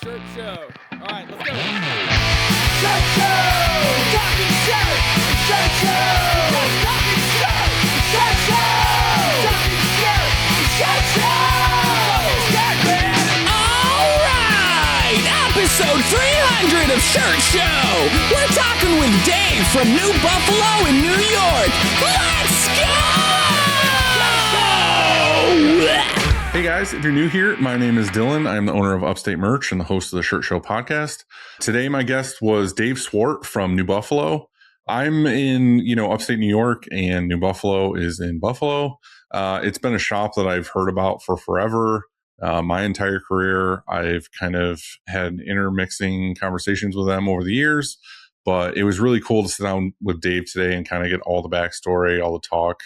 Shirt show. All right, let's go. Shirt show! Talking shirt! Shirt show! Talking shirt! Shirt show! Talking shirt! Shirt show! Shirt man! All right! Episode 300 of Shirt Show! We're talking with Dave from New Buffalo in New York. Let's go! Hey guys, if you're new here, my name is Dylan. I am the owner of Upstate Merch and the host of the Shirt Show podcast. Today, my guest was Dave Swart from New Buffalo. I'm in, upstate New York, and New Buffalo is in Buffalo. It's been a shop that I've heard about for forever. My entire career, I've kind of had intermixing conversations with them over the years, but it was really cool to sit down with Dave today and kind of get all the backstory, all the talk.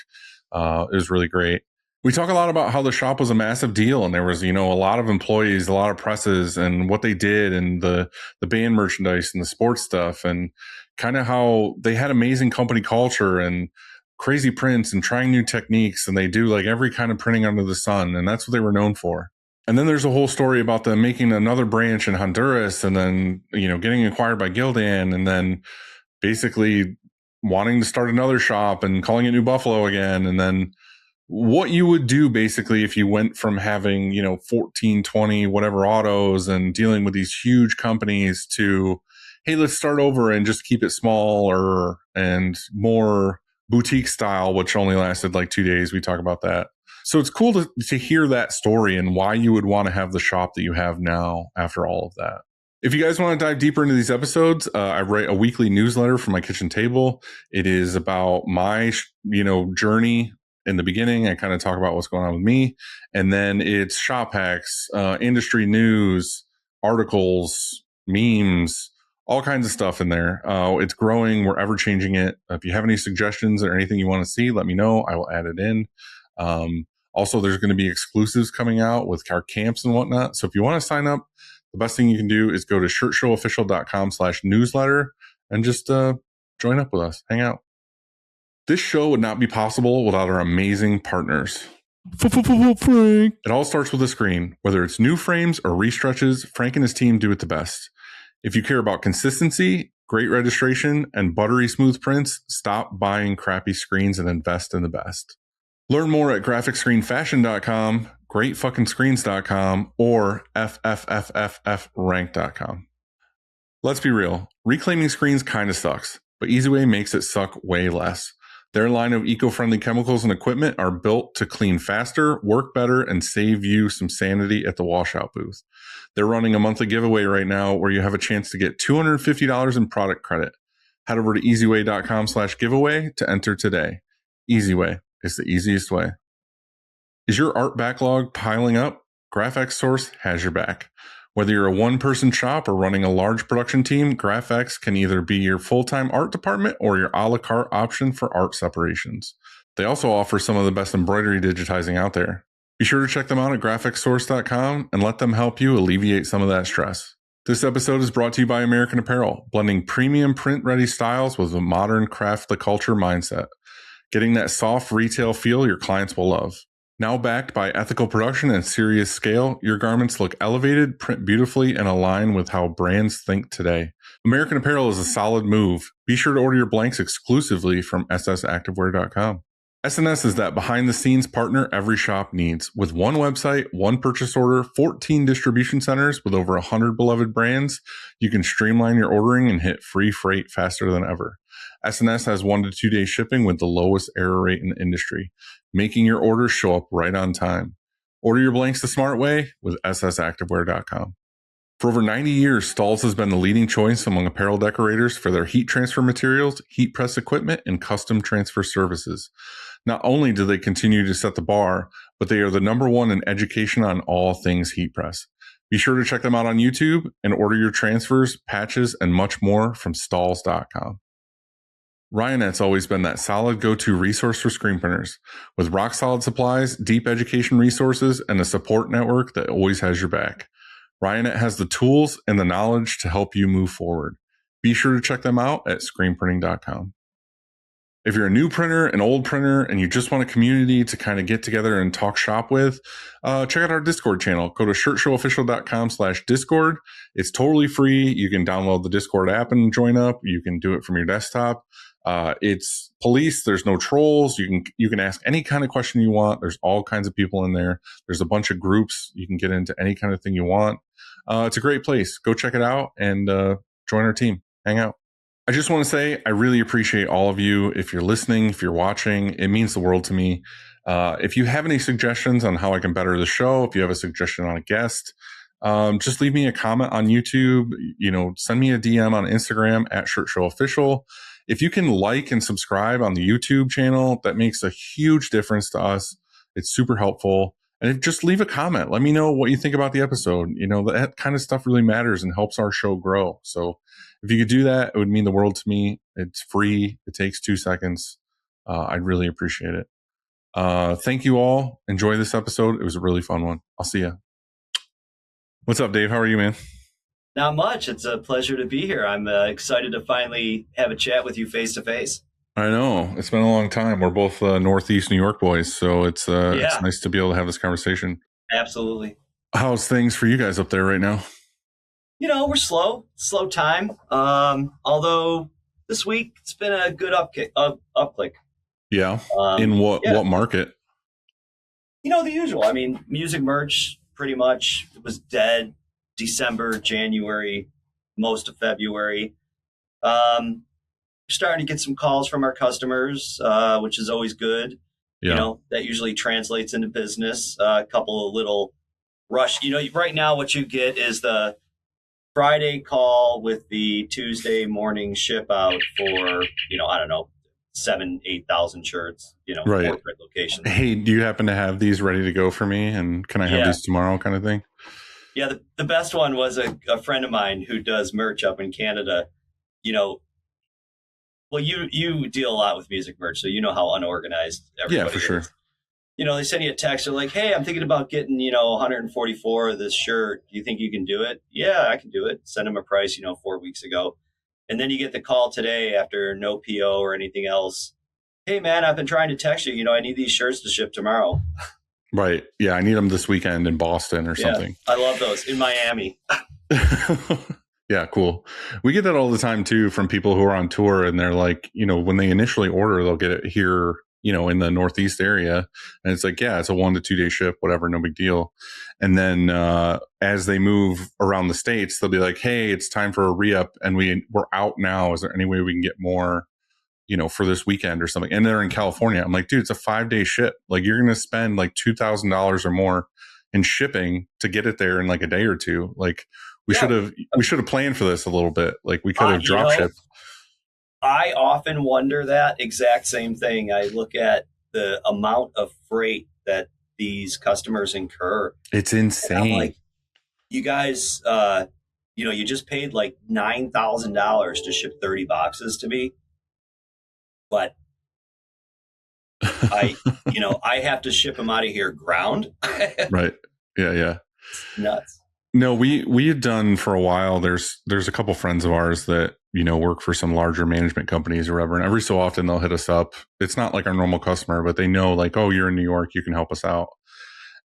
It was really great. We talk a lot about how the shop was a massive deal, and there was, a lot of employees, a lot of presses, and what they did, and the band merchandise and the sports stuff, and kind of how they had amazing company culture and crazy prints and trying new techniques, and they do like every kind of printing under the sun, and that's what they were known for. And then there's a whole story about them making another branch in Honduras, and then, getting acquired by Gildan, and then basically wanting to start another shop and calling it New Buffalo again, and then what you would do basically if you went from having, 14, 20, whatever autos and dealing with these huge companies to, hey, let's start over and just keep it smaller and more boutique style, which only lasted like 2 days. We talk about that. So it's cool to hear that story and why you would want to have the shop that you have now after all of that. If you guys want to dive deeper into these episodes, I write a weekly newsletter for my kitchen table. It is about my, journey. In the beginning, I kind of talk about what's going on with me. And then it's shop hacks, industry news, articles, memes, all kinds of stuff in there. It's growing. We're ever changing it. If you have any suggestions or anything you want to see, let me know. I will add it in. Also, there's going to be exclusives coming out with our camps and whatnot. So if you want to sign up, the best thing you can do is go to shirtshowofficial.com/newsletter and just join up with us. Hang out. This show would not be possible without our amazing partners. Frank. It all starts with a screen. Whether it's new frames or restretches, Frank and his team do it the best. If you care about consistency, great registration, and buttery smooth prints, stop buying crappy screens and invest in the best. Learn more at graphicscreenfashion.com, greatfuckingscreens.com, or ffffrank.com. Let's be real. Reclaiming screens kind of sucks, but EasyWay makes it suck way less. Their line of eco-friendly chemicals and equipment are built to clean faster, work better, and save you some sanity at the washout booth. They're running a monthly giveaway right now where you have a chance to get $250 in product credit. Head over to easyway.com/giveaway to enter today. EasyWay is the easiest way. Is your art backlog piling up? GraphX Source has your back. Whether you're a one-person shop or running a large production team, GraphX can either be your full-time art department or your a la carte option for art separations. They also offer some of the best embroidery digitizing out there. Be sure to check them out at graphicsource.com and let them help you alleviate some of that stress. This episode is brought to you by American Apparel, blending premium print-ready styles with a modern craft the culture mindset, getting that soft retail feel your clients will love. Now backed by ethical production and serious scale, your garments look elevated, print beautifully, and align with how brands think today. American Apparel is a solid move. Be sure to order your blanks exclusively from ssactivewear.com. SNS is that behind-the-scenes partner every shop needs. With one website, one purchase order, 14 distribution centers with over 100 beloved brands, you can streamline your ordering and hit free freight faster than ever. SNS has 1 to 2 day shipping with the lowest error rate in the industry, making your orders show up right on time. Order your blanks the smart way with ssactivewear.com. For over 90 years, Stahls has been the leading choice among apparel decorators for their heat transfer materials, heat press equipment, and custom transfer services. Not only do they continue to set the bar, but they are the number one in education on all things heat press. Be sure to check them out on YouTube and order your transfers, patches, and much more from stahls.com. Rionet's always been that solid go-to resource for screen printers, with rock-solid supplies, deep education resources, and a support network that always has your back. Rionet has the tools and the knowledge to help you move forward. Be sure to check them out at screenprinting.com. If you're a new printer, an old printer, and you just want a community to kind of get together and talk shop with, check out our Discord channel. Go to shirtshowofficial.com/Discord. It's totally free. You can download the Discord app and join up. You can do it from your desktop. It's police. There's no trolls. You can ask any kind of question you want. There's all kinds of people in there. There's a bunch of groups. You can get into any kind of thing you want. It's a great place. Go check it out and join our team. Hang out. I just want to say I really appreciate all of you. If you're listening, if you're watching, it means the world to me. If you have any suggestions on how I can better the show, if you have a suggestion on a guest, just leave me a comment on YouTube. Send me a DM on Instagram @ShirtShowOfficial. If you can like and subscribe on the YouTube channel, that makes a huge difference to us. It's super helpful. And just leave a comment. Let me know what you think about the episode. That kind of stuff really matters and helps our show grow. So if you could do that, it would mean the world to me. It's free. It takes 2 seconds. I'd really appreciate it. Thank you all. Enjoy this episode. It was a really fun one. I'll see you. What's up, Dave? How are you, man? Not much. It's a pleasure to be here. I'm excited to finally have a chat with you face to face. I know. It's been a long time. We're both Northeast New York boys, so it's nice to be able to have this conversation. Absolutely. How's things for you guys up there right now? We're slow time. Although this week it's been a good upclick. Yeah. In what market? The usual. I mean, music merch pretty much it was dead December, January, most of February. Starting to get some calls from our customers, which is always good. Yeah. That usually translates into business. A couple of little rush. Right now what you get is the Friday call with the Tuesday morning ship out for, 7,000-8,000 shirts, right. Corporate locations. Hey, do you happen to have these ready to go for me? And can I have these tomorrow kind of thing? Yeah. The best one was a friend of mine who does merch up in Canada. Well, you deal a lot with music merch, so you know how unorganized everybody is. Yeah, for sure. They send you a text. They're like, hey, I'm thinking about getting, 144 of this shirt. Do you think you can do it? Yeah, I can do it. Send them a price, 4 weeks ago. And then you get the call today after no PO or anything else. Hey, man, I've been trying to text you. I need these shirts to ship tomorrow. Right. Yeah, I need them this weekend in Boston or something. I love those. In Miami. Yeah, cool. We get that all the time too from people who are on tour, and they're like, when they initially order, they'll get it here, in the Northeast area, and it's like, yeah, it's a 1 to 2 day ship, whatever, no big deal. And then as they move around the states, they'll be like, hey, it's time for a re-up, and we're out now. Is there any way we can get more, for this weekend or something? And they're in California. I'm like, dude, it's a 5-day ship. Like, you're going to spend like $2,000 or more in shipping to get it there in like a day or two. Like, we should have planned for this a little bit. Like, we could have drop shipped. I often wonder that exact same thing. I look at the amount of freight that these customers incur. It's insane. I'm like, you guys, you just paid like $9,000 to ship 30 boxes to me. But I have to ship them out of here ground. Right. Yeah. It's nuts. No, we had done for a while. There's a couple friends of ours that, work for some larger management companies or whatever. And every so often they'll hit us up. It's not like our normal customer, but they know like, oh, you're in New York, you can help us out.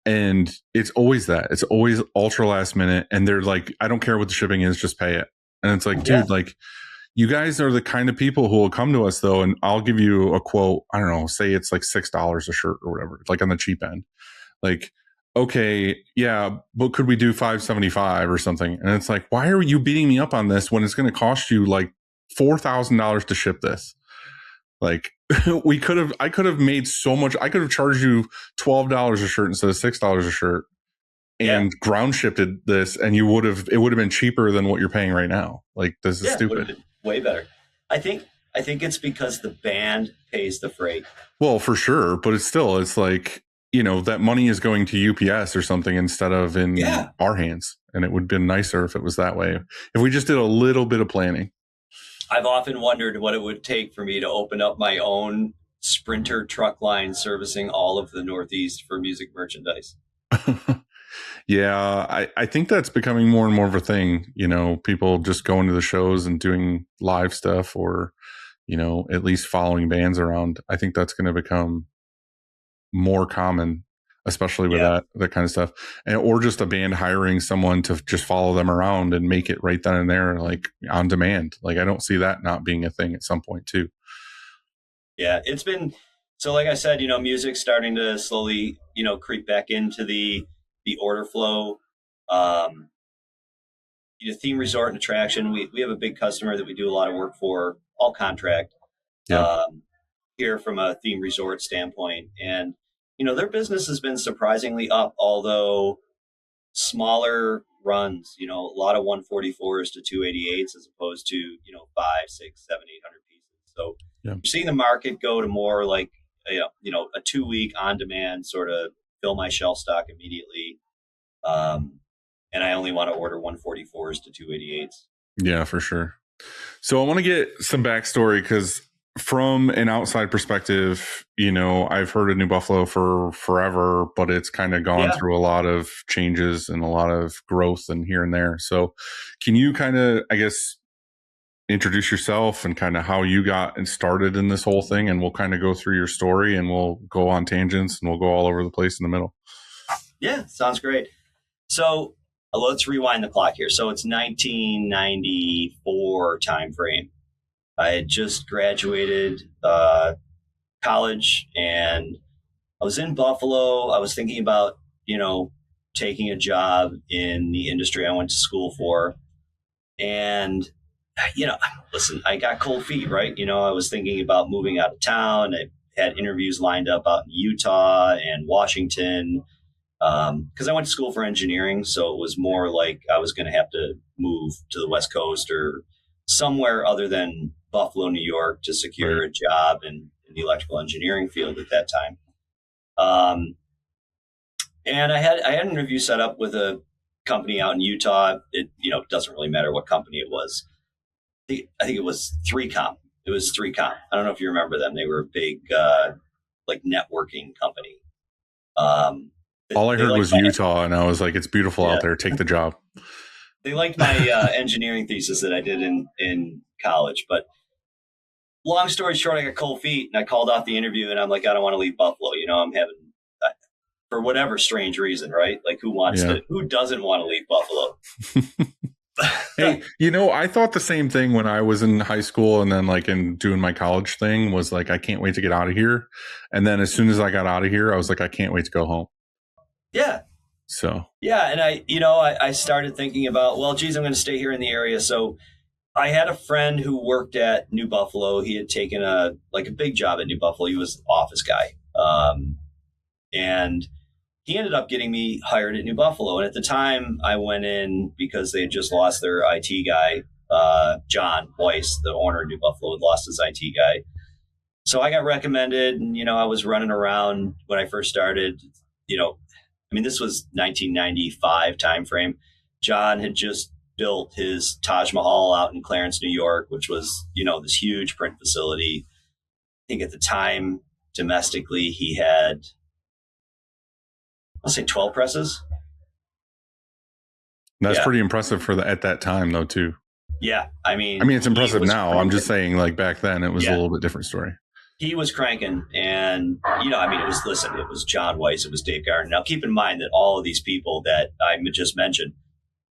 And it's always that. It's always ultra last minute. And they're like, I don't care what the shipping is, just pay it. And it's like, dude, like, you guys are the kind of people who will come to us though. And I'll give you a quote. I don't know, say it's like $6 a shirt or whatever, like on the cheap end. Like, okay, yeah, but could we do $5.75 or something? And it's like, why are you beating me up on this when it's going to cost you like $4,000 to ship this? Like, I could have made so much. I could have charged you $12 a shirt instead of $6 a shirt and ground shipped this, and it would have been cheaper than what you're paying right now. Like, this is stupid. Way better. I think it's because the band pays the freight. Well, for sure, but it's like, that money is going to UPS or something instead of in our hands. And it would have been nicer if it was that way. If we just did a little bit of planning. I've often wondered what it would take for me to open up my own Sprinter truck line servicing all of the Northeast for music merchandise. Yeah, I think that's becoming more and more of a thing. People just going to the shows and doing live stuff or, at least following bands around. I think that's going to become more common, especially with that kind of stuff, or just a band hiring someone to just follow them around and make it right then and there, like on demand. Like I don't see that not being a thing at some point too. Yeah, it's been, so like I said, music's starting to slowly, creep back into the order flow. Theme resort and attraction. We have a big customer that we do a lot of work for, all contract. Here from a theme resort standpoint, and their business has been surprisingly up, although smaller runs, a lot of 144s to 288s as opposed to 5, 6, 7, 800 pieces. So you're seeing the market go to more like a 2-week on demand sort of fill my shelf stock immediately. And I only want to order 144s to 288s. Yeah, for sure. So I want to get some backstory, because from an outside perspective, I've heard of New Buffalo for forever, but it's kind of gone through a lot of changes and a lot of growth and here and there. So can you kind of, I guess, introduce yourself and kind of how you got and started in this whole thing? And we'll kind of go through your story and we'll go on tangents and we'll go all over the place in the middle. Yeah, sounds great. So let's rewind the clock here. So it's 1994 timeframe. I had just graduated college, and I was in Buffalo. I was thinking about, taking a job in the industry I went to school for. And, listen, I got cold feet, right? I was thinking about moving out of town. I had interviews lined up out in Utah and Washington, because I went to school for engineering. So it was more like I was going to have to move to the West Coast or somewhere other than Buffalo, New York, to secure a job in the electrical engineering field at that time. And I had an interview set up with a company out in Utah. It doesn't really matter what company it was. I think it was 3Com. It was 3Com. I don't know if you remember them. They were a big like networking company. All I heard was Utah, and I was like, "It's beautiful out there. Take the job." They liked my engineering thesis that I did in college. But long story short, I got cold feet, and I called off the interview, and I'm like, I don't want to leave Buffalo. I'm having, for whatever strange reason, right? Like, who doesn't want to leave Buffalo? Hey, I thought the same thing when I was in high school, and then like in doing my college thing was like, I can't wait to get out of here. And then as soon as I got out of here, I was like, I can't wait to go home. Yeah. So. Yeah. And I started thinking about, well, geez, I'm going to stay here in the area. So I had a friend who worked at New Buffalo. He had taken a big job at New Buffalo. He was an office guy. And he ended up getting me hired at New Buffalo. And at the time I went in because they had just lost their IT guy, John Weiss, the owner of New Buffalo, had lost his IT guy. So I got recommended, and, I was running around when I first started, this was 1995 timeframe. John had just built his Taj Mahal out in Clarence, New York, which was, this huge print facility. I think at the time, domestically, he had, I'll say 12 presses. That's pretty impressive at that time, though, too. Yeah. It's impressive now. Cranking. I'm just saying, like, back then, it was a little bit different story. He was cranking, and, it was John Weiss, it was Dave Gardner. Now, keep in mind that all of these people that I just mentioned,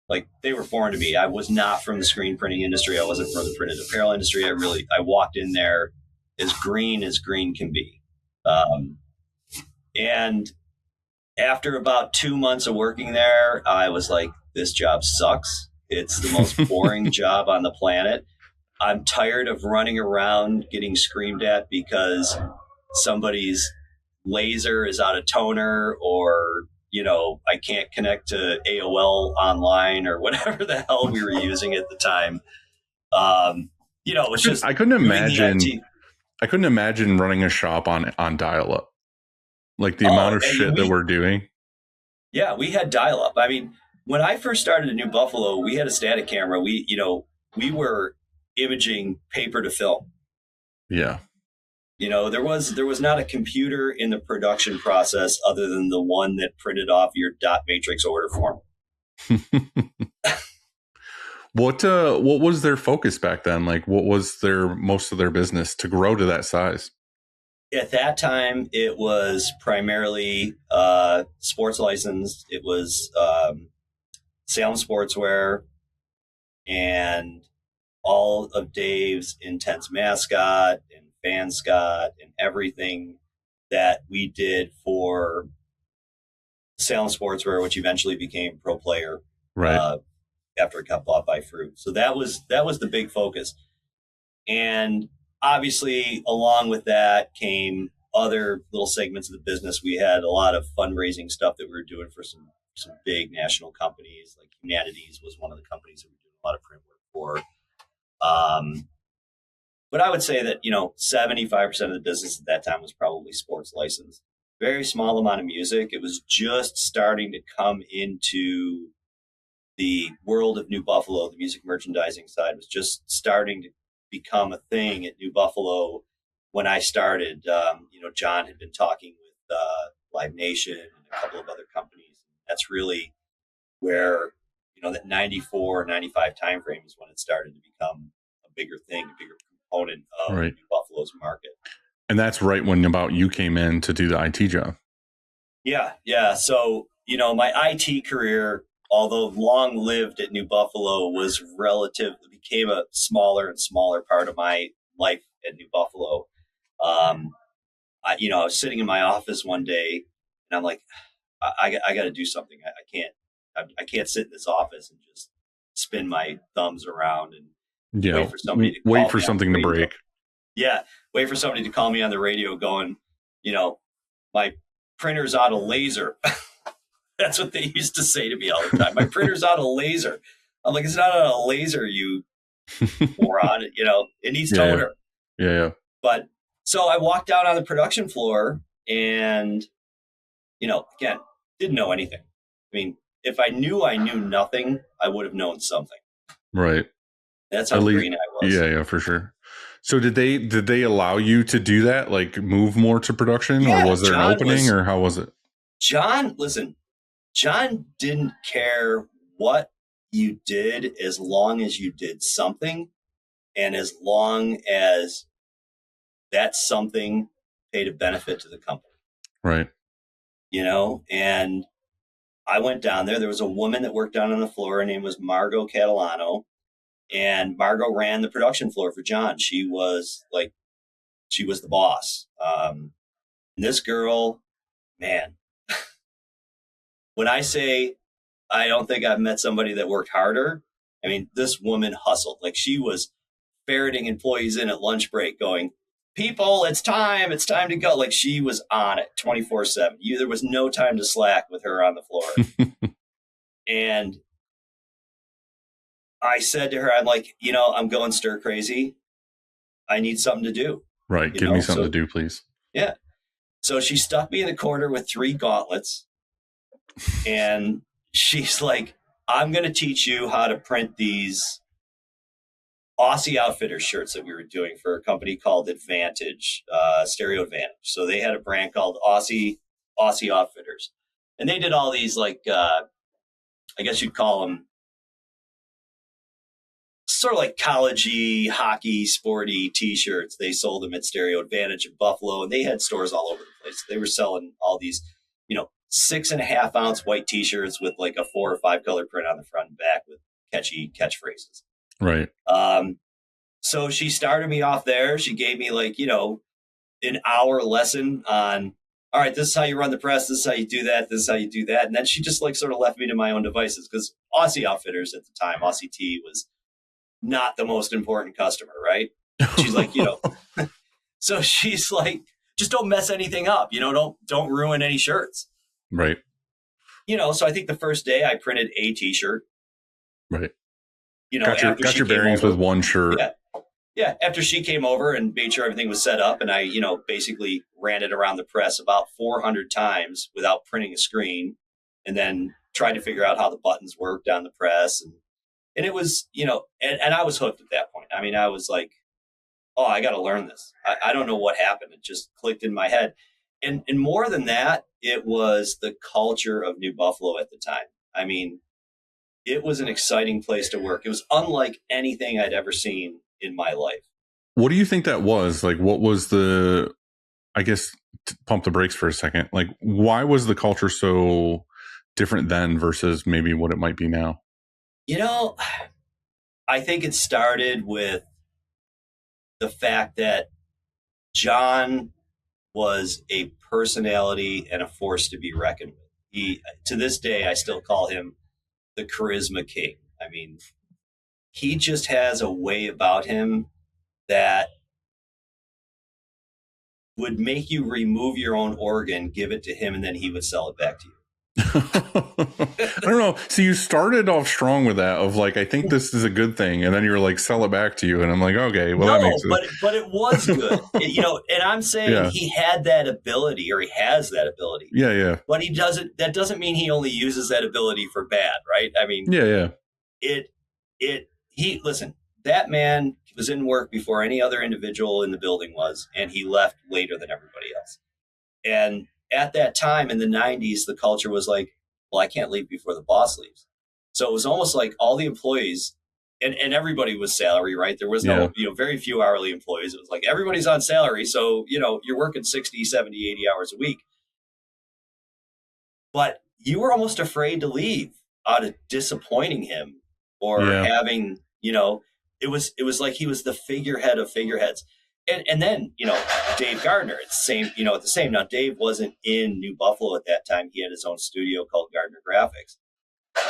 like, they were foreign to me. I was not from the screen printing industry. I wasn't from the printed apparel industry. I walked in there as green can be. And after about 2 months of working there, I was like, this job sucks. It's the most boring job on the planet. I'm tired of running around getting screamed at because somebody's laser is out of toner, or, I can't connect to AOL online or whatever the hell we were using at the time. It's just, I couldn't imagine running a shop on dial-up, like the amount of shit that we're doing. Yeah, we had dial-up. When I first started at New Buffalo, we had a static camera. We were imaging paper to film. Yeah. There was not a computer in the production process other than the one that printed off your dot matrix order form. What was their focus back then? Like, what was most of their business to grow to that size? At that time, it was primarily sports licensed. It was Salem Sportswear and all of Dave's Intense Mascot and Fan Scott and everything that we did for Salem Sportswear, which eventually became Pro Player, Right. after it got bought by Fruit. So that was the big focus. And obviously, along with that came other little segments of the business. We had a lot of fundraising stuff that we were doing for some big national companies. Like Humanities was one of the companies that we were doing a lot of print work for. But I would say that 75% of the business at that time was probably sports license. Very small amount of music. It was just starting to come into the world of New Buffalo. The music merchandising side was just starting to become a thing at New Buffalo when I started. John had been talking with Live Nation and a couple of other companies. That's really where, that 94, 95 timeframe is when it started to become a bigger thing, a bigger component of Right. New Buffalo's market. And that's right when about you came in to do the IT job. Yeah. So, my IT career, although long lived at New Buffalo, became a smaller and smaller part of my life at New Buffalo. I was sitting in my office one day and I'm like, I got to do something. I can't sit in this office and just spin my thumbs around and Yeah. wait for somebody to wait call for me on something the to radio. break. Yeah. Wait for somebody to call me on the radio going, my printer's out of laser. That's what they used to say to me all the time. My printer's out of laser. I'm like, it's not out of laser, you moron. It needs toner. Yeah. But so I walked down on the production floor and, again, didn't know anything. I mean, if I knew nothing, I would have known something. Right. That's how green I was. Yeah, for sure. So did they allow you to do that? Like move more to production, Yeah, or was there an opening, or how was it? John didn't care what you did as long as you did something and as long as that something paid a benefit to the company. Right. And I went down there. There was a woman that worked down on the floor. Her name was Margot Catalano. And Margot ran the production floor for John. She was the boss. And this girl, man, when I say I don't think I've met somebody that worked harder, I mean, this woman hustled. Like she was ferreting employees in at lunch break going, people, it's time to go. Like she was on it 24/7. There was no time to slack with her on the floor. And I said to her, I'm like, I'm going stir crazy. I need something to do. Right. Give me something to do, please. Yeah. So she stuck me in the corner with 3 gauntlets. And she's like, I'm going to teach you how to print these Aussie Outfitters shirts that we were doing for a company called Advantage, Stereo Advantage. So they had a brand called Aussie Outfitters. And they did all these I guess you'd call them sort of like college-y, hockey, sporty T-shirts. They sold them at Stereo Advantage in Buffalo, and they had stores all over the place. They were selling all these, 6.5 ounce white T-shirts with like a 4 or 5 color print on the front and back with catchy catchphrases. Right. So she started me off there. She gave me an hour lesson on, all right, this is how you run the press. This is how you do that. This is how you do that. And then she just sort of left me to my own devices because Aussie Outfitters at the time, Aussie T was not the most important customer, right? She's like, so she's like, just don't mess anything up, don't ruin any shirts. Right. So I think the first day I printed a T-shirt. Right. Got your bearings with one shirt. Yeah. After she came over and made sure everything was set up, and I, basically ran it around the press about 400 times without printing a screen, and then tried to figure out how the buttons worked on the press. And it was, and I was hooked at that point. I mean, I was like, oh, I got to learn this. I don't know what happened. It just clicked in my head. And more than that, it was the culture of New Buffalo at the time. I mean, it was an exciting place to work. It was unlike anything I'd ever seen in my life. What do you think that was? Like, what was the, I guess, pump the brakes for a second. Like, why was the culture so different then versus maybe what it might be now? You know, I think it started with the fact that John was a personality and a force to be reckoned with. He, to this day, I still call him the charisma king. I mean, he just has a way about him that would make you remove your own organ, give it to him, and then he would sell it back to you. I don't know. So you started off strong with that of like, I think this is a good thing. And then you were like, sell it back to you. And I'm like, okay, well, that makes sense. But it was good. And I'm saying he had that ability, or he has that ability. Yeah, yeah. But that doesn't mean he only uses that ability for bad, right? I mean, listen, that man was in work before any other individual in the building was, and he left later than everybody else. And at that time in the 90s, the culture was like, well, I can't leave before the boss leaves. So it was almost like all the employees and everybody was salary, right? There was no, very few hourly employees. It was like everybody's on salary. So, you're working 60, 70, 80 hours a week. But you were almost afraid to leave out of disappointing him or having, it was like he was the figurehead of figureheads. And then, Dave Gardner, it's the same. Now, Dave wasn't in New Buffalo at that time. He had his own studio called Gardner Graphics.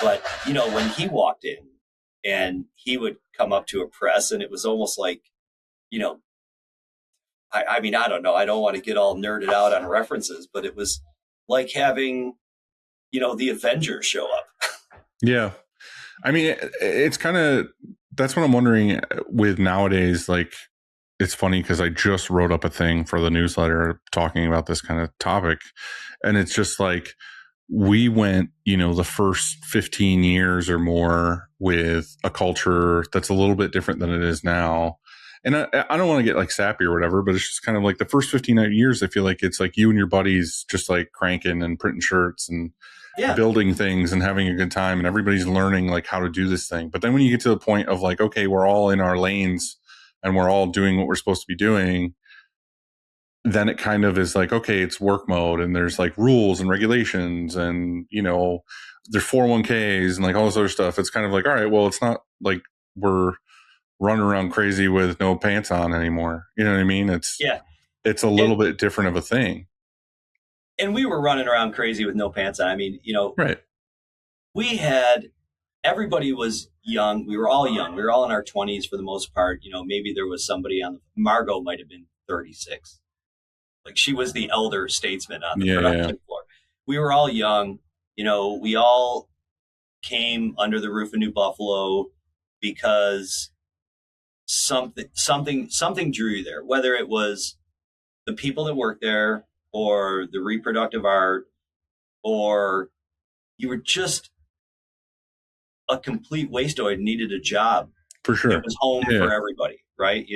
But, when he walked in and he would come up to a press, and it was almost like, I mean, I don't know. I don't want to get all nerded out on references, but it was like having, the Avengers show up. Yeah. I mean, it's kind of, that's what I'm wondering with nowadays, like, it's funny because I just wrote up a thing for the newsletter talking about this kind of topic. And it's just like, we went, the first 15 years or more with a culture that's a little bit different than it is now. And I don't want to get like sappy or whatever, but it's just kind of like the first 15 years, I feel like it's like you and your buddies just like cranking and printing shirts and building things and having a good time. And everybody's learning like how to do this thing. But then when you get to the point of like, okay, we're all in our lanes and we're all doing what we're supposed to be doing, then it kind of is like, okay, it's work mode and there's like rules and regulations and, there's 401ks and like all this other stuff. It's kind of like, all right, well, it's not like we're running around crazy with no pants on anymore. You know what I mean? It's a little bit different of a thing. And we were running around crazy with no pants on. I mean, right. Everybody was young. We were all young. We were all in our 20s for the most part. Maybe there was somebody Margot might have been 36. Like she was the elder statesman on the production floor. We were all young. We all came under the roof of New Buffalo because something drew you there, whether it was the people that worked there or the reproductive art, or you were just a complete wasteoid and needed a job. For sure. It was home for everybody, right?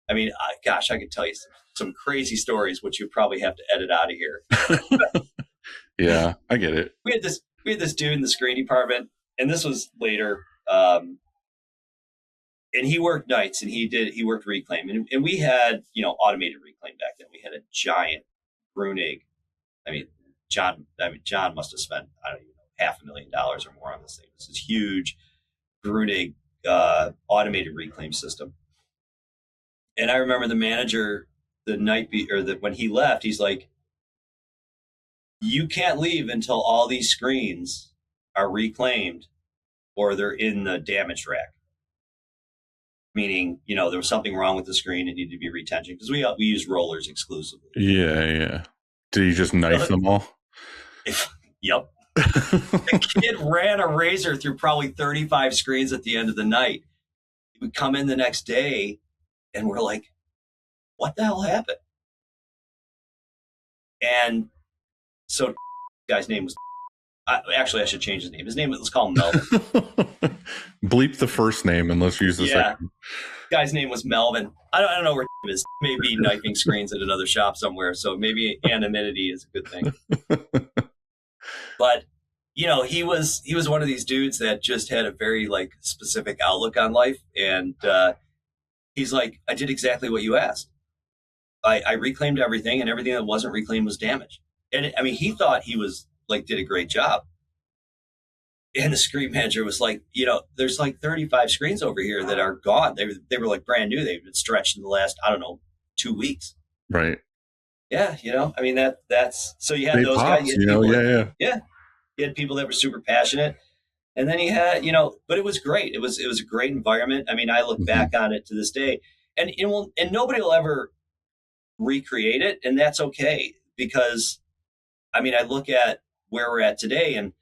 I mean, I could tell you some crazy stories, which you probably have to edit out of here. Yeah, I get it. We had this dude in the screen department, and this was later. And he worked nights, and he worked reclaim, and we had automated reclaim back then. We had a giant Brunig. I mean, John must have spent $500,000 or more on this thing. This is huge Brunig automated reclaim system. And I remember the manager when he left, he's like, you can't leave until all these screens are reclaimed or they're in the damaged rack. Meaning, there was something wrong with the screen. It needed to be retention because we use rollers exclusively. Yeah. Did he just knife them all? Yep. The kid ran a razor through probably 35 screens at the end of the night. He would come in the next day and we're like, what the hell happened? And so guy's name was, actually I should change his name. His name, let's call him Melvin. Bleep the first name and let's use the second. Guy's name was Melvin. I don't know where he is. Maybe knifing screens at another shop somewhere. So maybe anonymity is a good thing. But, he was one of these dudes that just had a very like specific outlook on life. And he's like, I did exactly what you asked. I reclaimed everything, and everything that wasn't reclaimed was damaged. And I mean, he thought he was like, did a great job. And the screen manager was like, there's like 35 screens over here that are gone. They were like brand new. They've been stretched in the last, I don't know, 2 weeks. Right. Yeah. I mean, that's, so you had They those pops, guys. You had people yeah. yeah. You had people that were super passionate. And then you had, but it was great. It was a great environment. I mean, I look back on it to this day, and nobody will ever recreate it. And that's okay. Because I mean, I look at where we're at today, and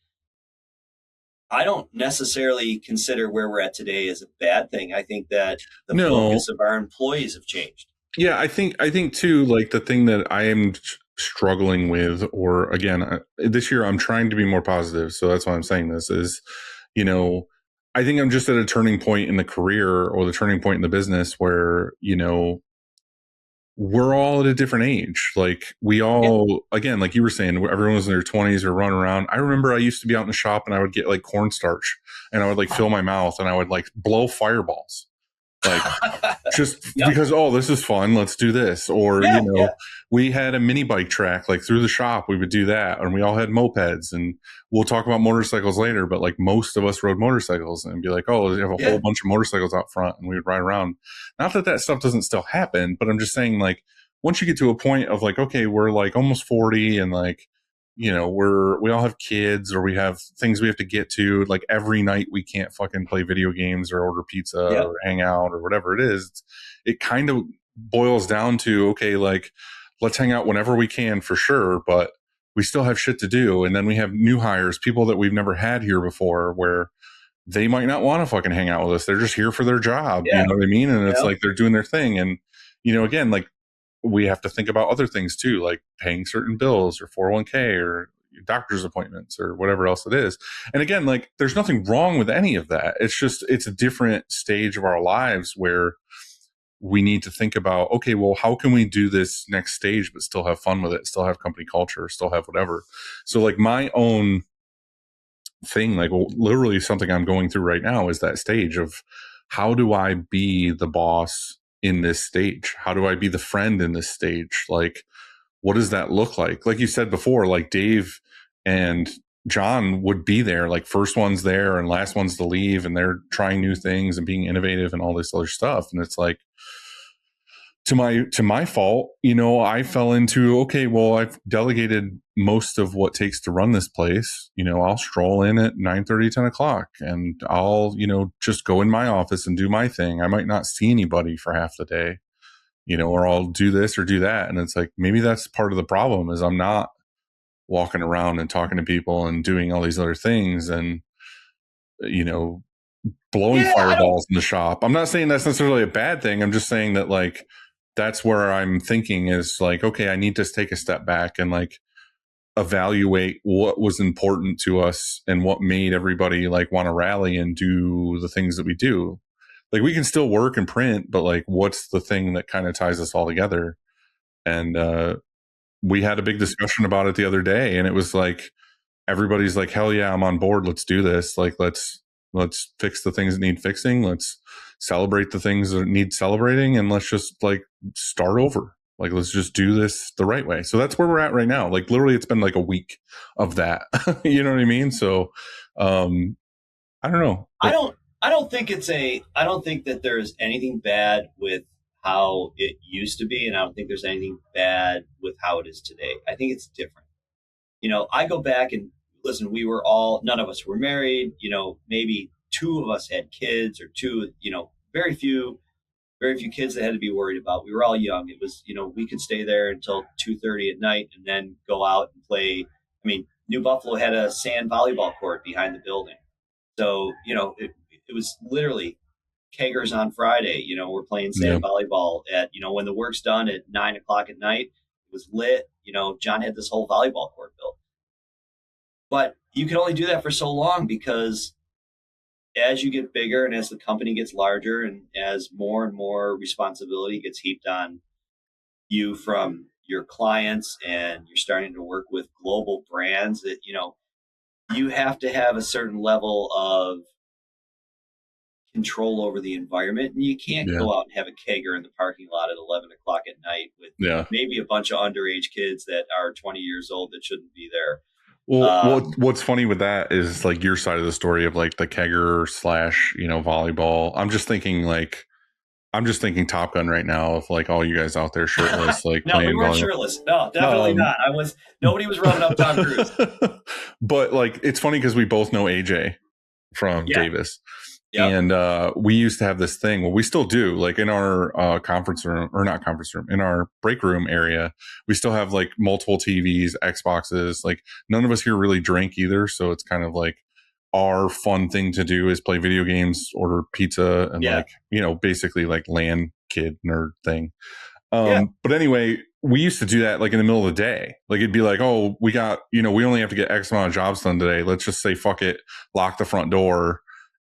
I don't necessarily consider where we're at today as a bad thing. I think that the focus of our employees have changed. Yeah, I think too, like the thing that I am struggling with, or again, this year I'm trying to be more positive. So that's why I'm saying this is, I think I'm just at a turning point in the career or the turning point in the business where, we're all at a different age. Like we all, again, like you were saying, everyone was in their 20s or running around. I remember I used to be out in the shop and I would get like cornstarch and I would like fill my mouth and I would like blow fireballs. Like just because, this is fun. Let's do this. Or, we had a mini bike track, like through the shop, we would do that. And we all had mopeds, and we'll talk about motorcycles later, but like most of us rode motorcycles and be like, we have a whole bunch of motorcycles out front, and we would ride around. Not that stuff doesn't still happen, but I'm just saying, like, once you get to a point of like, okay, we're like almost 40 and like, we all have kids or we have things we have to get to. Like every night we can't fucking play video games or order pizza or hang out or whatever it is. It kind of boils down to, okay, like let's hang out whenever we can for sure, but we still have shit to do. And then we have new hires, people that we've never had here before, where they might not want to fucking hang out with us. They're just here for their job. You know what I mean? And it's like, they're doing their thing. And, again, like, we have to think about other things too, like paying certain bills or 401k or doctor's appointments or whatever else it is. And again, like there's nothing wrong with any of that. It's just, it's a different stage of our lives where we need to think about, okay, well, how can we do this next stage, but still have fun with it, still have company culture, still have whatever. So like my own thing, like literally something I'm going through right now is that stage of how do I be the boss in this stage? How do I be the friend in this stage? Like, what does that look like? Like you said before, like Dave and John would be there, like first one's there and last one's to leave, and they're trying new things and being innovative and all this other stuff. And it's like, to my fault, I fell into, okay, well, I've delegated most of what takes to run this place. I'll stroll in at 9:30, 10 o'clock and I'll, just go in my office and do my thing. I might not see anybody for half the day, or I'll do this or do that. And it's like, maybe that's part of the problem is I'm not walking around and talking to people and doing all these other things and, blowing fireballs in the shop. I'm not saying that's necessarily a bad thing. I'm just saying that like, that's where I'm thinking is like, okay, I need to take a step back and like evaluate what was important to us and what made everybody like want to rally and do the things that we do. Like we can still work and print, but like, what's the thing that kind of ties us all together? And we had a big discussion about it the other day, and it was like, everybody's like, hell yeah, I'm on board. Let's do this. Like, let's fix the things that need fixing. Let's celebrate the things that need celebrating, and let's just like start over. Like, let's just do this the right way. So that's where we're at right now. Like literally it's been like a week of that. You know what I mean? So I don't know. I don't think that there's anything bad with how it used to be, and I don't think there's anything bad with how it is today. I think it's different. I go back and listen, none of us were married, maybe two of us had kids or two, very few kids that had to be worried about. We were all young. It was, we could stay there until 2:30 at night and then go out and play. I mean, New Buffalo had a sand volleyball court behind the building. So, it was literally keggers on Friday. We're playing sand volleyball at, when the work's done at 9:00 at night, it was lit. John had this whole volleyball court built. But you can only do that for so long, because as you get bigger and as the company gets larger and as more and more responsibility gets heaped on you from your clients, and you're starting to work with global brands that, you have to have a certain level of control over the environment, and you can't Yeah. go out and have a kegger in the parking lot at 11 o'clock at night with Yeah. maybe a bunch of underage kids that are 20 years old that shouldn't be there. Well, what's funny with that is like your side of the story of like the kegger / volleyball. I'm just thinking Top Gun right now of like all you guys out there shirtless, like No, playing we weren't volleyball. shirtless. No, definitely not. Nobody was running up Tom Cruise. But like, it's funny because we both know AJ from Davis. Yep. And we used to have this thing. Well, we still do. Like in our conference room, or not conference room, in our break room area, we still have like multiple TVs, Xboxes. Like none of us here really drink either, so it's kind of like our fun thing to do is play video games, order pizza, and basically like LAN kid nerd thing. But anyway, we used to do that like in the middle of the day. Like it'd be like, oh, we got, we only have to get X amount of jobs done today. Let's just say, fuck it, lock the front door.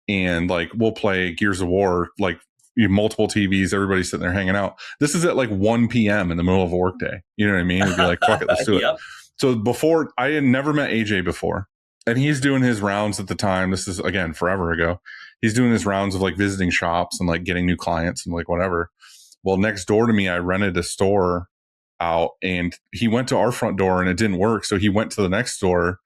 And like, we'll play Gears of War, like multiple TVs, everybody's sitting there hanging out. This is at like 1 p.m. in the middle of a work day. You know what I mean? We'd be like, fuck it, let's do it. So before, I had never met AJ before. And he's doing his rounds at the time. This is, again, forever ago. He's doing his rounds of like visiting shops and like getting new clients and like whatever. Well, next door to me, I rented a store out, and he went to our front door and it didn't work. So he went to the next door,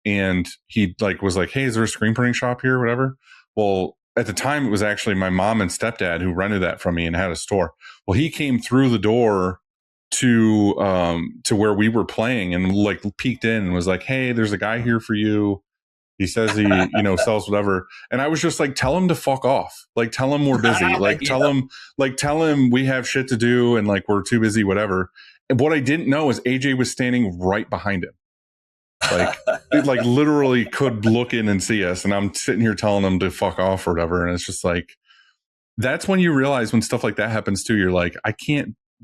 and he like was like, hey, is there a screen printing shop here or whatever? Well, at the time, it was actually my mom and stepdad who rented that from me and had a store. Well, he came through the door to where we were playing and like peeked in and was like, hey, there's a guy here for you. He says he, sells whatever. And I was just like, tell him to fuck off. Like, tell him we're busy. Like, tell him we have shit to do and like we're too busy, whatever. And what I didn't know is AJ was standing right behind him. Like, it like literally could look in and see us. And I'm sitting here telling him to fuck off or whatever. And it's just like, that's when you realize when stuff like that happens too, you're like,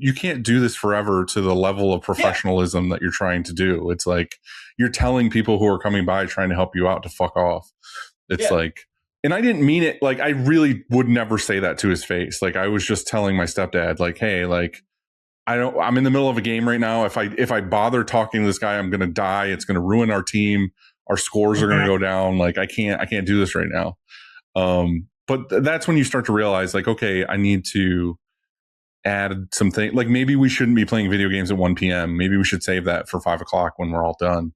you can't do this forever to the level of professionalism that you're trying to do. It's like, you're telling people who are coming by trying to help you out to fuck off. It's like, and I didn't mean it. Like, I really would never say that to his face. Like, I was just telling my stepdad, like, hey, like, I'm in the middle of a game right now. If I bother talking to this guy, I'm going to die. It's going to ruin our team. Our scores are going to go down. Like, I can't do this right now. But that's when you start to realize like, okay, I need to add something. Like maybe we shouldn't be playing video games at 1 p.m. Maybe we should save that for 5 o'clock when we're all done.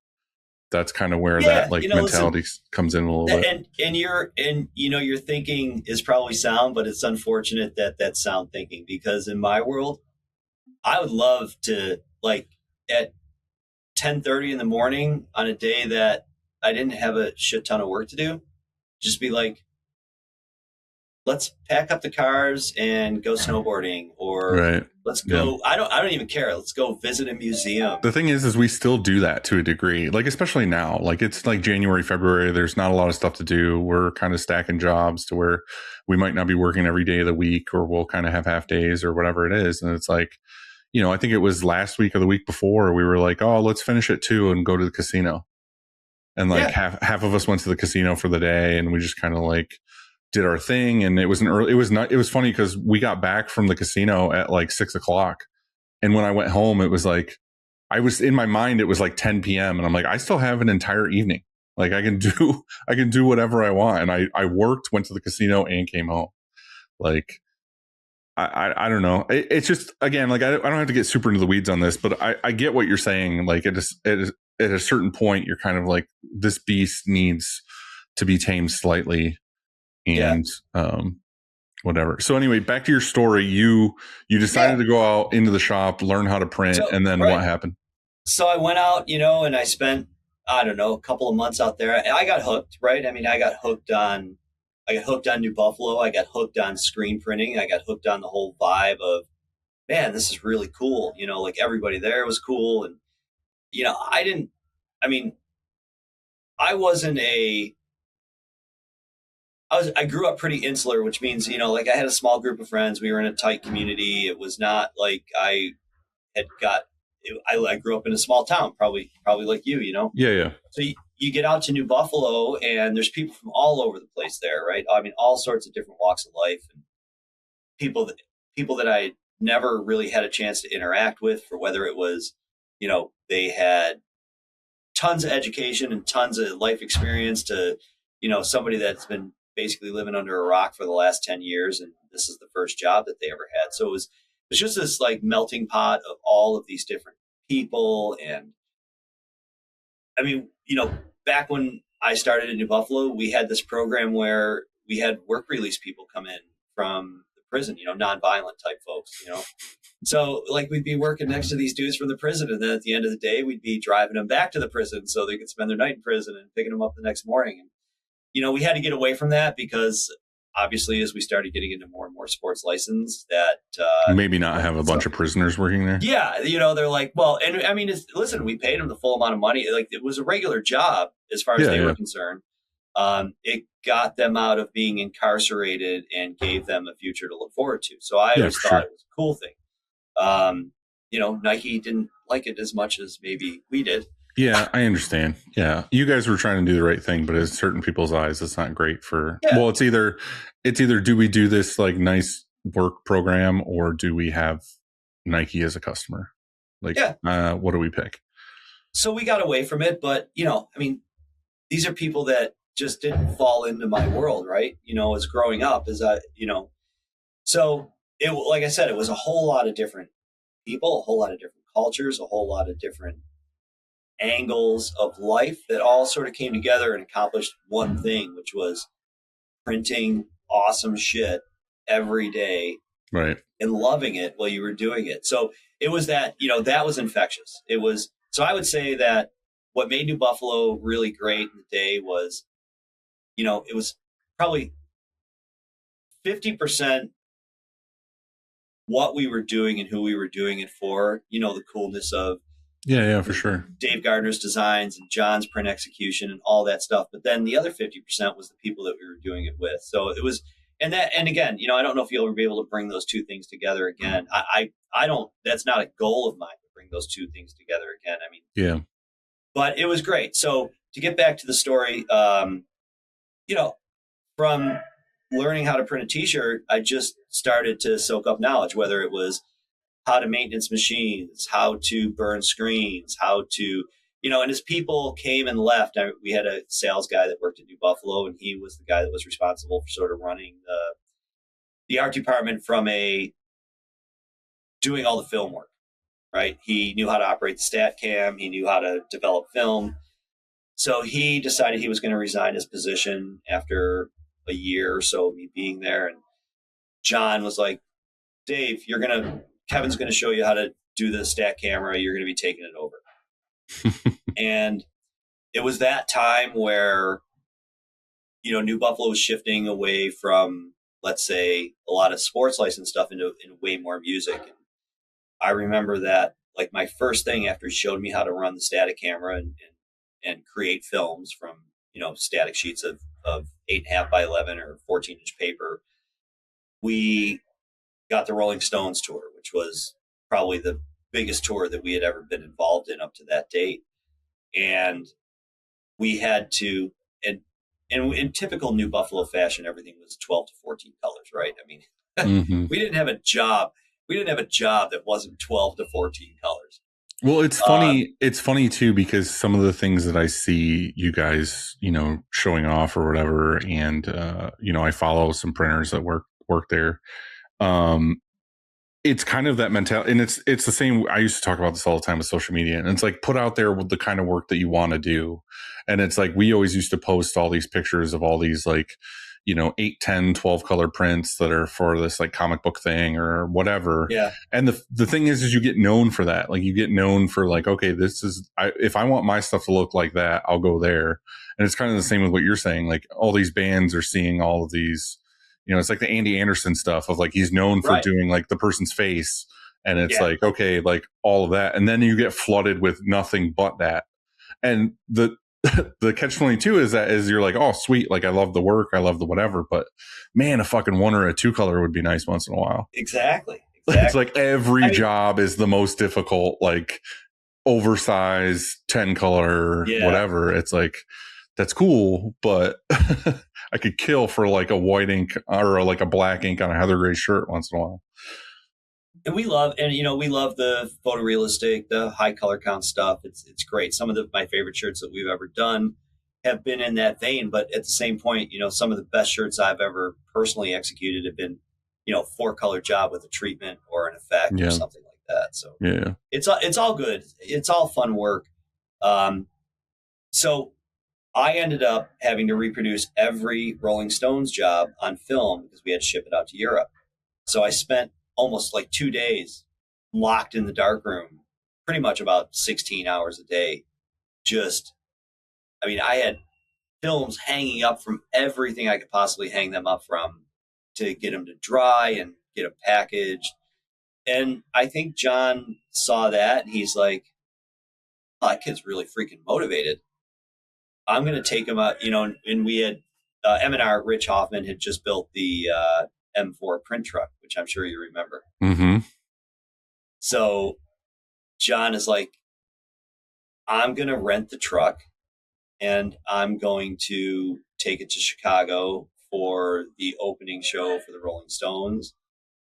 That's kind of where that like mentality comes in a little bit. And your thinking is probably sound, but it's unfortunate that that's sound thinking, because in my world, I would love to, like, at 10:30 in the morning on a day that I didn't have a shit ton of work to do, just be like, let's pack up the cars and go snowboarding, or let's go. I don't even care. Let's go visit a museum. The thing is we still do that to a degree, like, especially now, like it's like January, February, there's not a lot of stuff to do. We're kind of stacking jobs to where we might not be working every day of the week, or we'll kind of have half days or whatever it is. And it's like, I think it was last week or the week before, we were like, oh, let's finish at 2 and go to the casino. And like half of us went to the casino for the day, and we just kind of like did our thing. And it was funny because we got back from the casino at like 6 o'clock. And when I went home, it was like, in my mind, it was like 10 p.m. And I'm like, I still have an entire evening. Like I can do whatever I want. And I worked, went to the casino, and came home. Like, I don't know. It's just, again, like I don't have to get super into the weeds on this, but I get what you're saying. Like it is at a certain point, you're kind of like, this beast needs to be tamed slightly, and whatever. So anyway, back to your story. You decided to go out into the shop, learn how to print, and then what happened? So I went out, and I spent, I don't know, a couple of months out there. I got hooked, right? I mean, I got hooked on New Buffalo. I got hooked on screen printing. I got hooked on the whole vibe of, man, this is really cool. Like everybody there was cool. And, I grew up pretty insular, which means, like I had a small group of friends. We were in a tight community. It was not like I grew up in a small town, probably like you, Yeah. So you get out to New Buffalo, and there's people from all over the place there, right? I mean, all sorts of different walks of life, and people that I never really had a chance to interact with, for whether it was, they had tons of education and tons of life experience to, somebody that's been basically living under a rock for the last 10 years. And this is the first job that they ever had. So it was just this like melting pot of all of these different people. And I mean, back when I started in New Buffalo, we had this program where we had work release people come in from the prison, nonviolent type folks, So like we'd be working next to these dudes from the prison. And then at the end of the day, we'd be driving them back to the prison so they could spend their night in prison and picking them up the next morning. And, we had to get away from that because obviously as we started getting into more and more sports license that maybe not have a bunch of prisoners working there. Yeah. They're like, well, and I mean, listen, we paid them the full amount of money. Like it was a regular job as far as they were concerned. It got them out of being incarcerated and gave them a future to look forward to. So I always thought it was a cool thing. Nike didn't like it as much as maybe we did. Yeah, I understand. Yeah. You guys were trying to do the right thing, but in certain people's eyes, it's not great for, well, it's either do we do this like nice work program or do we have Nike as a customer? Like, what do we pick? So we got away from it, but these are people that just didn't fall into my world, right? As growing up so it, like I said, it was a whole lot of different people, a whole lot of different cultures, a whole lot of different angles of life that all sort of came together and accomplished one thing, which was printing awesome shit every day, right? And loving it while you were doing it. So it was that, that was infectious. So I would say that what made New Buffalo really great in the day was, it was probably 50% what we were doing and who we were doing it for, the coolness of for sure, Dave Gardner's designs and John's print execution and all that stuff. But then the other 50% was the people that we were doing it with. So it was, and again, I don't know if you'll ever be able to bring those two things together again. I don't, that's not a goal of mine to bring those two things together again. But it was great. So to get back to the story, from learning how to print a t-shirt, I just started to soak up knowledge, whether it was how to maintenance machines, how to burn screens, how to, and as people came and left, we had a sales guy that worked at New Buffalo, and he was the guy that was responsible for sort of running the art department from doing all the film work, right? He knew how to operate the stat cam. He knew how to develop film. So he decided he was going to resign his position after a year or so of me being there. And John was like, Dave, Kevin's going to show you how to do the stat camera. You're going to be taking it over. And it was that time where, New Buffalo was shifting away from, let's say, a lot of sports license stuff into way more music. And I remember that, like, my first thing after he showed me how to run the static camera and create films from, static sheets of 8.5 by 11 or 14-inch paper, we got the Rolling Stones tour, which was probably the biggest tour that we had ever been involved in up to that date. And we had to, and in typical New Buffalo fashion, everything was 12 to 14 colors, right? We didn't have a job. We didn't have a job that wasn't 12 to 14 colors. Well, it's funny. It's funny too, because some of the things that I see you guys, showing off or whatever, and I follow some printers that work there. It's kind of that mentality, and it's the same. I used to talk about this all the time with social media, and it's like, put out there with the kind of work that you want to do. And it's like, we always used to post all these pictures of all these, like, 8, 10, 12 color prints that are for this like comic book thing or whatever. Yeah. And the thing is you get known for that. Like, you get known for like, okay, if I want my stuff to look like that, I'll go there. And it's kind of the same with what you're saying. Like, all these bands are seeing all of these, it's like the Andy Anderson stuff of like, he's known for doing like the person's face. And it's like, okay, like all of that. And then you get flooded with nothing but that. And the catch-22 is you're like, oh, sweet. Like, I love the work. I love the whatever. But man, a fucking 1 or a 2 color would be nice once in a while. Exactly. It's like every job is the most difficult, like oversized 10 color, whatever. It's like, that's cool, but I could kill for like a white ink or like a black ink on a heather gray shirt once in a while. And we love the photorealistic, the high color count stuff. It's great. Some of my favorite shirts that we've ever done have been in that vein. But at the same point, some of the best shirts I've ever personally executed have been, 4-color job with a treatment or an effect or something like that. So yeah, it's all good. It's all fun work. So I ended up having to reproduce every Rolling Stones job on film because we had to ship it out to Europe. So I spent almost like 2 days locked in the darkroom, pretty much about 16 hours a day. I had films hanging up from everything I could possibly hang them up from to get them to dry and get them packaged. And I think John saw that and he's like, oh, that kid's really freaking motivated. I'm going to take him out, and we had M&R, Rich Hoffman had just built the M4 print truck, which I'm sure you remember. Mm-hmm. So John is like, I'm going to rent the truck and I'm going to take it to Chicago for the opening show for the Rolling Stones.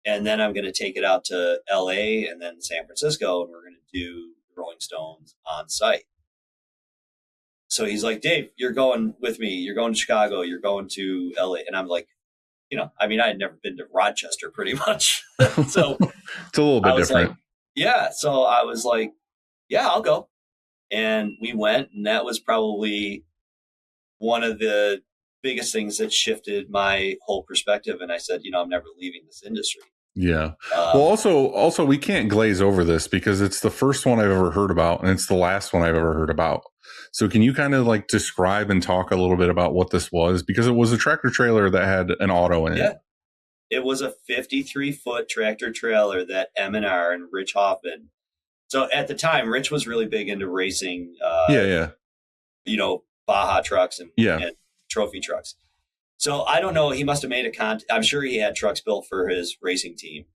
And then I'm going to take it out to LA and then San Francisco, and we're going to do the Rolling Stones on site. So he's like, Dave, you're going with me. You're going to Chicago. You're going to LA. And I'm like, I had never been to Rochester pretty much. So it's a little bit different. Like, yeah. So I was like, yeah, I'll go. And we went, and that was probably one of the biggest things that shifted my whole perspective. And I said, I'm never leaving this industry. Yeah. Well, also we can't glaze over this because it's the first one I've ever heard about, and it's the last one I've ever heard about. So can you kind of like describe and talk a little bit about what this was? Because it was a tractor trailer that had an auto in it. Yeah. It was a 53-foot tractor trailer that M&R and Rich Hoffman. So at the time, Rich was really big into racing, Baja trucks and trophy trucks. So I don't know. He must have made I'm sure he had trucks built for his racing team.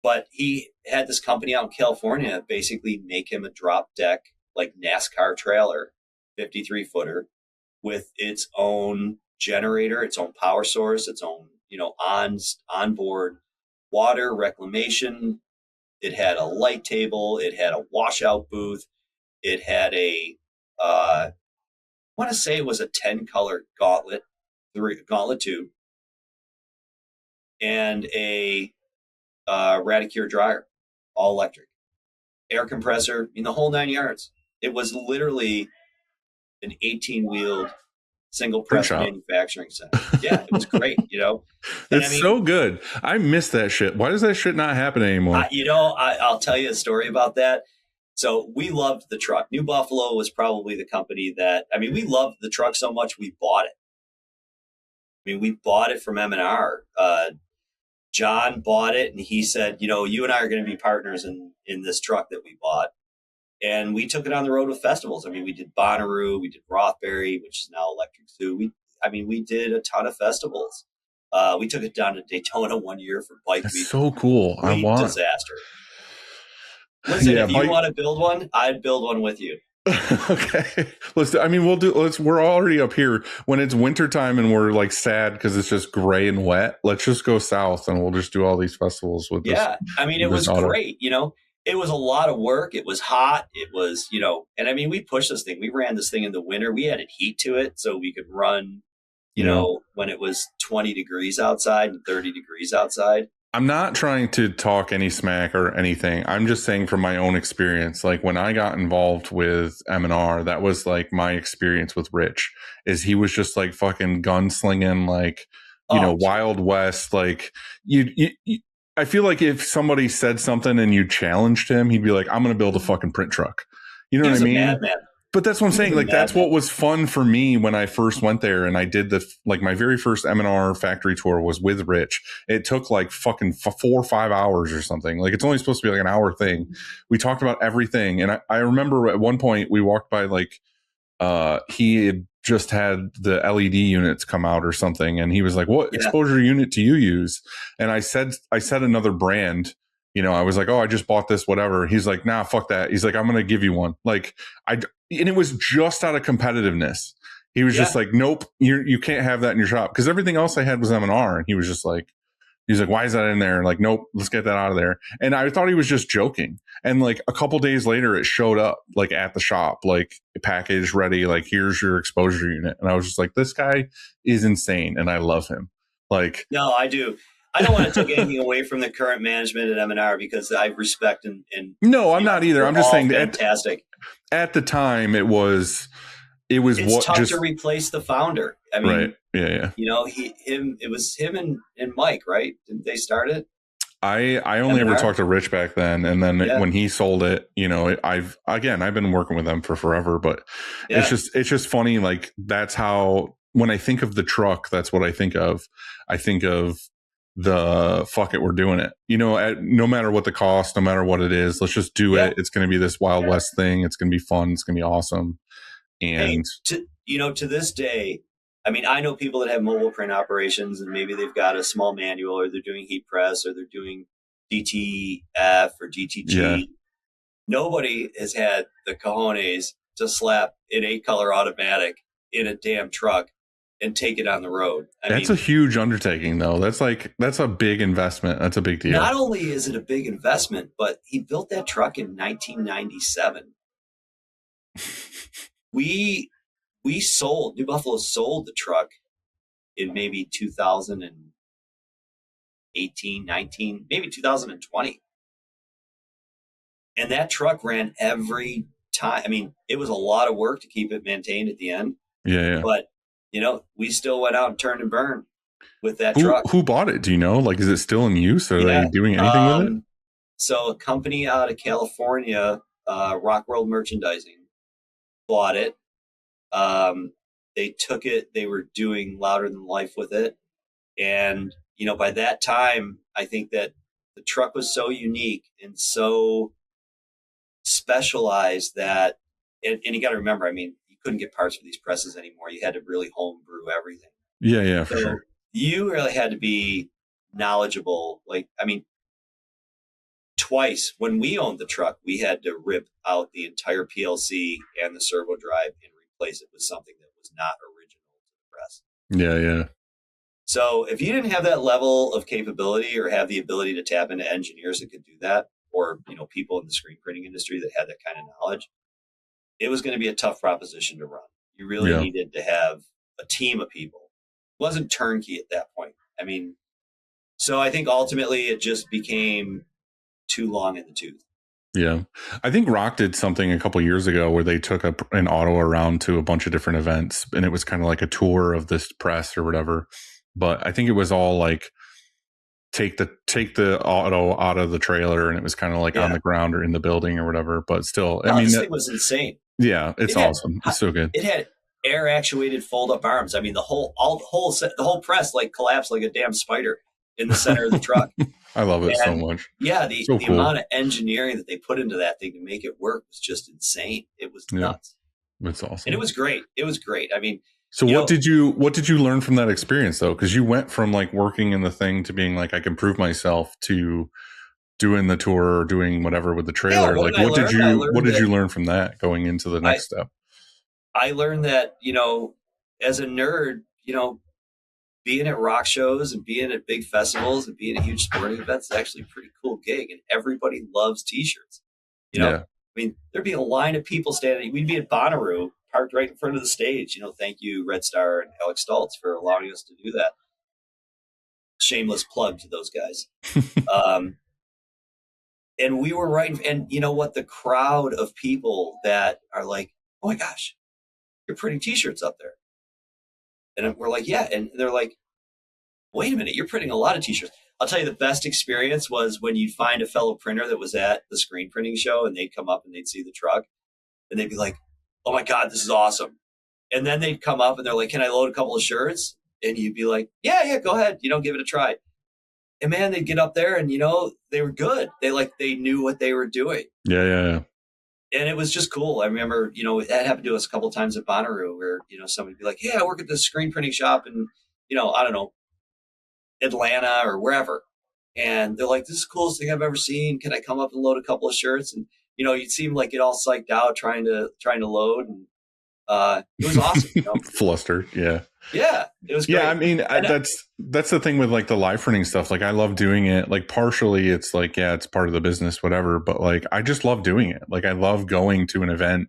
But he had this company out in California basically make him a drop deck, like NASCAR trailer, 53-footer with its own generator, its own power source, its own, onboard water reclamation. It had a light table. It had a washout booth. It had I want to say it was a 10-color gauntlet tube, and a Radicure dryer, all electric, air compressor, the whole 9 yards. It was literally an 18-wheeled single press manufacturing center. Yeah, it was great, It's so good. I miss that shit. Why does that shit not happen anymore? I'll tell you a story about that. So we loved the truck. New Buffalo was probably the company that, we loved the truck so much we bought it. We bought it from M&R. John bought it and he said, you and I are going to be partners in this truck that we bought. And we took it on the road with festivals. We did Bonnaroo, we did Rothbury, which is now Electric Zoo. We did a ton of festivals. We took it down to Daytona one year for Bike Week. That's so cool. Disaster. Listen, if you want to build one, I'd build one with you. Okay. We're already up here when it's wintertime and we're like sad because it's just gray and wet. Let's just go south and we'll just do all these festivals with this. Yeah. It was great. It was a lot of work. It was hot. It was, and we pushed this thing. We ran this thing in the winter. We added heat to it so we could run, when it was 20 degrees outside and 30 degrees outside. I'm not trying to talk any smack or anything. I'm just saying from my own experience, like when I got involved with M&R, that was like my experience with Rich is he was just like fucking gunslinging, like, Wild West. Like I feel like if somebody said something and you challenged him, he'd be like, I'm going to build a fucking print truck. You know what I mean? Madman. But that's what I'm saying. Like, that's what was fun for me when I first went there. And I did my very first M&R factory tour was with Rich. It took like fucking 4 or 5 hours or something. Like, it's only supposed to be like an hour thing. We talked about everything. And I remember at one point we walked by, like, he had just had the LED units come out or something. And he was like, what exposure unit do you use? And I said another brand. I was like, oh, I just bought this, whatever. He's like, nah, fuck that. He's like, I'm going to give you one. Like, and it was just out of competitiveness. He was just like, nope, you can't have that in your shop. Because everything else I had was M&R. And he was just like, He's like, why is that in there? Like, nope, let's get that out of there. And I thought he was just joking. And like a couple days later, it showed up like at the shop, like packaged, ready. Like, here's your exposure unit. And I was just like, this guy is insane, and I love him. Like, no, I do. I don't want to take anything away from the current management at M&R because I respect and no, I'm not either. I'm just saying fantastic. At the time, it's tough to replace the founder. I mean, right. Yeah. You know, it was him and Mike, right? Didn't they start it? I only ever talked to Rich back then, and then when he sold it, you know, I've been working with them for forever, but it's just funny. Like, that's how, when I think of the truck, that's what I think of. I think of the fuck it, we're doing it. You know, no matter what the cost, no matter what it is, let's just do it. It's going to be this Wild West thing. It's going to be fun. It's going to be awesome. And to this day, I mean, I know people that have mobile print operations, and maybe they've got a small manual, or they're doing heat press, or they're doing DTF or DTG. Yeah. Nobody has had the cojones to slap an 8-color automatic in a damn truck and take it on the road. That's a huge undertaking, though. That's a big investment. That's a big deal. Not only is it a big investment, but he built that truck in 1997. New Buffalo sold the truck in maybe 2018, 19, maybe 2020. And that truck ran every time. I mean, it was a lot of work to keep it maintained at the end. Yeah. But, you know, we still went out and turned and burned with that truck. Who bought it? Do you know? Like, is it still in use? Are they doing anything with it? So a company out of California, Rock World Merchandising, bought it. They took it, they were doing Louder Than Life with it. And, you know, by that time, I think that the truck was so unique and so specialized that, and you got to remember, I mean, you couldn't get parts for these presses anymore. You had to really homebrew everything. Yeah, for sure. You really had to be knowledgeable. Like, I mean, twice when we owned the truck, we had to rip out the entire PLC and the servo drive and replace it with something that was not original to the press. Yeah. So if you didn't have that level of capability or have the ability to tap into engineers that could do that, or, you know, people in the screen printing industry that had that kind of knowledge, it was going to be a tough proposition to run. You really needed to have a team of people. It wasn't turnkey at that point. I mean, so I think ultimately it just became too long in the tooth. Yeah. I think Rock did something a couple of years ago where they took an auto around to a bunch of different events, and it was kind of like a tour of this press or whatever. But I think it was all like take the auto out of the trailer, and it was kind of like on the ground or in the building or whatever. But still, I mean, this thing was insane. Yeah, it's awesome. It's so good. It had air actuated fold up arms. I mean, the whole press like collapsed like a damn spider in the center of the truck. I love it so much. Yeah, the amount of engineering that they put into that thing to make it work was just insane. It was nuts. It's awesome. And it was great. I mean, so what did you learn from that experience though? Because you went from like working in the thing to being like, I can prove myself, to doing the tour or doing whatever with the trailer. What did you learn from that going into the next step? I learned that, you know, as a nerd, you know, being at rock shows and being at big festivals and being at huge sporting events is actually a pretty cool gig. And everybody loves t-shirts. You know, I mean, there'd be a line of people standing. We'd be at Bonnaroo, parked right in front of the stage. You know, thank you, Red Star and Alex Stoltz, for allowing us to do that. Shameless plug to those guys. And we were right. And you know what? The crowd of people that are like, oh my gosh, you're printing t-shirts up there. And we're like, yeah. And they're like, wait a minute, you're printing a lot of t-shirts. I'll tell you the best experience was when you'd find a fellow printer that was at the screen printing show, and they'd come up and they'd see the truck and they'd be like, oh my God, this is awesome. And then they'd come up and they're like, can I load a couple of shirts? And you'd be like, yeah, go ahead. You know, give it a try. And man, they'd get up there and, you know, they were good. They knew what they were doing. Yeah. And it was just cool. I remember, you know, that happened to us a couple of times at Bonnaroo where, you know, somebody'd be like, hey, I work at this screen printing shop in, you know, I don't know, Atlanta or wherever. And they're like, this is the coolest thing I've ever seen. Can I come up and load a couple of shirts? And, you know, you'd seem like get all psyched out trying to load. And It was awesome. Flustered. Yeah. Yeah, it was great. Yeah, I mean, that's the thing with like the live printing stuff. Like, I love doing it. Like, partially, it's like, yeah, it's part of the business, whatever. But like, I just love doing it. Like, I love going to an event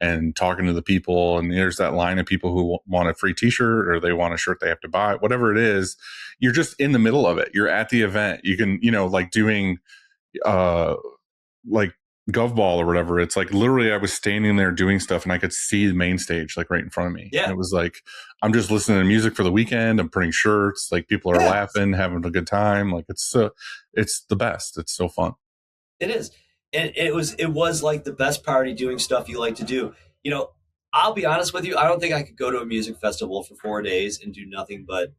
and talking to the people. And there's that line of people who want a free T-shirt or they want a shirt they have to buy, whatever it is. You're just in the middle of it. You're at the event. You can, like doing, like Gov Ball or whatever. It's like literally I was standing there doing stuff and I could see the main stage like right in front of me. Yeah. And it was like, I'm just listening to music for the weekend. I'm printing shirts. Like, people are laughing, having a good time. Like, it's the best. It's so fun. It is. And it was like the best party doing stuff you like to do. I'll be honest with you. I don't think I could go to a music festival for 4 days and do nothing but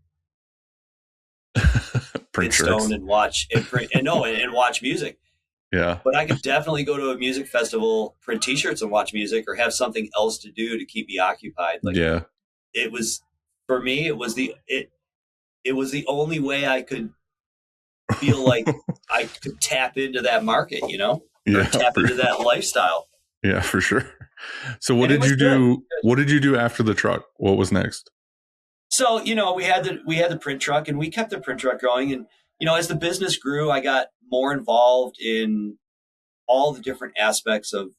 Print get shirts. stoned and watch and watch music. Yeah. But I could definitely go to a music festival, print T-shirts and watch music, or have something else to do to keep me occupied. Like, yeah. it was, for me, it was the only way I could feel like I could tap into that market, or tap into that lifestyle. Yeah, for sure. So what did you do? Good. What did you do after the truck? What was next? So, we had the print truck, and we kept the print truck going. And, as the business grew, I got more involved in all the different aspects of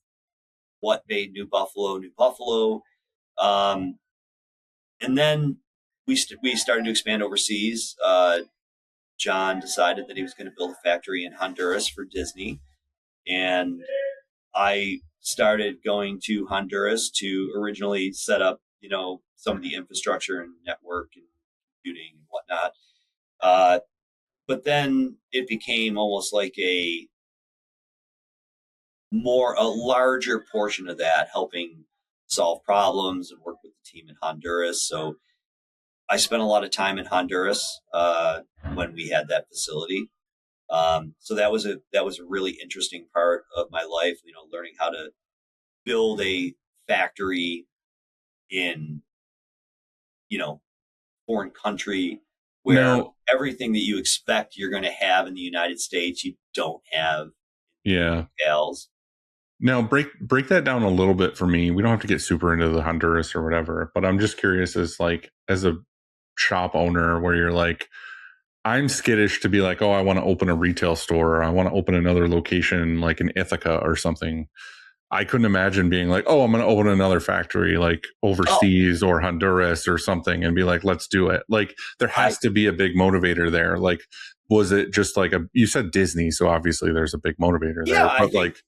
what made New Buffalo. And then we started to expand overseas. John decided that he was going to build a factory in Honduras for Disney. And I started going to Honduras to originally set up, some of the infrastructure and network and computing and whatnot. But then it became almost like a larger portion of that, helping solve problems and work with the team in Honduras. So I spent a lot of time in Honduras when we had that facility. So that was a really interesting part of my life, learning how to build a factory in, foreign country where everything that you expect you're going to have in the United States, you don't have. Yeah. Else. Now break that down a little bit for me. We don't have to get super into the Honduras or whatever, but I'm just curious as a shop owner where you're like, I'm skittish to be like, oh, I want to open a retail store or I want to open another location like in Ithaca or something. I couldn't imagine being like, oh, I'm going to open another factory like overseas or Honduras or something and be like, let's do it. Like, there has to be a big motivator there. Like, was it just like you said Disney, so obviously there's a big motivator there. Yeah, but like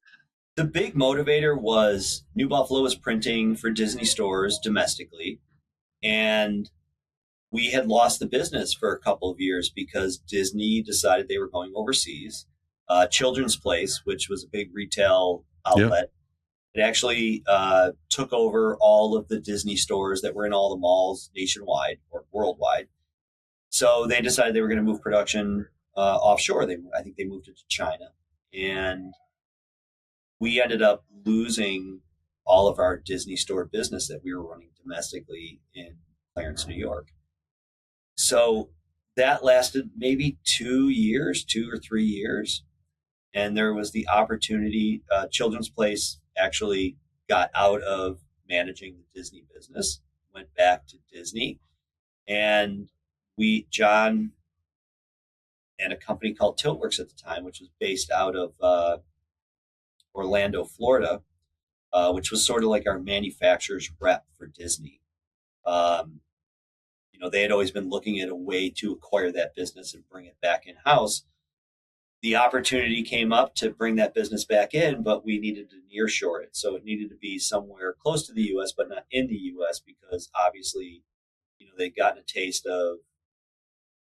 the big motivator was New Buffalo was printing for Disney stores domestically, and we had lost the business for a couple of years because Disney decided they were going overseas. Children's Place, which was a big retail outlet, it actually took over all of the Disney stores that were in all the malls nationwide or worldwide. So they decided they were going to move production offshore. I think they moved it to China. And we ended up losing all of our Disney store business that we were running domestically in Clarence, New York. So that lasted maybe 2 or 3 years. And there was the opportunity, Children's Place actually got out of managing the Disney business, went back to Disney. And John and a company called Tiltworks at the time, which was based out of Orlando, Florida, which was sort of like our manufacturer's rep for Disney. They had always been looking at a way to acquire that business and bring it back in-house. The opportunity came up to bring that business back in, but we needed to nearshore it. So it needed to be somewhere close to the U.S., but not in the U.S. because obviously, they'd gotten a taste of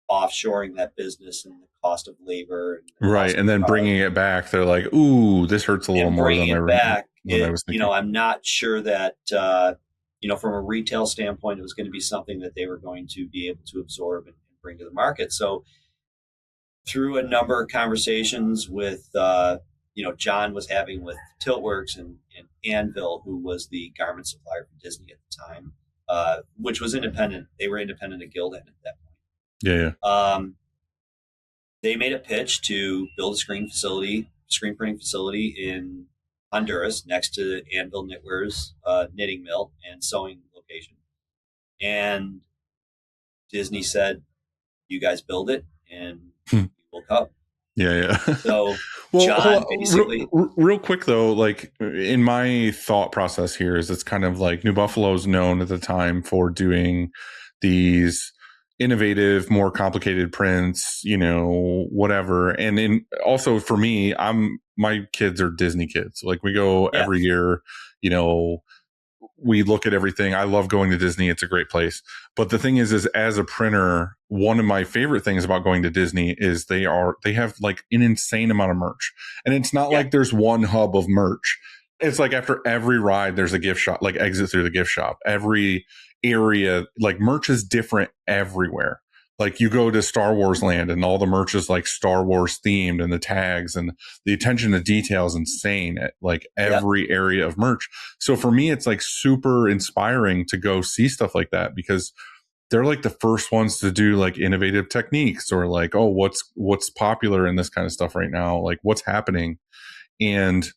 offshoring that business and the cost of labor. Right. And then bringing it back, they're like, ooh, this hurts a little more than I was thinking. I'm not sure that, from a retail standpoint, it was going to be something that they were going to be able to absorb and bring to the market. So through a number of conversations with, John was having with Tiltworks and Anvil, who was the garment supplier for Disney at the time, which was independent. They were independent of Gildan at that point. Yeah. They made a pitch to build a screen printing facility in Honduras, next to Anvil Knitwear's knitting mill and sewing location. And Disney said, "You guys build it, and we will come." Yeah. So Well, John basically, real quick though, like in my thought process here is it's kind of like New Buffalo's known at the time for doing these innovative, more complicated prints, whatever. And also for me, my kids are Disney kids. Like we go every year, we look at everything. I love going to Disney. It's a great place. But the thing is as a printer, one of my favorite things about going to Disney is they have like an insane amount of merch. And it's not like there's one hub of merch. It's like after every ride, there's a gift shop, like exit through the gift shop. Every area, like merch is different everywhere. Like you go to Star Wars Land and all the merch is like Star Wars themed, and the tags and the attention to detail is insane at like every area of merch. So for me, it's like super inspiring to go see stuff like that, because they're like the first ones to do like innovative techniques, or like, oh, what's popular in this kind of stuff right now? Like what's happening? And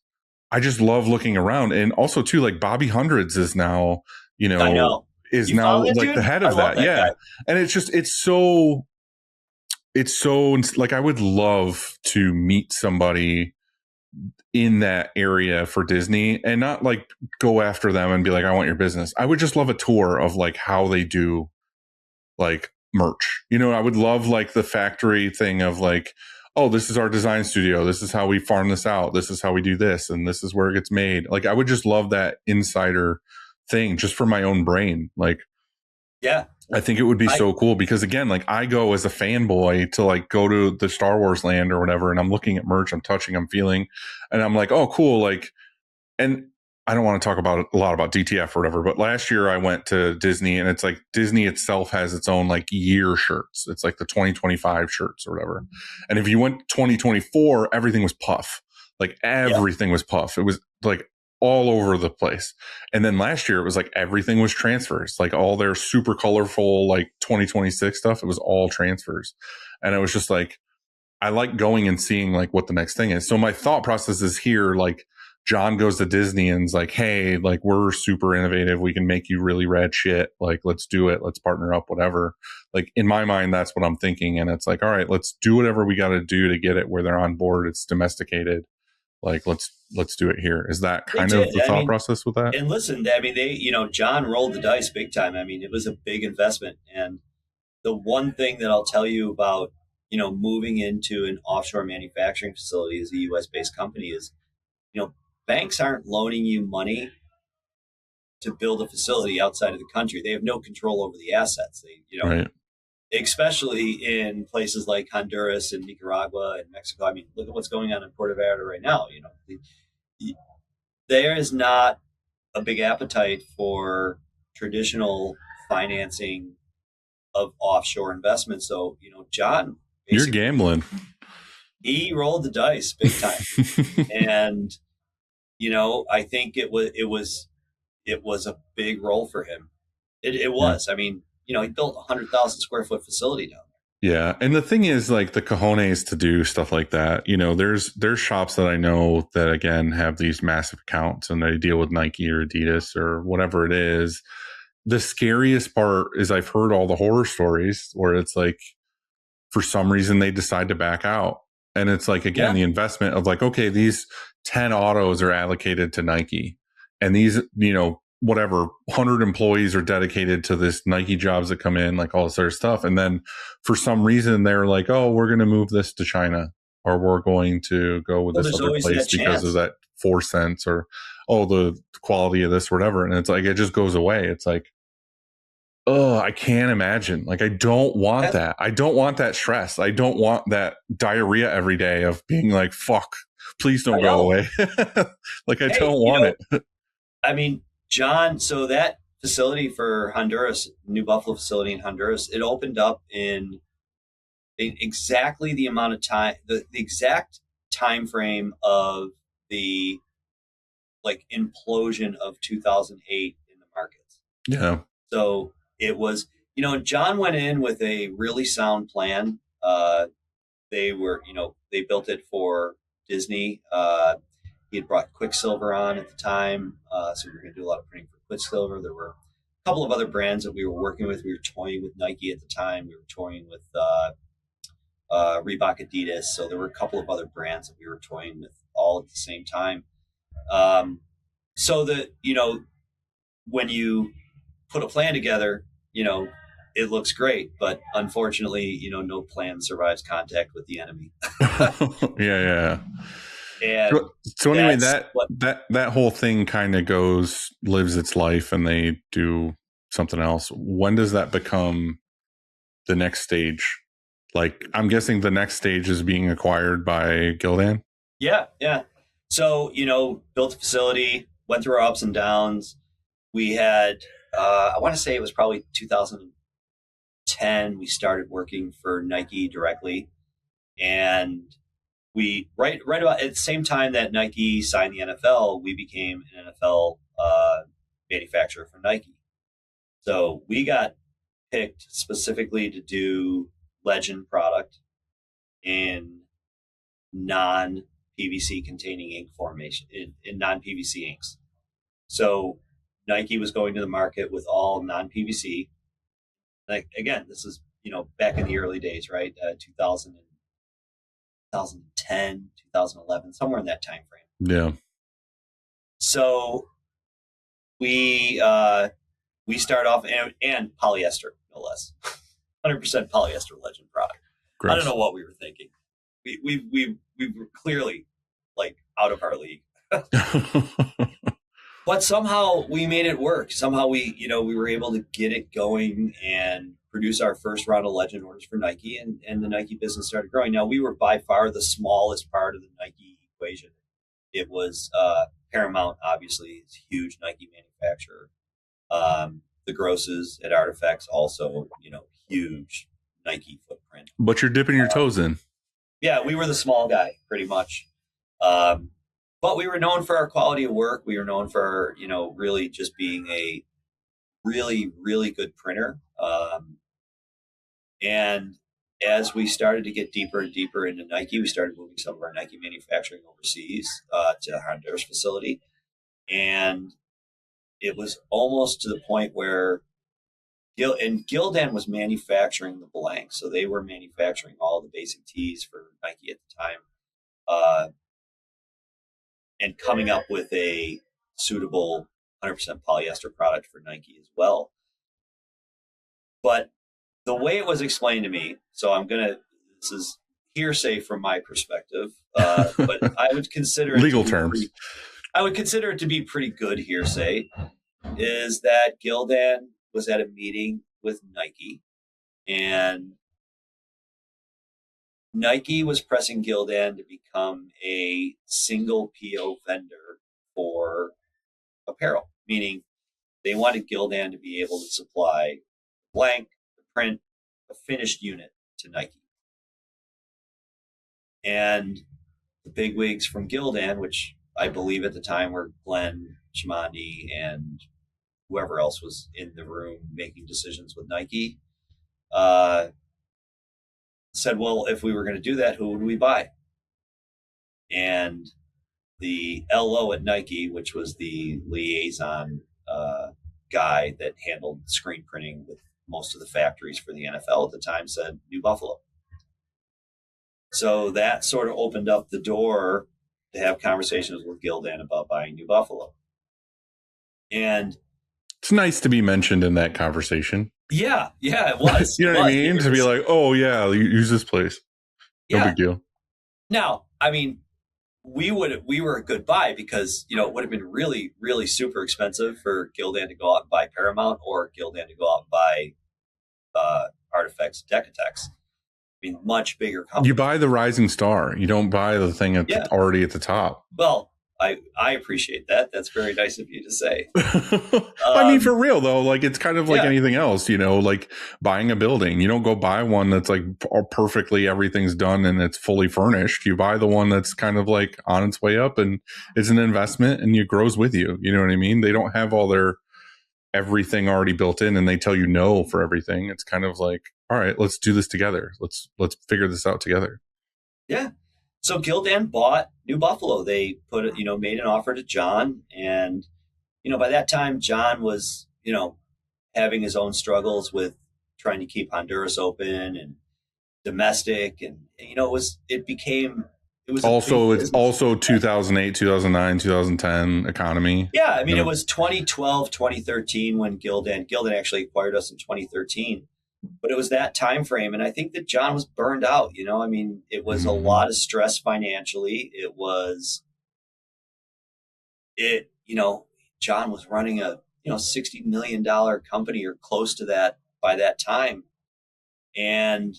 I just love looking around. And also too, like Bobby Hundreds is now, I know. is You now follow that like dude? the head I of love that. Yeah. guy. And it's so like, I would love to meet somebody in that area for Disney and not like go after them and be like, I want your business. I would just love a tour of like how they do like merch. I would love like the factory thing of like, oh, this is our design studio. This is how we farm this out. This is how we do this. And this is where it gets made. Like, I would just love that insider thing just for my own brain. Like, yeah, I think it would be so cool, because again, like I go as a fanboy to like go to the Star Wars Land or whatever, and I'm looking at merch, I'm touching, I'm feeling, and I'm like, oh, cool. Like, and I don't want to talk about a lot about DTF or whatever, but last year I went to Disney, and it's like Disney itself has its own like year shirts. It's like the 2025 shirts or whatever. And if you went 2024, everything was puff. Like everything was puff. It was like all over the place. And then last year it was like everything was transfers, like all their super colorful, like 2026 stuff. It was all transfers. And it was just like, I like going and seeing like what the next thing is. So my thought process is here, like, John goes to Disney and's like, hey, like we're super innovative. We can make you really rad shit. Like, let's do it. Let's partner up, whatever. Like in my mind, that's what I'm thinking. And it's like, all right, let's do whatever we got to do to get it where they're on board. It's domesticated. Like, let's do it here. Is that kind of the thought process with that? And listen, I mean, John rolled the dice big time. I mean, it was a big investment. And the one thing that I'll tell you about, moving into an offshore manufacturing facility as a U.S. based company is, banks aren't loaning you money to build a facility outside of the country. They have no control over the assets. Right. Especially in places like Honduras and Nicaragua and Mexico. I mean, look at what's going on in Puerto Vallarta right now. There is not a big appetite for traditional financing of offshore investments. So, John, you're gambling. He rolled the dice big time. And I think it was a big role for him. It was. I mean, he built a 100,000 square foot facility down there. Yeah, and the thing is, like the cojones to do stuff like that. There's shops that I know that again have these massive accounts, and they deal with Nike or Adidas or whatever it is. The scariest part is I've heard all the horror stories where it's like, for some reason they decide to back out. And it's like, again, the investment of like, okay, these 10 autos are allocated to Nike, and these, whatever 100 employees are dedicated to this Nike jobs that come in, like all this other stuff. And then for some reason they're like, oh, we're going to move this to China, or we're going to go with this other place because of that 4 cents, or, oh, the quality of this, or whatever. And it's like, it just goes away. It's like, oh, I can't imagine. Like, I don't want that. I don't want that stress. I don't want that diarrhea every day of being like, fuck, please don't go away. Like, I don't want it. I mean, John, so that facility for Honduras, New Buffalo facility in Honduras, it opened up in exactly the amount of time, the exact time frame of the like implosion of 2008 in the markets. Yeah. So it was, John went in with a really sound plan. They built it for Disney. He had brought Quicksilver on at the time, so we were going to do a lot of printing for Quicksilver. There were a couple of other brands that we were working with. We were toying with Nike at the time. We were toying with Reebok, Adidas. So there were a couple of other brands that we were toying with all at the same time. So that, when you put a plan together, it looks great, but unfortunately, no plan survives contact with the enemy. Yeah. And so anyway, that whole thing kind of lives its life, and they do something else. When does that become the next stage? Like, I'm guessing the next stage is being acquired by Gildan. Yeah. So, built a facility, went through our ups and downs. We had, I want to say it was probably 2010. We started working for Nike directly, and we right about at the same time that Nike signed the NFL, we became an NFL manufacturer for Nike. So we got picked specifically to do Legend product in non-PVC containing ink formation, in non-PVC inks. So Nike was going to the market with all non-PVC. Like, again, this is, back in the early days, right? 2010, 2011, somewhere in that time frame. Yeah. So we start off and polyester, no less, 100% polyester Legend product. Gross. I don't know what we were thinking. We were clearly like out of our league, but somehow we made it work. Somehow we were able to get it going and produce our first round of Legend orders for Nike, and the Nike business started growing. Now, we were by far the smallest part of the Nike equation. It was Paramount, obviously, is a huge Nike manufacturer. The Grosses at Artifacts, also, huge Nike footprint. But you're dipping your toes in. Yeah, we were the small guy, pretty much. But we were known for our quality of work. We were known for, really just being a really, really good printer. And as we started to get deeper and deeper into Nike, we started moving some of our Nike manufacturing overseas to the Honduras facility. And it was almost to the point where Gildan was manufacturing the blanks. So they were manufacturing all the basic tees for Nike at the time. And coming up with a suitable 100% polyester product for Nike as well. But the way it was explained to me, so this is hearsay from my perspective, but I would consider it legal terms. I would consider it to be pretty good hearsay, is that Gildan was at a meeting with Nike, and Nike was pressing Gildan to become a single PO vendor for apparel, meaning they wanted Gildan to be able to supply blank, print, a finished unit to Nike. And the bigwigs from Gildan, which I believe at the time were Glenn Chimandi and whoever else was in the room making decisions with Nike, said, well, if we were going to do that, who would we buy? And the LO at Nike, which was the liaison guy that handled screen printing with most of the factories for the NFL at the time, said New Buffalo. So that sort of opened up the door to have conversations with Gildan about buying New Buffalo. And it's nice to be mentioned in that conversation. Yeah, it was. You know what I mean? To be like, oh, yeah, use this place. No big deal. Now, I mean, we were a good buy because, it would have been really, really super expensive for Gildan to go out and buy Paramount or Gildan to go out and buy Artifacts Decatex. I mean, much bigger company. You buy the rising star. You don't buy the thing already at the top. Well, I appreciate that. That's very nice of you to say. I mean, for real though, like it's kind of like anything else, like buying a building. You don't go buy one that's like perfectly everything's done and it's fully furnished. You buy the one that's kind of like on its way up and is an investment and it grows with you. You know what I mean? They don't have all their everything already built in and they tell you no for everything. It's kind of like, all right, let's do this together. Let's figure this out together. Yeah. So Gildan bought New Buffalo. They made an offer to John. And, by that time, John was, having his own struggles with trying to keep Honduras open and domestic. And, it was also, it's also 2008, 2009, 2010 economy. Yeah. I mean, it was 2012, 2013 when Gildan actually acquired us in 2013. But it was that time frame, and I think that John was burned out. It was a lot of stress financially. John was running a $60 million company or close to that by that time, and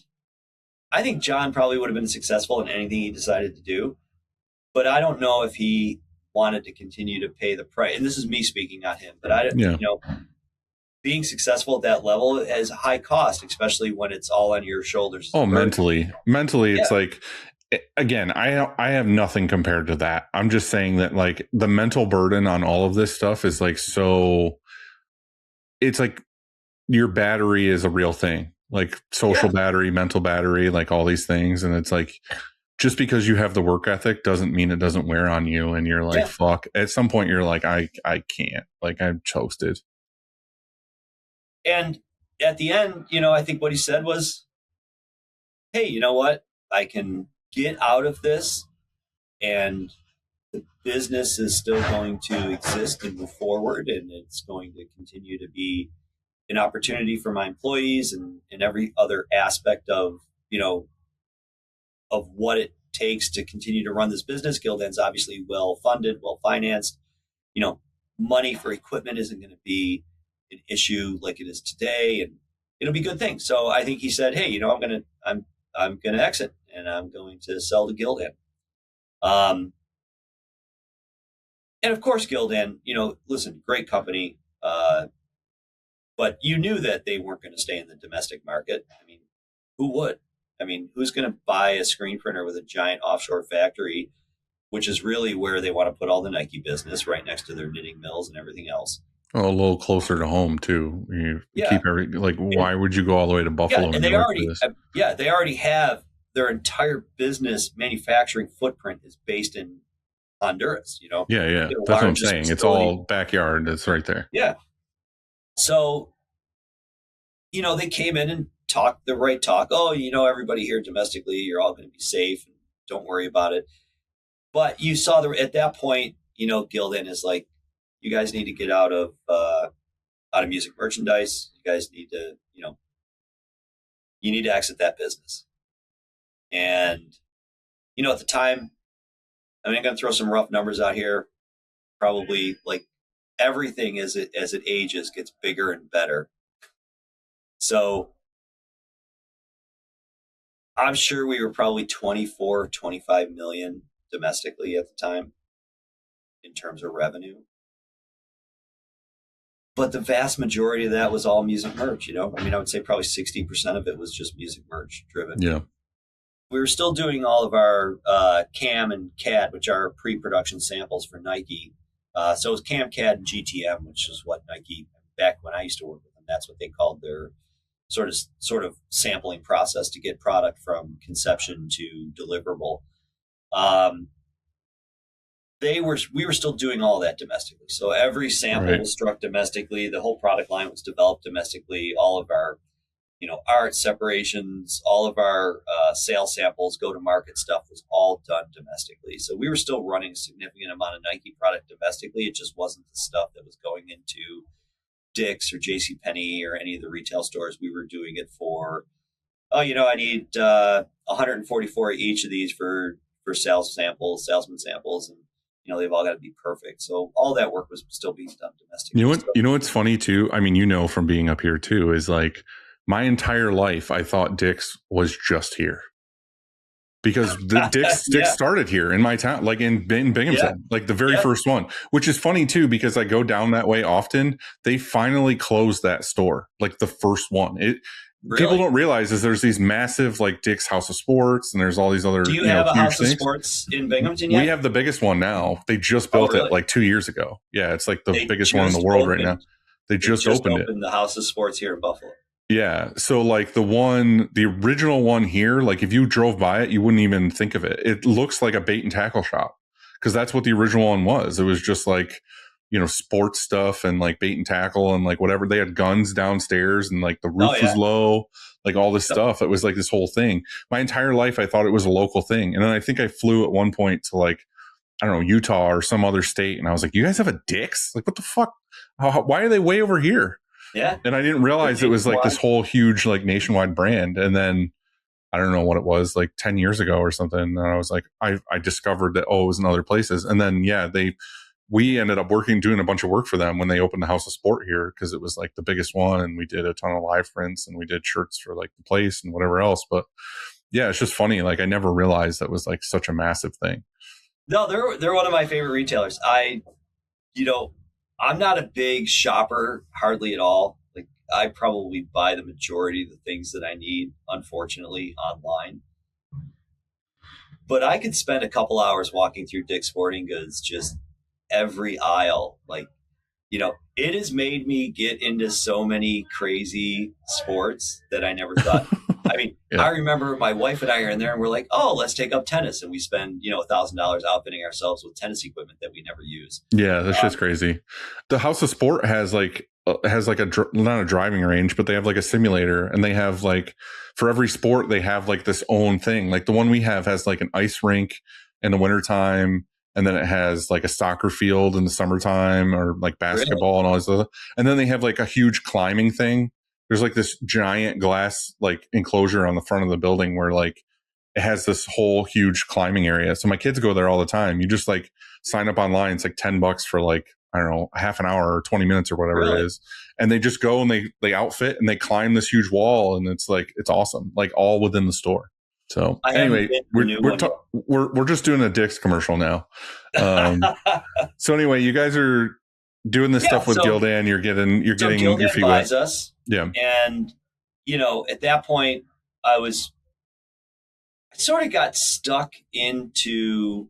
I think John probably would have been successful in anything he decided to do. But I don't know if he wanted to continue to pay the price. And this is me speaking, not him. But being successful at that level is a high cost, especially when it's all on your shoulders. Oh, mentally, it's like, again, I have nothing compared to that. I'm just saying that like the mental burden on all of this stuff is like, so it's like your battery is a real thing, like social battery, mental battery, like all these things. And it's like, just because you have the work ethic doesn't mean it doesn't wear on you. And you're like, fuck, at some point you're like, I can't, like I'm toasted. And at the end, I think what he said was, hey, you know what? I can get out of this and the business is still going to exist and move forward. And it's going to continue to be an opportunity for my employees and every other aspect of, of what it takes to continue to run this business. Gildan's obviously well funded, well financed. Money for equipment isn't going to be an issue like it is today, and it'll be good things. So I think he said, hey, I'm gonna exit and I'm going to sell to Gildan. And of course Gildan, listen, great company, but you knew that they weren't going to stay in the domestic market. I mean, who would? I mean, who's going to buy a screen printer with a giant offshore factory, which is really where they want to put all the Nike business, right next to their knitting mills and everything else. A little closer to home too. You keep why would you go all the way to Buffalo? Yeah, and they already have their entire business manufacturing footprint is based in Honduras. Yeah. That's what I'm saying. It's all backyard. It's right there. Yeah. So, they came in and talked the right talk. Oh, everybody here domestically, you're all going to be safe. And don't worry about it. But you saw at that point, Gildan is like, you guys need to get out of music merchandise. You guys need to, you need to exit that business. And, at the time, I'm going to throw some rough numbers out here. Probably like everything as it ages gets bigger and better. So I'm sure we were probably 24, 25 million domestically at the time in terms of revenue. But the vast majority of that was all music merch, I would say probably 60% of it was just music merch driven. Yeah. We were still doing all of our CAM and CAD, which are pre-production samples for Nike. So it was CAM, CAD, and GTM, which is what Nike, back when I used to work with them, that's what they called their sort of sampling process to get product from conception to deliverable. We were still doing all that domestically. So every sample was struck domestically. The whole product line was developed domestically. All of our, art separations, all of our sales samples, go-to-market stuff was all done domestically. So we were still running a significant amount of Nike product domestically. It just wasn't the stuff that was going into Dick's or JCPenney or any of the retail stores. We were doing it for, I need 144 each of these for salesman samples, and they've all got to be perfect. So all that work was still being done domestically. You know what's funny too? I mean, from being up here too, is like my entire life I thought Dick's was just here. Because the Dick's started here in my town, like in Binghamton, like the very first one, which is funny too, because I go down that way often. They finally closed that store, like the first one. People don't realize is there's these massive like Dick's House of Sports, and there's all these other. Do you have a House of Sports in Binghamton yet? We have the biggest one now. They just built it like 2 years ago. Yeah, it's like the biggest one in the world right now. They just opened it. The House of Sports here in Buffalo. Yeah. So like the original one here, like if you drove by it, you wouldn't even think of it. It looks like a bait and tackle shop because that's what the original one was. It was just like, sports stuff and like bait and tackle and like whatever. They had guns downstairs and like the roof was low, like all this stuff. It was like this whole thing. My entire life, I thought it was a local thing. And then I think I flew at one point to like, I don't know, Utah or some other state. And I was like, you guys have a Dick's? Like, what the fuck? Why are they way over here? Yeah. And I didn't realize it was like this whole huge, like nationwide brand. And then I don't know what it was, like 10 years ago or something. And I was like, I discovered that, it was in other places. And then, we ended up doing a bunch of work for them when they opened the House of Sport here because it was like the biggest one. And we did a ton of live prints and we did shirts for like the place and whatever else. But yeah, it's just funny. Like I never realized that was like such a massive thing. No, they're one of my favorite retailers. I'm not a big shopper, hardly at all. Like I probably buy the majority of the things that I need, unfortunately, online. But I could spend a couple hours walking through Dick's Sporting Goods, just every aisle. Like, it has made me get into so many crazy sports that I never thought. I mean, I remember my wife and I are in there and we're like, oh, let's take up tennis. And we spend, $1,000 outfitting ourselves with tennis equipment that we never use. Yeah, that's just crazy. The House of Sport has like not a driving range, but they have like a simulator and they have like for every sport, they have like this own thing. Like the one we have has like an ice rink in the wintertime. And then it has like a soccer field in the summertime or like basketball and all this other. And then they have like a huge climbing thing. There's like this giant glass like enclosure on the front of the building where like it has this whole huge climbing area. So my kids go there all the time. You just like sign up online. It's like $10 for like, I don't know, half an hour or 20 minutes or whatever it is. And they just go and they outfit and they climb this huge wall. And it's like, it's awesome. Like all within the store. So anyway, we're just doing a Dick's commercial now. So anyway, you guys are doing this stuff with Gildan. You're getting Gildan your feet buys wet. us. Yeah. And, at that point I sort of got stuck into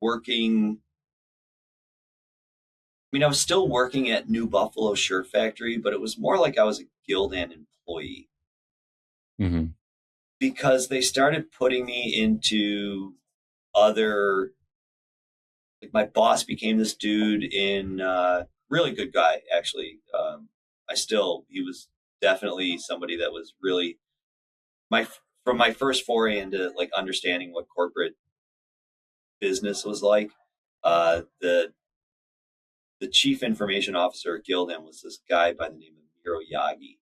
working. I mean, I was still working at New Buffalo Shirt Factory, but it was more like I was a Gildan employee. Mm-hmm. Because they started putting me into other, like my boss became this dude really good guy, actually. He was definitely somebody that was really from my first foray into like understanding what corporate business was like. The chief information officer at Gildan was this guy by the name of Miro Yagi.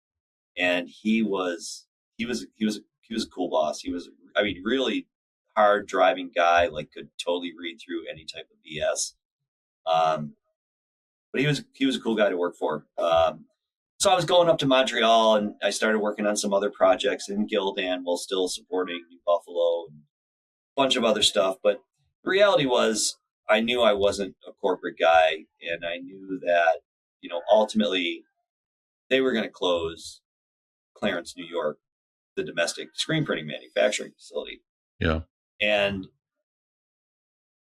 And he was a cool boss. He was, really hard driving guy, like could totally read through any type of BS. But he was a cool guy to work for. So I was going up to Montreal and I started working on some other projects in Gildan while still supporting New Buffalo and a bunch of other stuff. But the reality was I knew I wasn't a corporate guy and I knew that, ultimately they were going to close Clarence, New York, the domestic screen printing manufacturing facility. Yeah. And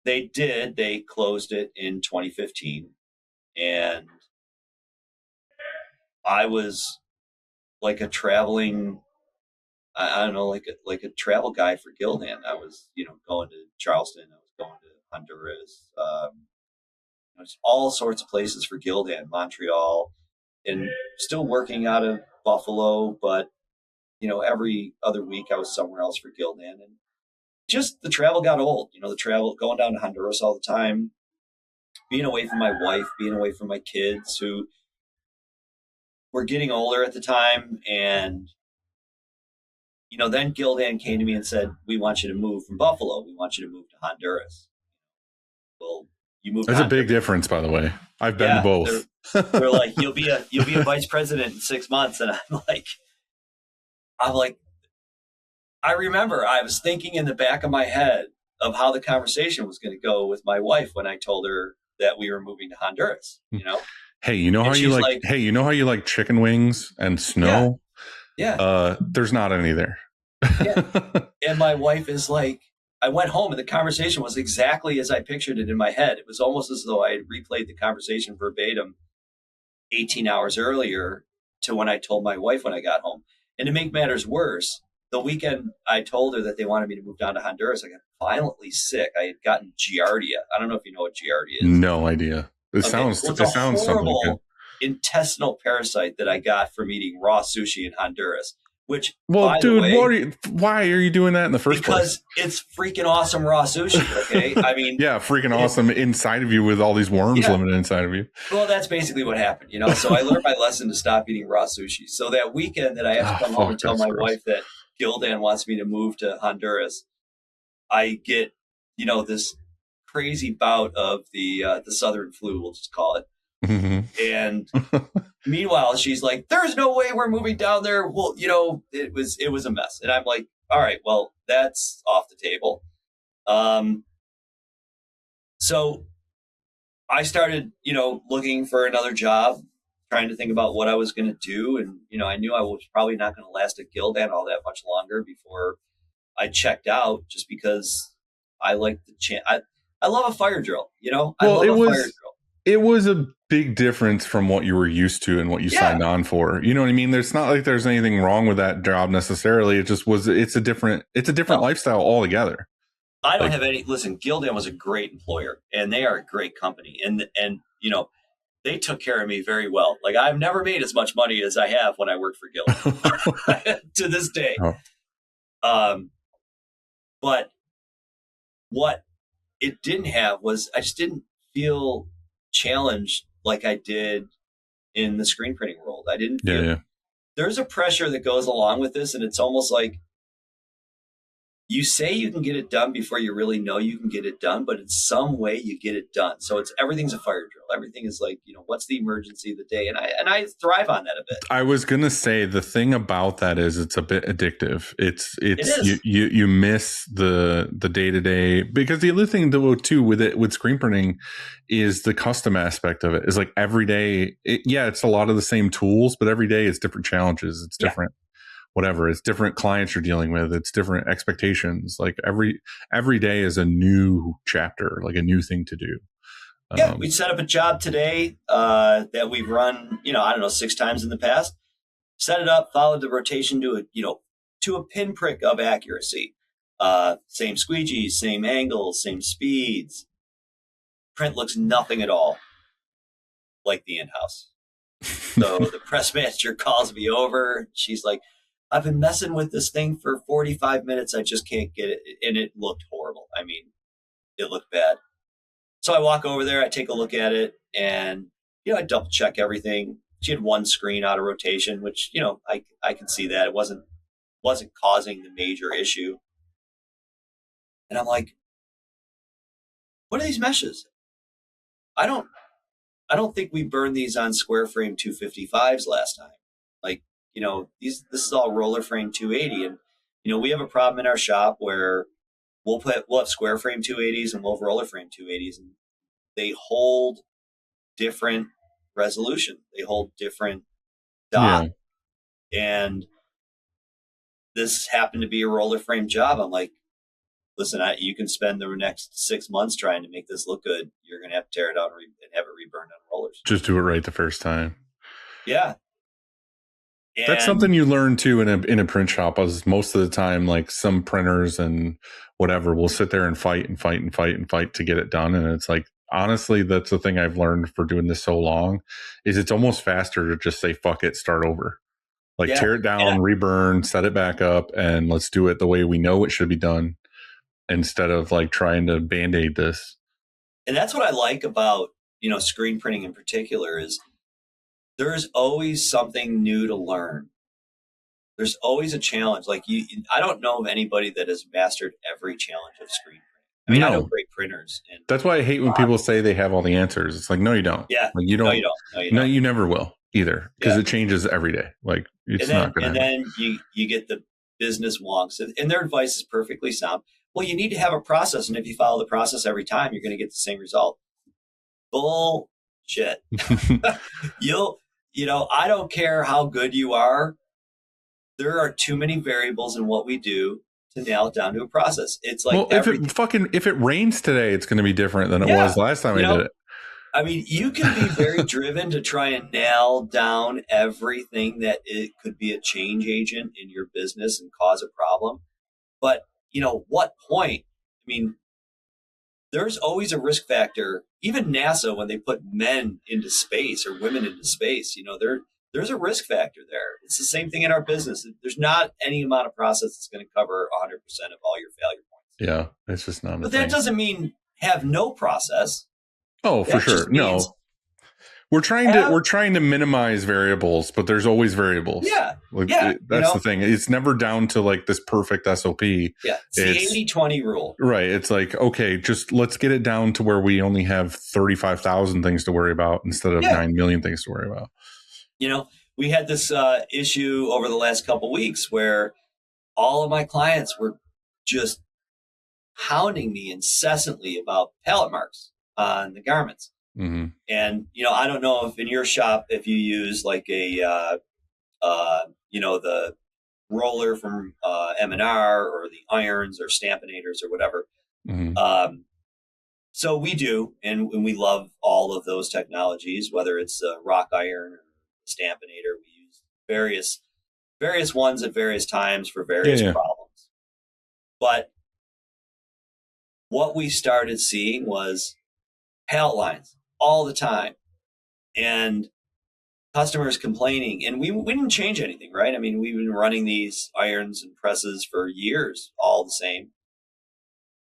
they closed it in 2015. And I was like a traveling, I don't know, like a travel guide for Gildan. I was, going to Charleston. I was going to Honduras. There's all sorts of places for Gildan, Montreal, and still working out of Buffalo, but every other week I was somewhere else for Gildan. And just the travel got old, the travel, going down to Honduras all the time, being away from my wife, being away from my kids who were getting older at the time. And, then Gildan came to me and said, we want you to move from Buffalo. We want you to move to Honduras. Well, you moved. There's a big difference, by the way. I've been to both. They're like, you'll be a vice president in 6 months. And I'm like, I remember I was thinking in the back of my head of how the conversation was going to go with my wife when I told her that we were moving to Honduras, Hey, you know how you like chicken wings and snow? Yeah. There's not any there. Yeah. And my wife is like, I went home and the conversation was exactly as I pictured it in my head. It was almost as though I had replayed the conversation verbatim 18 hours earlier. to when I told my wife when I got home. And to make matters worse, the weekend I told her that they wanted me to move down to Honduras, I got violently sick. I had gotten Giardia. I don't know if you know what Giardia is. No idea. It sounds horrible something good. Intestinal parasite that I got from eating raw sushi in Honduras. Which, well, by dude, the way, why are you doing that in the first place? Because it's freaking awesome raw sushi. Okay, I mean, yeah, freaking awesome inside of you with all these worms living inside of you. Well, that's basically what happened, you know. So I learned my lesson to stop eating raw sushi. So that weekend that I have to come home and tell my wife that Gildan wants me to move to Honduras, I get, you know, this crazy bout of the southern flu, we'll just call it. Mm-hmm. And meanwhile, she's like, "There's no way we're moving down there." Well, you know, it was a mess, and I'm like, "All right, well, that's off the table." So I started, you know, looking for another job, trying to think about what I was going to do, and you know, I knew I was probably not going to last at Gildan all that much longer before I checked out, just because I like the I love a fire drill, you know. Well, I love a fire drill. It was a big difference from what you were used to and what you signed on for. You know what I mean? There's not like there's anything wrong with that job necessarily. It just was. It's a different lifestyle altogether. I don't have any. Listen, Gildan was a great employer, and they are a great company, and you know, they took care of me very well. Like I've never made as much money as I have when I worked for Gildan to this day. But what it didn't have was I just didn't feel challenged like I did in the screen printing world. I didn't feel there's a pressure that goes along with this, and it's almost like you say you can get it done before you really know you can get it done, but in some way you get it done. So everything's a fire drill. Everything is like, you know, what's the emergency of the day? And I thrive on that a bit. I was going to say the thing about that is it's a bit addictive. You miss the day-to-day, because the other thing though too with screen printing is the custom aspect of it is like every day. It's a lot of the same tools, but every day it's different challenges. It's different. Whatever, it's different clients you're dealing with, it's different expectations. Like every day is a new chapter, like a new thing to do. We set up a job today that we've run, you know, I don't know, 6 times in the past. Set it up, followed the rotation to a pinprick of accuracy. Same squeegees, same angles, same speeds. Print looks nothing at all like the in-house. So the press manager calls me over. She's like, "I've been messing with this thing for 45 minutes. I just can't get it." And it looked horrible. I mean, it looked bad. So I walk over there, I take a look at it, and, you know, I double check everything. She had one screen out of rotation, which, you know, I can see that it wasn't causing the major issue. And I'm like, what are these meshes? I don't think we burned these on square frame 255s last time. Like, you know, this is all roller frame 280. And, you know, we have a problem in our shop where we'll have square frame 280s and we'll have roller frame 280s, and they hold different resolution. They hold different dot. Yeah. And this happened to be a roller frame job. I'm like, listen, you can spend the next 6 months trying to make this look good. You're going to have to tear it out and have it reburned on rollers. Just do it right the first time. Yeah. And that's something you learn too in a print shop. Is most of the time, like some printers and whatever will sit there and fight to get it done. And it's like, honestly, that's the thing I've learned for doing this so long is it's almost faster to just say, fuck it, start over. Like tear it down, reburn, set it back up, and let's do it the way we know it should be done, instead of like trying to band-aid this. And that's what I like about, you know, screen printing in particular is there's always something new to learn. There's always a challenge. Like I don't know of anybody that has mastered every challenge of screen printing. I mean, I know great printers. And that's why I hate when people say they have all the answers. It's like, no, you don't. Yeah. Like, you don't. No, you never will either, because it changes every day. Like it's not going to happen. And then you get the business wonks, and their advice is perfectly sound. Well, you need to have a process, and if you follow the process every time, you're going to get the same result. Bullshit. You know, I don't care how good you are. There are too many variables in what we do to nail it down to a process. It's like, well, if it rains today, it's going to be different than it was last time I did it. I mean, you can be very driven to try and nail down everything that it could be a change agent in your business and cause a problem. But, what point? I mean, there's always a risk factor. Even NASA, when they put men into space or women into space, there's a risk factor there. It's the same thing in our business. There's not any amount of process that's going to cover 100% of all your failure points. Yeah, it's just not. But that doesn't mean have no process. Oh, for sure. No, we're trying to minimize variables, but there's always variables. Yeah. That's the thing. It's never down to like this perfect SOP. Yeah. It's the 80-20 rule. Right. It's like, okay, just let's get it down to where we only have 35,000 things to worry about instead of 9 million things to worry about. We had this issue over the last couple of weeks where all of my clients were just hounding me incessantly about pallet marks on the garments. Mm-hmm. And, I don't know if in your shop, if you use like a, the roller from M&R or the irons or Stampinators or whatever. Mm-hmm. So we do, and we love all of those technologies, whether it's a rock iron or Stampinator. We use various ones at various times for various problems. But what we started seeing was pallet lines all the time, and customers complaining. And we didn't change anything, right? I mean, we've been running these irons and presses for years, all the same.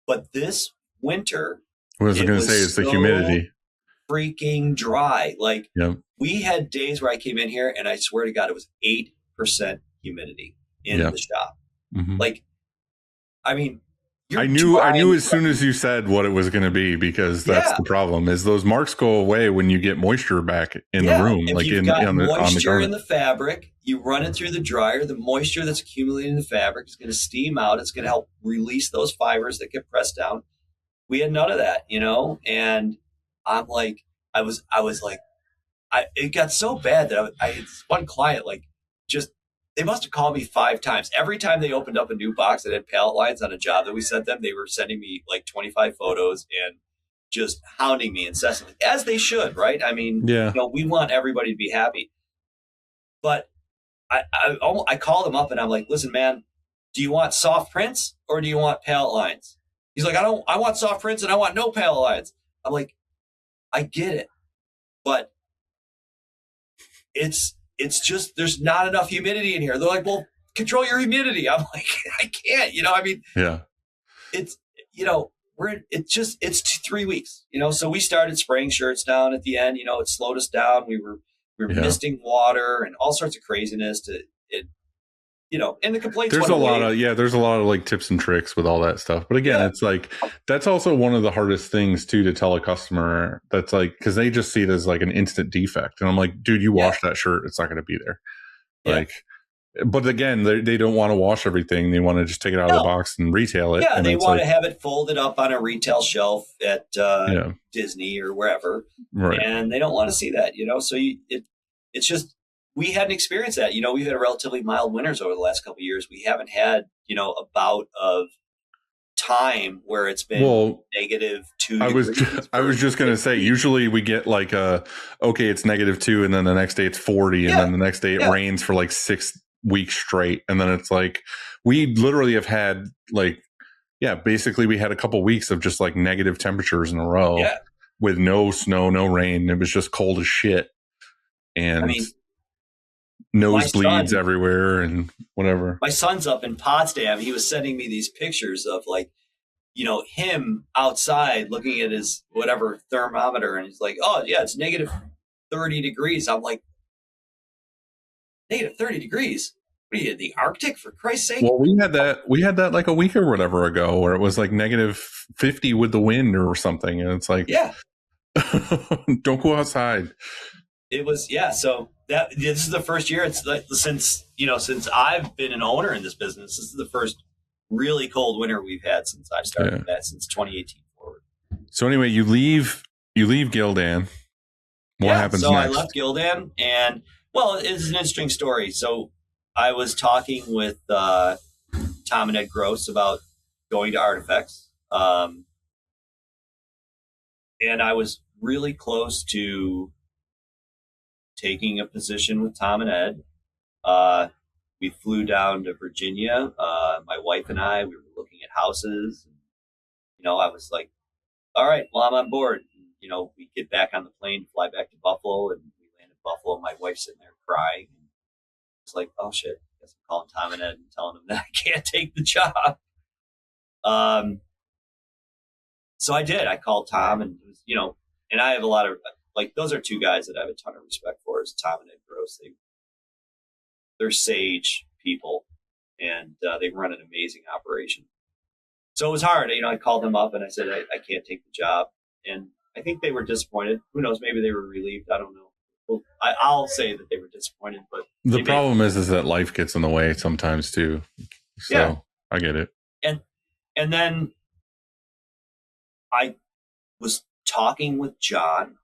But this winter, what was I going to say? It's the humidity. Freaking dry. Like we had days where I came in here and I swear to God, it was 8% humidity in the shop. Mm-hmm. Like, I mean, I knew as soon as you said what it was going to be, because that's the problem is those marks go away when you get moisture back in the room. If you've got moisture in the fabric, you run it through the dryer, the moisture that's accumulating in the fabric is going to steam out. It's going to help release those fibers that get pressed down. We had none of that, and I'm like, it got so bad that I had one client, they must have called me 5 times. Every time they opened up a new box that had pallet lines on a job that we sent them, they were sending me like 25 photos and just hounding me incessantly, as they should, right? I mean, we want everybody to be happy. But I called him up and I'm like, listen, man, do you want soft prints or do you want pallet lines? He's like, I want soft prints and I want no pallet lines. I'm like, I get it, but it's just, there's not enough humidity in here. They're like, well, control your humidity. I'm like, I can't, it's, it's 3 weeks, so we started spraying shirts down at the end, it slowed us down. We were misting water and all sorts of craziness and the complaints. There's a lot of like tips and tricks with all that stuff. But again, it's like, that's also one of the hardest things too, to tell a customer that's like, cause they just see it as like an instant defect. And I'm like, dude, you wash that shirt. It's not going to be there. Like, but again, they don't want to wash everything. They want to just take it out of the box and retail it. Yeah. And they want to have it folded up on a retail shelf at Disney or wherever. Right. And they don't want to see that, so it's just, we hadn't experienced that. We've had relatively mild winters over the last couple of years. We haven't had, a bout of time where it's been -2. I was just going to say, usually we get like it's -2 and then the next day it's 40 and then the next day it rains for like 6 weeks straight. And then it's like, we literally have had basically we had a couple weeks of just like negative temperatures in a row with no snow, no rain. It was just cold as shit. And nosebleeds everywhere and whatever. My son's up in Potsdam. He was sending me these pictures of like, him outside looking at his whatever thermometer. And he's like, oh yeah, it's -30 degrees. I'm like, -30 degrees? What are you, the Arctic, for Christ's sake? Well, we had that like a week or whatever ago where it was like -50 with the wind or something. And it's like, don't go outside. It was, so this is the first year it's like since I've been an owner in this business. This is the first really cold winter we've had since I've started that, since 2018 forward. So anyway, you leave Gildan. What happens next? I left Gildan, and it's an interesting story. So I was talking with Tom and Ed Gross about going to Artifacts. And I was really close to taking a position with Tom and Ed. We flew down to Virginia. My wife and I, we were looking at houses. I was like, all right, well, I'm on board. We get back on the plane, fly back to Buffalo, and we land in Buffalo. My wife's sitting there crying. It's like, oh shit, I guess I'm calling Tom and Ed and telling them that I can't take the job. So I did. I called Tom, and it was, and I have a lot of, like, those are two guys that I have a ton of respect for, is Tom and Ed Gross. They're sage people, and they run an amazing operation. So it was hard. I called them up and I said, I can't take the job. And I think they were disappointed. Who knows? Maybe they were relieved. I don't know. Well, I'll say that they were disappointed, but the problem is that life gets in the way sometimes too. So yeah. I get it. And then I was talking with John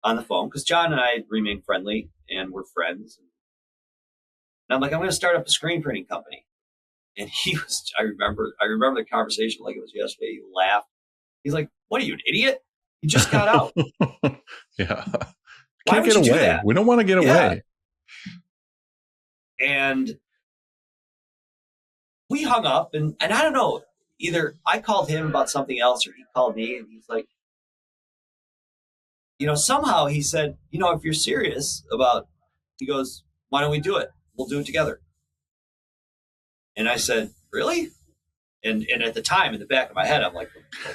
on the phone, because John and I remain friendly and we're friends. And I'm like, I'm going to start up a screen printing company. And I remember the conversation like it was yesterday. He laughed. He's like, what are you, an idiot? You just got out. Yeah. Why Can't get away. We don't want to get away. And we hung up, and I don't know, either I called him about something else or he called me, and he's like, somehow he said, if you're serious about, he goes, why don't we do it? We'll do it together. And I said, really? And at the time, in the back of my head, I'm like,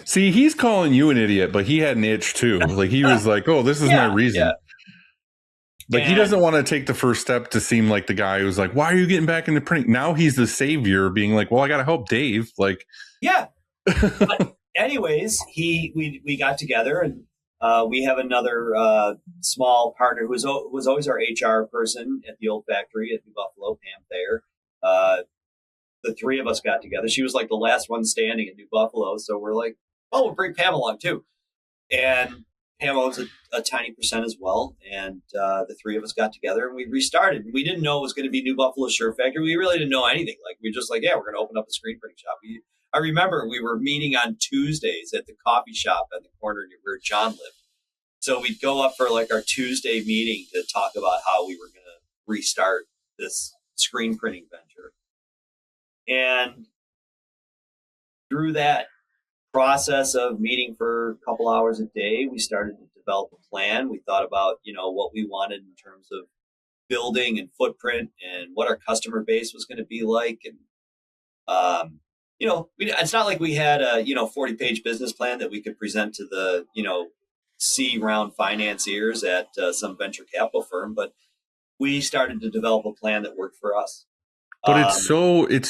see, he's calling you an idiot, but he had an itch too. Like, he was like, oh, this is my reason. Yeah. Like, he doesn't want to take the first step to seem like the guy who's like, why are you getting back into printing? Now he's the savior, being like, well, I got to help Dave. Like, yeah. But anyways, we got together, and we have another small partner who was always our HR person at the old factory at New Buffalo, Pam Thayer. The three of us got together. She was like the last one standing in New Buffalo. So we're like, oh, we'll bring Pam along too. And Pam owns a tiny percent as well. And the three of us got together and we restarted. We didn't know it was going to be New Buffalo Shirt Factory. We really didn't know anything. Like, we just like, yeah, we're going to open up a screen printing shop. I remember we were meeting on Tuesdays at the coffee shop at the corner where John lived. So we'd go up for like our Tuesday meeting to talk about how we were going to restart this screen printing venture. And through that process of meeting for a couple hours a day, we started to develop a plan. We thought about, what we wanted in terms of building and footprint and what our customer base was going to be like. And, it's not like we had a, 40-page business plan that we could present to the, C-round financiers at some venture capital firm, but we started to develop a plan that worked for us. But it's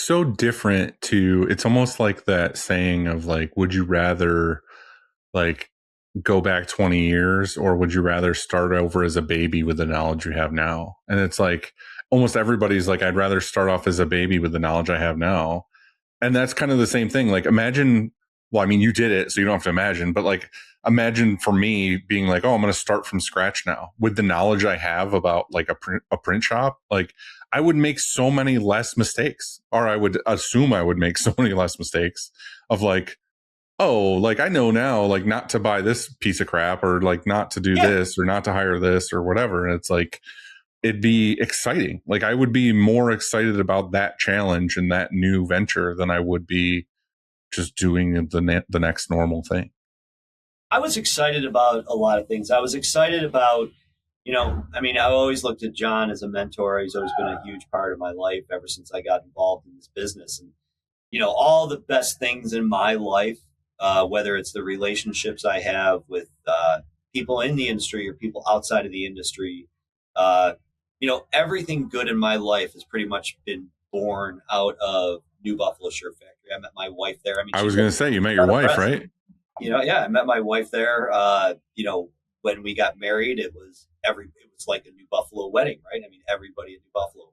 so different it's almost like that saying of like, would you rather like go back 20 years or would you rather start over as a baby with the knowledge you have now? And it's like almost everybody's like, I'd rather start off as a baby with the knowledge I have now. And that's kind of the same thing. Like, imagine, well, I mean, you did it, so you don't have to imagine, but like, imagine for me being like, oh, I'm going to start from scratch now with the knowledge I have about like a print shop. Like, I would make so many less mistakes, or I would assume I would make so many less mistakes of like, oh, like I know now, like not to buy this piece of crap or like not to do this or not to hire this or whatever. And it's like, it'd be exciting. Like I would be more excited about that challenge and that new venture than I would be just doing the next normal thing. I was excited about a lot of things. I was excited about, I always looked at John as a mentor. He's always been a huge part of my life ever since I got involved in this business. And, all the best things in my life, whether it's the relationships I have with people in the industry or people outside of the industry, everything good in my life has pretty much been born out of New Buffalo Shirt Factory. I met my wife there. I was going to say, you met your wife, right? I met my wife there. When we got married, it was like a New Buffalo wedding, right? I mean, everybody in New Buffalo.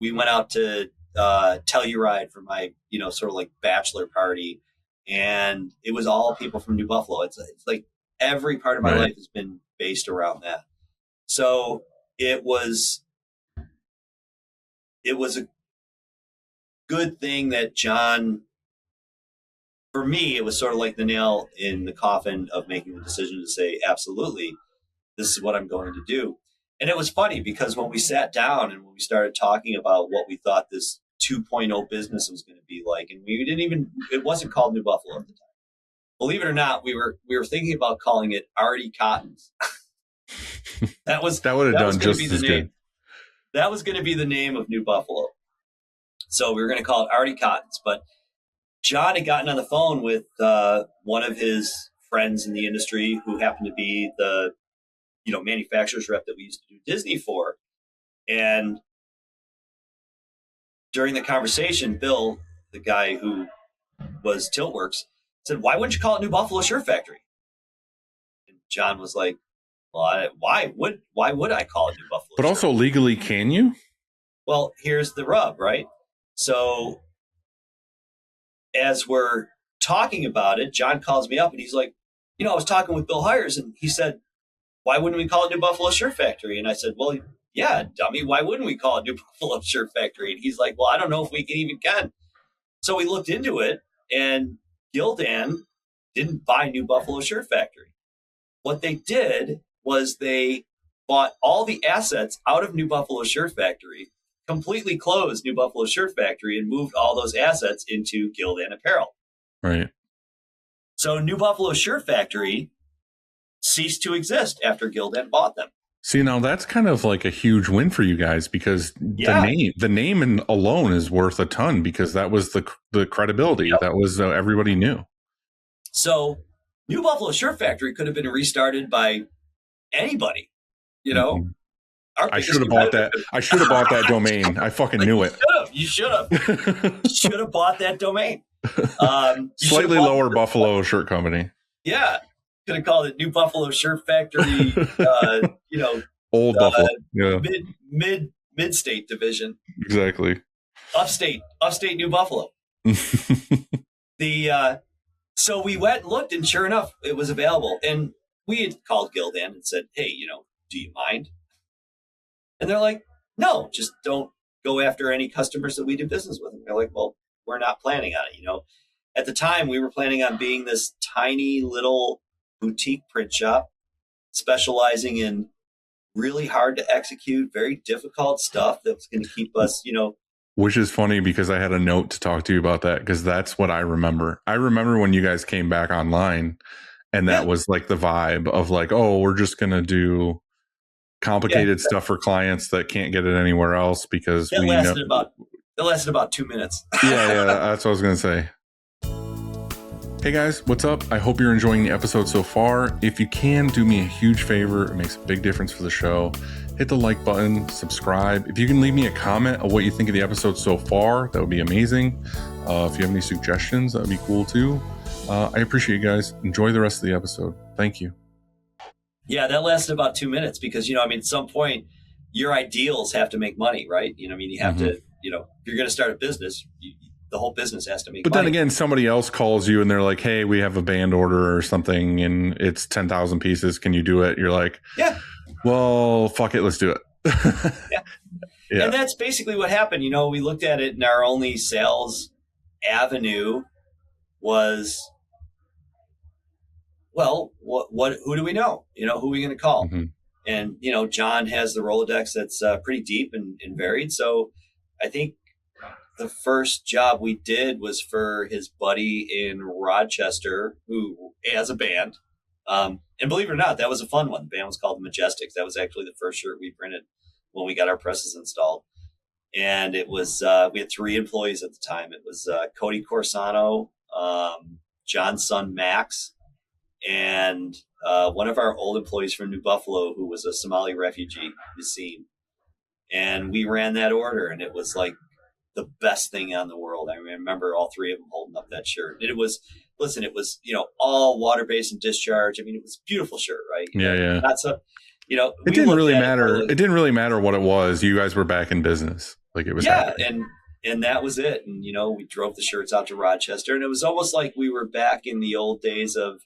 We went out to Telluride for my, sort of like bachelor party, and it was all people from New Buffalo. It's like every part of my life has been based around that. So it was a good thing that John for me, it was sort of like the nail in the coffin of making the decision to say, absolutely, this is what I'm going to do. And it was funny because when we sat down and when we started talking about what we thought this 2.0 business was going to be like, and we didn't even, it wasn't called New Buffalo at the time. Believe it or not, we were thinking about calling it Artie Cottons. that would have done just as good. That was going to be the name of New Buffalo. So we were going to call it Artie Cottons. But John had gotten on the phone with one of his friends in the industry who happened to be the manufacturer's rep that we used to do Disney for. And during the conversation, Bill, the guy who was Tiltworks, said, why wouldn't you call it New Buffalo Shirt Factory? And John was like, well, why would I call it New Buffalo? But also legally, can you? Well, here's the rub, right? So as we're talking about it, John calls me up and he's like, I was talking with Bill Hires and he said, why wouldn't we call it New Buffalo Shirt Factory? And I said, well, yeah, dummy, why wouldn't we call it New Buffalo Shirt Factory? And he's like, well, I don't know if we can. So we looked into it and Gildan didn't buy New Buffalo Shirt Factory. What they did was they bought all the assets out of New Buffalo Shirt Factory, completely closed New Buffalo Shirt Factory, and moved all those assets into Gildan Apparel. Right. So New Buffalo Shirt Factory ceased to exist after Gildan bought them. See, now that's kind of like a huge win for you guys because the name alone is worth a ton because that was the credibility. Yep. That was everybody knew. So New Buffalo Shirt Factory could have been restarted by anybody, Mm-hmm. I should have bought that. I should have bought that domain. I fucking knew it. You should have. You should have bought that domain. Slightly lower Buffalo Shirt Company. Yeah. Could have called it New Buffalo Shirt Factory, Old Buffalo. Yeah. Mid state division. Exactly. Upstate New Buffalo. So we went and looked, and sure enough, it was available. And we had called Gildan and said, hey, do you mind? And they're like, no, just don't go after any customers that we do business with. And they're like, well, we're not planning on it. At the time, we were planning on being this tiny little boutique print shop specializing in really hard to execute, very difficult stuff that's going to keep us, Which is funny because I had a note to talk to you about that because that's what I remember. I remember when you guys came back online and that was like the vibe of like, oh, we're just going to do complicated stuff for clients that can't get it anywhere else because it lasted about 2 minutes. yeah, that's what I was going to say. Hey guys, what's up? I hope you're enjoying the episode so far. If you can, do me a huge favor. It makes a big difference for the show. Hit the like button, subscribe. If you can leave me a comment of what you think of the episode so far, that would be amazing. If you have any suggestions, that would be cool too. I appreciate you guys. Enjoy the rest of the episode. Thank you. Yeah, that lasted about 2 minutes because, at some point, your ideals have to make money, right? You have to, if you're going to start a business, the whole business has to make money. But then again, somebody else calls you and they're like, hey, we have a band order or something and it's 10,000 pieces. Can you do it? You're like, yeah. Well, fuck it. Let's do it. Yeah. And that's basically what happened. We looked at it and our only sales avenue was, well, who do we know? Who are we going to call? Mm-hmm. And, John has the Rolodex that's pretty deep and varied. So I think the first job we did was for his buddy in Rochester who has a band. And believe it or not, that was a fun one. The band was called the Majestics. That was actually the first shirt we printed when we got our presses installed. And it was, we had 3 employees at the time. It was Cody Corsano, John's son, Max, and one of our old employees from New Buffalo, who was a Somali refugee, Yassine. And we ran that order, and it was like the best thing on the world. I remember all 3 of them holding up that shirt. And it was, all water-based and discharge. It was a beautiful shirt, right? Yeah. That's a, it didn't really matter. It didn't really matter what it was. You guys were back in business. Like it was. Yeah. And that was it. And, we drove the shirts out to Rochester, and it was almost like we were back in the old days of,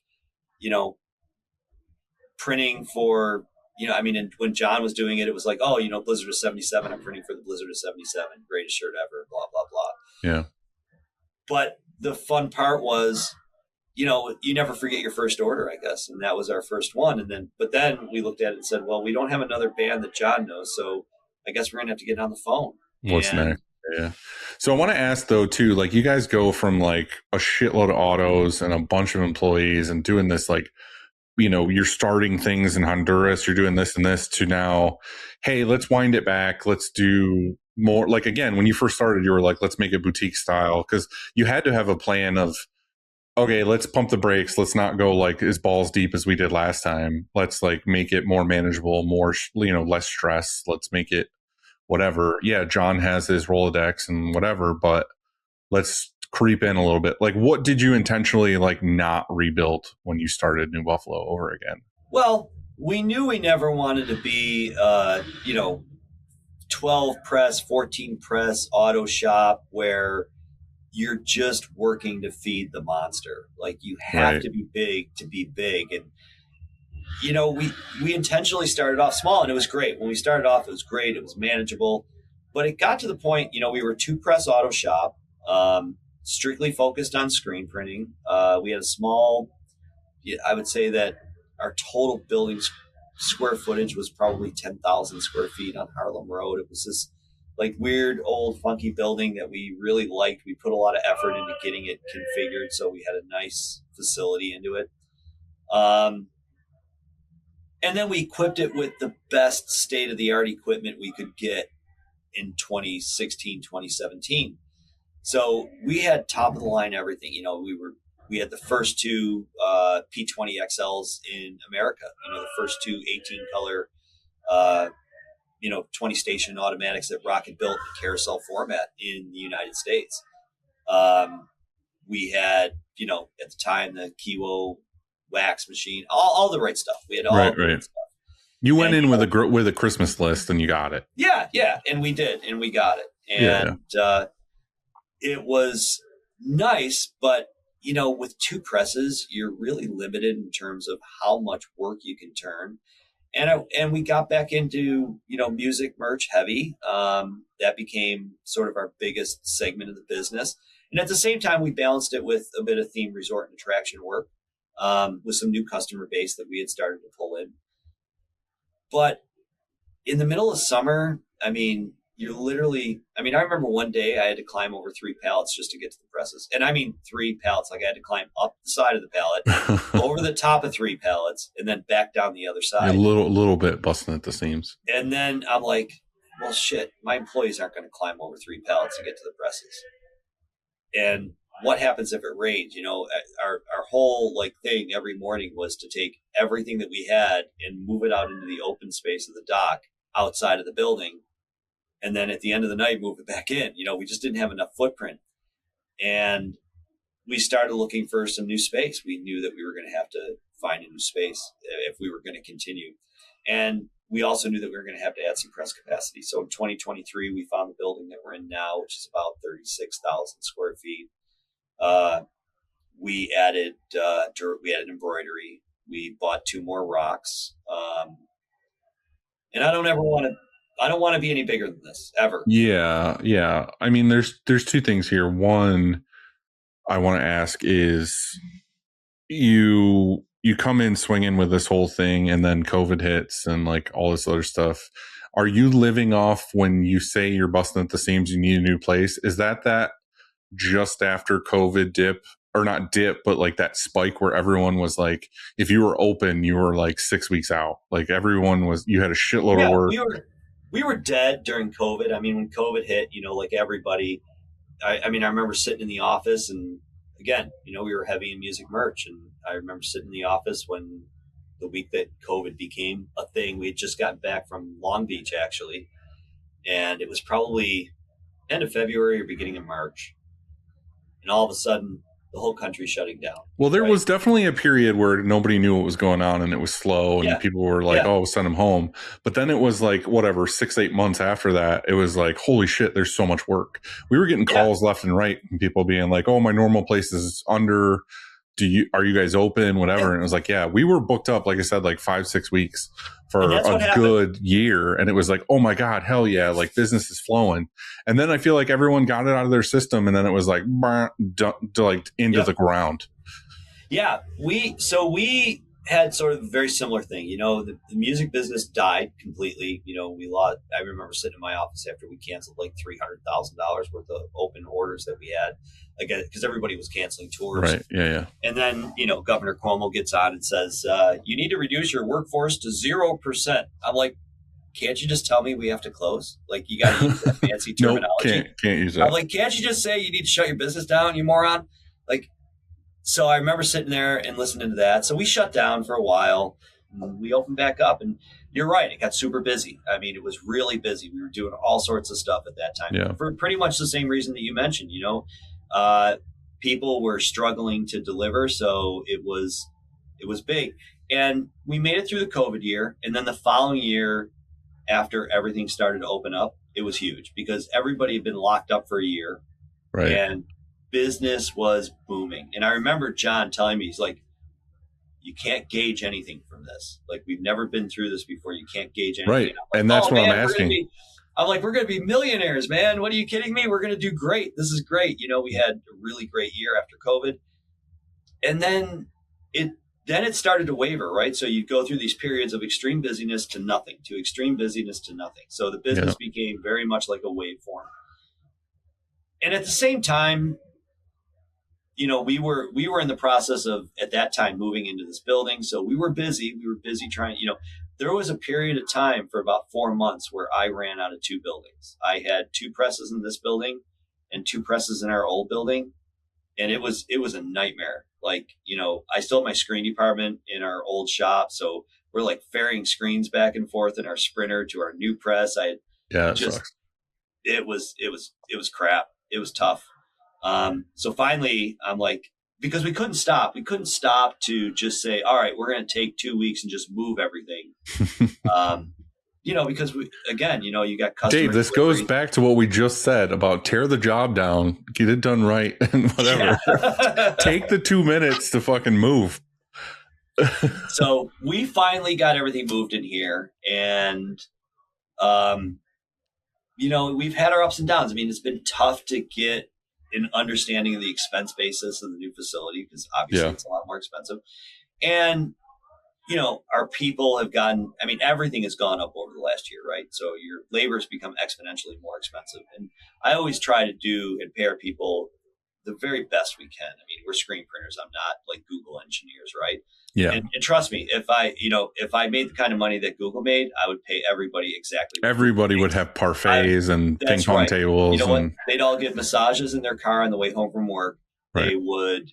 printing for, and when John was doing it, it was like, oh, Blizzard of 77, I'm printing for the Blizzard of 77, greatest shirt ever, blah, blah, blah. Yeah. But the fun part was you never forget your first order, I guess. And that was our first one. But then we looked at it and said, well, we don't have another band that John knows. So I guess we're going to have to get on the phone. What's next? Yeah. So I want to ask though, too, like you guys go from like a shitload of autos and a bunch of employees and doing this, like, you're starting things in Honduras, you're doing this and this to now, hey, let's wind it back. Let's do more. Like, again, when you first started, you were like, let's make it boutique style, because you had to have a plan of, okay, let's pump the brakes. Let's not go like as balls deep as we did last time. Let's like make it more manageable, more, less stress. Let's make it whatever. Yeah, John has his Rolodex and whatever, but let's creep in a little bit. Like, what did you intentionally like not rebuild when you started New Buffalo over again? Well, we knew we never wanted to be, 12 press, 14 press auto shop where you're just working to feed the monster. Like you have to be big to be big. And, we intentionally started off small, and it was great. When we started off, it was great. It was manageable, but it got to the point, we were 2 press auto shop, strictly focused on screen printing. We had a small, I would say that our total building square footage was probably 10,000 square feet on Harlem Road. It was this like weird old funky building that we really liked. We put a lot of effort into getting it configured, so we had a nice facility into it. And then we equipped it with the best state-of-the-art equipment we could get in 2016, 2017. So we had top-of-the-line everything. We had the first 2 P20 XLs in America. The first 2 18-color, 20-station automatics that Rocket built in carousel format in the United States. We had, at the time, the Kiwo wax machine, all the right stuff. We had all the right stuff. You went in with a Christmas list and you got it. Yeah, and we did, and we got it. And it was nice, but with 2 presses, you're really limited in terms of how much work you can turn. And we got back into, music merch heavy. That became sort of our biggest segment of the business. And at the same time, we balanced it with a bit of themed resort and attraction work, with some new customer base that we had started to pull in. But in the middle of summer, you're literally, I remember one day I had to climb over 3 pallets just to get to the presses. And 3 pallets, like I had to climb up the side of the pallet, over the top of 3 pallets, and then back down the other side. A little bit busting at the seams. And then I'm like, well, shit, my employees aren't going to climb over 3 pallets to get to the presses. And what happens if it rains? Our whole thing every morning was to take everything that we had and move it out into the open space of the dock outside of the building. And then at the end of the night, move it back in. We just didn't have enough footprint. And we started looking for some new space. We knew that we were going to have to find a new space if we were going to continue. And we also knew that we were going to have to add some press capacity. So in 2023, we found the building that we're in now, which is about 36,000 square feet. We added embroidery. We bought 2 more rocks. And I don't want to be any bigger than this ever. Yeah. There's 2 things here. One, I want to ask is you come in swinging with this whole thing, and then COVID hits and like all this other stuff. Are you living off when you say you're busting at the seams, you need a new place? Is that just after COVID dip, or not dip, but like that spike where everyone was like, if you were open, you were like 6 weeks out. Like you had a shitload of work. We were dead during COVID. When COVID hit, like everybody, I remember sitting in the office, and again, we were heavy in music merch. And I remember sitting in the office when the week that COVID became a thing. We had just gotten back from Long Beach, actually. And it was probably end of February or beginning of March. And all of a sudden, the whole country shutting down. Well, there was definitely a period where nobody knew what was going on, and it was slow, and people were like, oh, we'll send them home. But then it was like, 6-8 months after that, it was like, holy shit, there's so much work. We were getting calls left and right from people being like, oh, my normal place is under. Are you guys open? Whatever. And it was like, yeah, we were booked up, like I said, like 5-6 weeks for a good year. And it was like, oh my God, hell yeah. Like business is flowing. And then I feel like everyone got it out of their system. And then it was like, into the ground. Yeah, we had sort of a very similar thing. The music business died completely. We lost. I remember sitting in my office after we canceled like $300,000 worth of open orders that we had, again, because everybody was canceling tours. Right. Yeah. Yeah. And then Governor Cuomo gets on and says, "You need to reduce your workforce to 0%." I'm like, can't you just tell me we have to close? Like, you got to use that fancy terminology. Nope, can't use that. I'm like, can't you just say you need to shut your business down, you moron? Like. So I remember sitting there and listening to that. So we shut down for a while. We opened back up, and you're right. It got super busy. I mean, it was really busy. We were doing all sorts of stuff at that time for pretty much the same reason that you mentioned. People were struggling to deliver, so it was big. And we made it through the COVID year, and then the following year, after everything started to open up, it was huge because everybody had been locked up for a year, right? And business was booming. And I remember John telling me, he's like, you can't gauge anything from this. Like, we've never been through this before. You can't gauge anything. Right. Like, and that's what I'm asking. I'm like, we're going to be millionaires, man. What are you kidding me? We're going to do great. This is great. We had a really great year after COVID. And then it started to waver, right? So you go through these periods of extreme busyness to nothing, to extreme busyness to nothing. So the business became very much like a waveform. And at the same time, we were in the process of, at that time, moving into this building. So we were busy. We were busy trying, there was a period of time for about 4 months where I ran out of 2 buildings. I had 2 presses in this building and 2 presses in our old building. And it was a nightmare. Like, I still have my screen department in our old shop. So we're like ferrying screens back and forth in our Sprinter to our new press. It was crap. It was tough. So finally, I'm like, because we couldn't stop to just say, all right, we're going to take 2 weeks and just move everything. Because you got customers. Dave, this goes back to what we just said about tear the job down, get it done right, and whatever. Yeah. Take the 2 minutes to fucking move. So we finally got everything moved in here, and we've had our ups and downs. I mean, it's been tough to get an understanding of the expense basis of the new facility because obviously it's a lot more expensive. And, our people have everything has gone up over the last year, right? So your labor has become exponentially more expensive. And I always try to do and pay our people the very best we can. I mean, we're screen printers. I'm not like Google engineers, right? Yeah. And trust me, if I made the kind of money that Google made, I would pay everybody exactly. Everybody would have parfaits and ping pong tables. You know what? They'd all get massages in their car on the way home from work. Right. They would,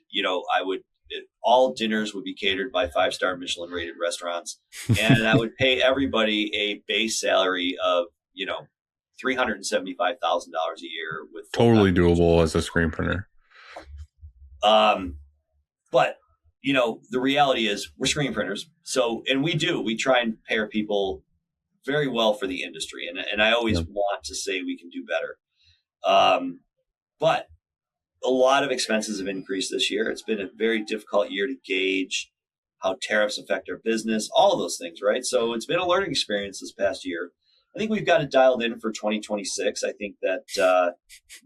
all dinners would be catered by 5-star Michelin rated restaurants. And I would pay everybody a base salary of, $375,000 a year with totally doable as a screen printer. But the reality is we're screen printers. So, and we try and pay our people very well for the industry. And I always want to say we can do better. But a lot of expenses have increased this year. It's been a very difficult year to gauge how tariffs affect our business, all of those things, right? So it's been a learning experience this past year. I think we've got it dialed in for 2026. I think that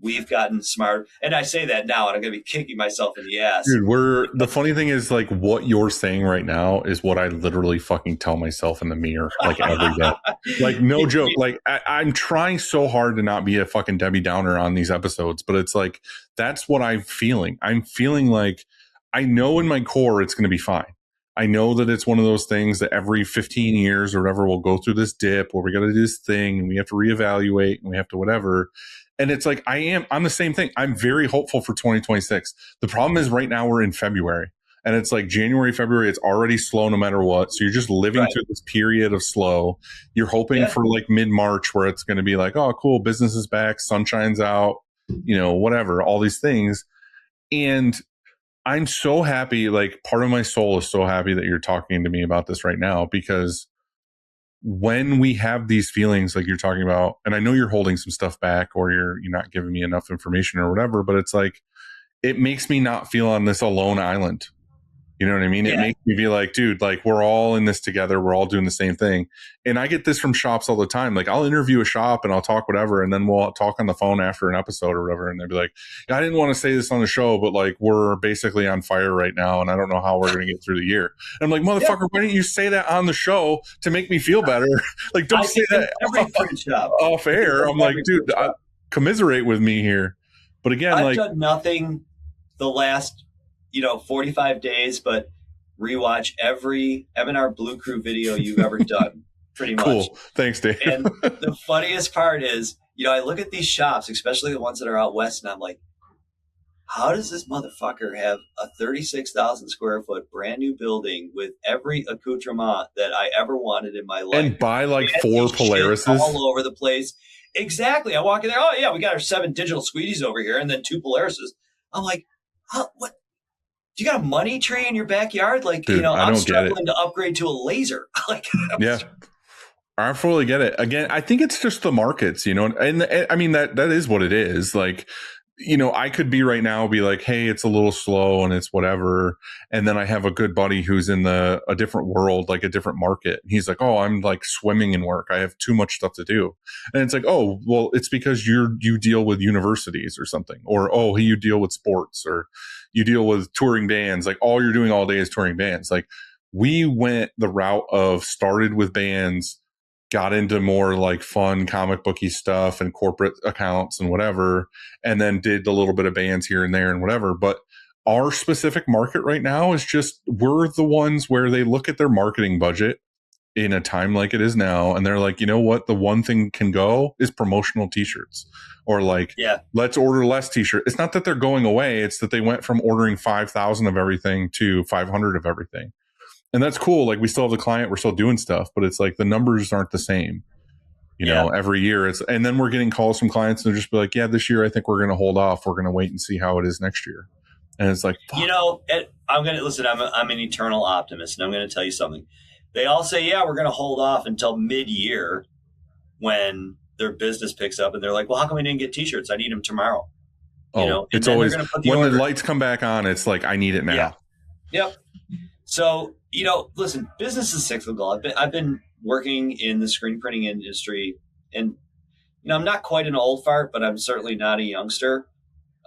we've gotten smart. And I say that now, and I'm going to be kicking myself in the ass. Dude, the funny thing is, like, what you're saying right now is what I literally fucking tell myself in the mirror, like, every day. Like, no joke. Like, I'm trying so hard to not be a fucking Debbie Downer on these episodes, but it's like, that's what I'm feeling. I'm feeling like I know in my core it's going to be fine. I know that it's one of those things that every 15 years or whatever, we'll go through this dip where we got to do this thing and we have to reevaluate and we have to whatever. And it's like, I'm the same thing. I'm very hopeful for 2026. The problem is right now we're in February and it's like January, February, it's already slow no matter what. So you're just living through this period of slow. You're hoping for like mid-March where it's going to be like, oh, cool, business is back, sunshine's out, whatever, all these things. And I'm so happy, like part of my soul is so happy that you're talking to me about this right now, because when we have these feelings like you're talking about, and I know you're holding some stuff back or you're not giving me enough information or whatever, but it's like, it makes me not feel on this alone island. You know what I mean? It makes me be like, dude, like we're all in this together. We're all doing the same thing. And I get this from shops all the time. Like I'll interview a shop and I'll talk whatever. And then we'll talk on the phone after an episode or whatever. And they'll be like, I didn't want to say this on the show, but like we're basically on fire right now. And I don't know how we're going to get through the year. And I'm like, motherfucker, why didn't you say that on the show to make me feel better? Like, don't say that off air. I'm like, dude, commiserate with me here. But again, I've done nothing the last 45 days, but rewatch every M&R Blue Crew video you've ever done, pretty much. Cool. Thanks, Dave. And the funniest part is, I look at these shops, especially the ones that are out west, and I'm like, how does this motherfucker have a 36,000 square foot brand new building with every accoutrement that I ever wanted in my life? And buy like 4 Polarises all over the place. Exactly. I walk in there. Oh yeah, we got our 7 digital Squeedies over here, and then 2 Polarises. I'm like, what? Do you got a money tree in your backyard? Like, dude, I'm struggling to upgrade to a laser. Like, yeah, I fully get it. Again, I think it's just the markets, and I mean that is what it is. Like, I could be right now, be like, hey, it's a little slow and it's whatever. And then I have a good buddy who's in a different world, like a different market. And he's like, oh, I'm like swimming in work. I have too much stuff to do. And it's like, oh, well, it's because you deal with universities or something, or, oh, you deal with sports, or you deal with touring bands. Like all you're doing all day is touring bands. Like we went the route of started with bands, got into more like fun comic booky stuff and corporate accounts and whatever, and then did a little bit of bands here and there and whatever. But our specific market right now is just, we're the ones where they look at their marketing budget in a time like it is now, and they're like, you know what, the one thing can go is promotional t-shirts, or like, let's order less t-shirts. It's not that they're going away, it's that they went from ordering 5,000 of everything to 500 of everything. And that's cool. Like we still have the client, we're still doing stuff, but it's like the numbers aren't the same, every year. And then we're getting calls from clients and they're just be like, yeah, this year I think we're going to hold off. We're going to wait and see how it is next year. And it's like, fuck. I'm going to listen. I'm an eternal optimist, and I'm going to tell you something. They all say, yeah, we're going to hold off until mid-year when their business picks up, and they're like, well, how come we didn't get t-shirts? I need them tomorrow. It's always when the lights come back on, it's like, I need it now. Yeah. Yep. So, listen, business is cyclical. I've been working in the screen printing industry, and, I'm not quite an old fart, but I'm certainly not a youngster.